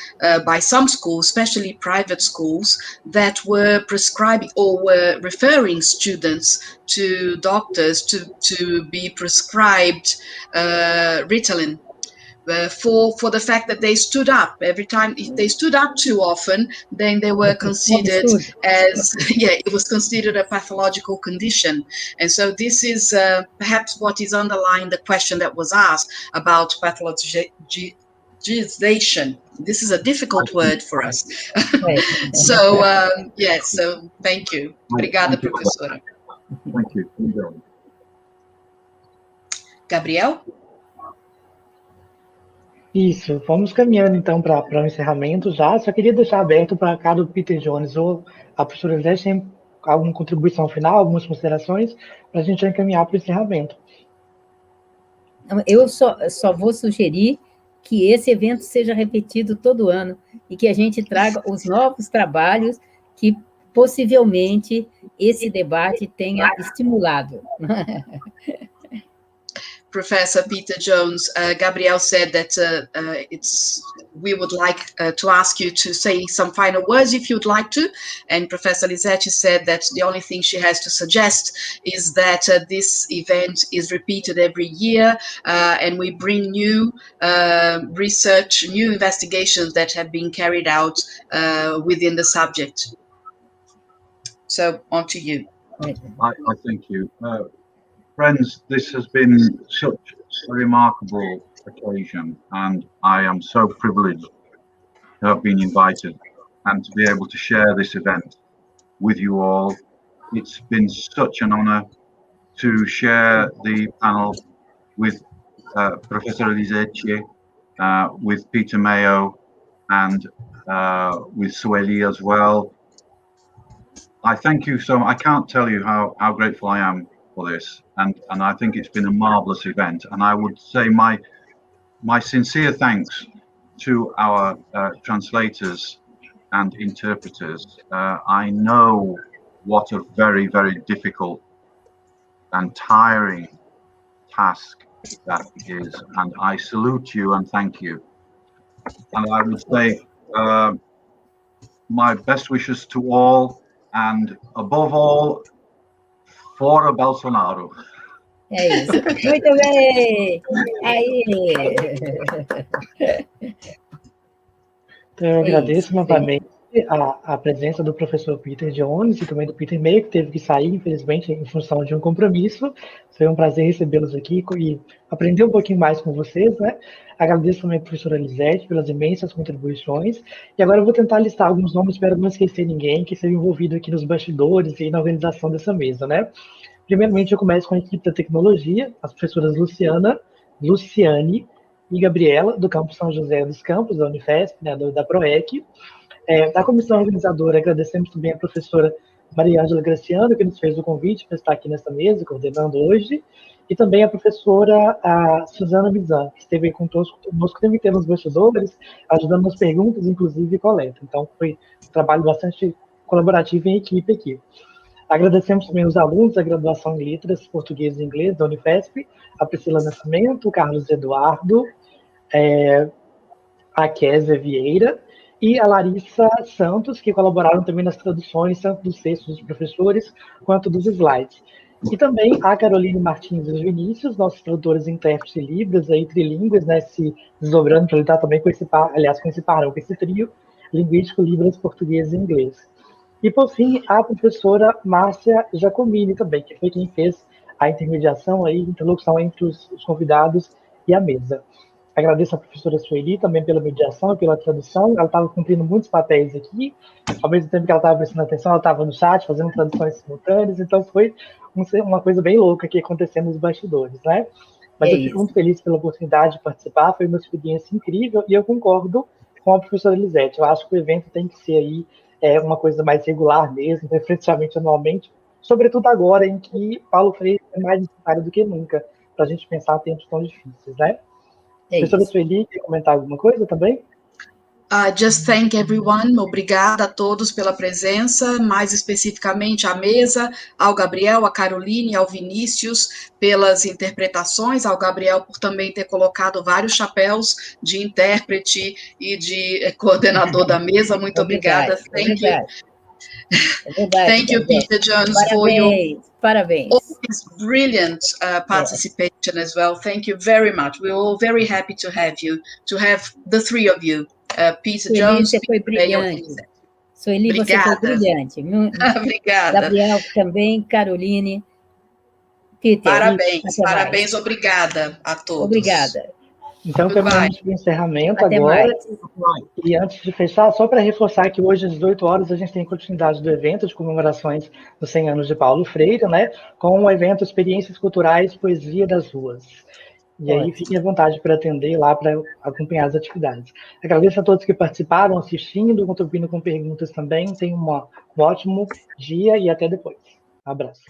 by some schools, especially private schools, that were prescribing or were referring students to doctors to be prescribed Ritalin. For the fact that they stood up every time. If they stood up too often, then they were considered as, it was considered a pathological condition. And so this is perhaps what is underlying the question that was asked about pathologization. This is a difficult word for us. So, so thank you. Obrigada, professora. Thank you. Gabriel? Isso, vamos caminhando então para o encerramento já. Só queria deixar aberto para cada Peter Jones ou a professora Lisete tem alguma contribuição final, algumas considerações, para a gente já encaminhar para o encerramento. Eu só vou sugerir que esse evento seja repetido todo ano e que a gente traga os novos trabalhos que possivelmente esse debate tenha estimulado. Professor Peter Jones, Gabriel said that we would like to ask you to say some final words if you'd like to, and Professor Lisete said that the only thing she has to suggest is that this event is repeated every year, and we bring new research, new investigations that have been carried out within the subject. So, on to you. I thank you. Friends, this has been such a remarkable occasion, and I am so privileged to have been invited and to be able to share this event with you all. It's been such an honor to share the panel with Professor Lisete, with Peter Mayo, and with Sueli as well. I thank you so much. I can't tell you how grateful I am for this, and I think it's been a marvelous event, and I would say my sincere thanks to our translators and interpreters. I know what a very, very difficult and tiring task that is, and I salute you and thank you. And I would say my best wishes to all, and above all, fora Bolsonaro. É isso. Muito bem! Aí! Então, eu agradeço isso, novamente a presença do professor Peter Jones e também do Peter Mayo, que teve que sair, infelizmente, em função de um compromisso. Foi um prazer recebê-los aqui e aprender um pouquinho mais com vocês, né? Agradeço também a professora Lisete pelas imensas contribuições. E agora eu vou tentar listar alguns nomes, espero não esquecer ninguém que esteve envolvido aqui nos bastidores e na organização dessa mesa, né? Primeiramente, eu começo com a equipe da tecnologia, as professoras Luciane e Gabriela, do campus São José dos Campos, da Unifesp, né, da PROEC. Da comissão organizadora, agradecemos também a professora Maria Ângela Graciano, que nos fez o convite para estar aqui nessa mesa, coordenando hoje, e também a professora Suzana Bizan, que esteve aí conosco também nos bastidores, ajudando nas perguntas, inclusive, e coleta. Então, foi um trabalho bastante colaborativo em equipe aqui. Agradecemos também os alunos da graduação em Letras, Português e Inglês da Unifesp, a Priscila Nascimento, o Carlos Eduardo, a Kézia Vieira e a Larissa Santos, que colaboraram também nas traduções, tanto dos textos dos professores, quanto dos slides. E também a Caroline Martins e os Vinícius, nossos tradutores e intérpretes de Libras, aí, trilíngues, né, se desdobrando para lidar também com esse trio linguístico Libras, Português e Inglês. E, por fim, a professora Márcia Giacomini também, que foi quem fez a intermediação, a interlocução entre os convidados e a mesa. Agradeço a professora Sueli também pela mediação e pela tradução. Ela estava cumprindo muitos papéis aqui. Ao mesmo tempo que ela estava prestando atenção, ela estava no chat fazendo traduções simultâneas. Então, foi uma coisa bem louca aqui acontecendo nos bastidores, né? Mas eu fico muito feliz pela oportunidade de participar. Foi uma experiência incrível e eu concordo com a professora Lisete. Eu acho que o evento tem que ser aí uma coisa mais regular mesmo, preferencialmente anualmente, sobretudo agora em que Paulo Freire é mais necessário do que nunca, para a gente pensar tempos tão difíceis, né? Professora Sueli, quer comentar alguma coisa também? Just thank everyone, obrigada a todos pela presença, mais especificamente à mesa, ao Gabriel, à Caroline, ao Vinícius, pelas interpretações, ao Gabriel por também ter colocado vários chapéus de intérprete e de coordenador da mesa, muito obrigada. Thank you. Thank you, Peter Jones, for your always brilliant participation as well. Thank you very much. We're all very happy to have you, to have the three of you. Peter Sueli, Jones, você foi brilhante. Sueli, você foi brilhante. Obrigada. Gabriel também, Caroline, Peter. Parabéns, obrigada a todos. Obrigada. Então, caminhamos para o encerramento Até agora. Mais. E antes de fechar, só para reforçar que hoje às 18 horas a gente tem continuidade do evento de comemorações dos 100 anos de Paulo Freire, né? Com o evento Experiências Culturais Poesia das Ruas. E aí fiquem à vontade para atender lá, para acompanhar as atividades. Agradeço a todos que participaram, assistindo, contribuindo com perguntas também. Tenham um ótimo dia e até depois. Um abraço.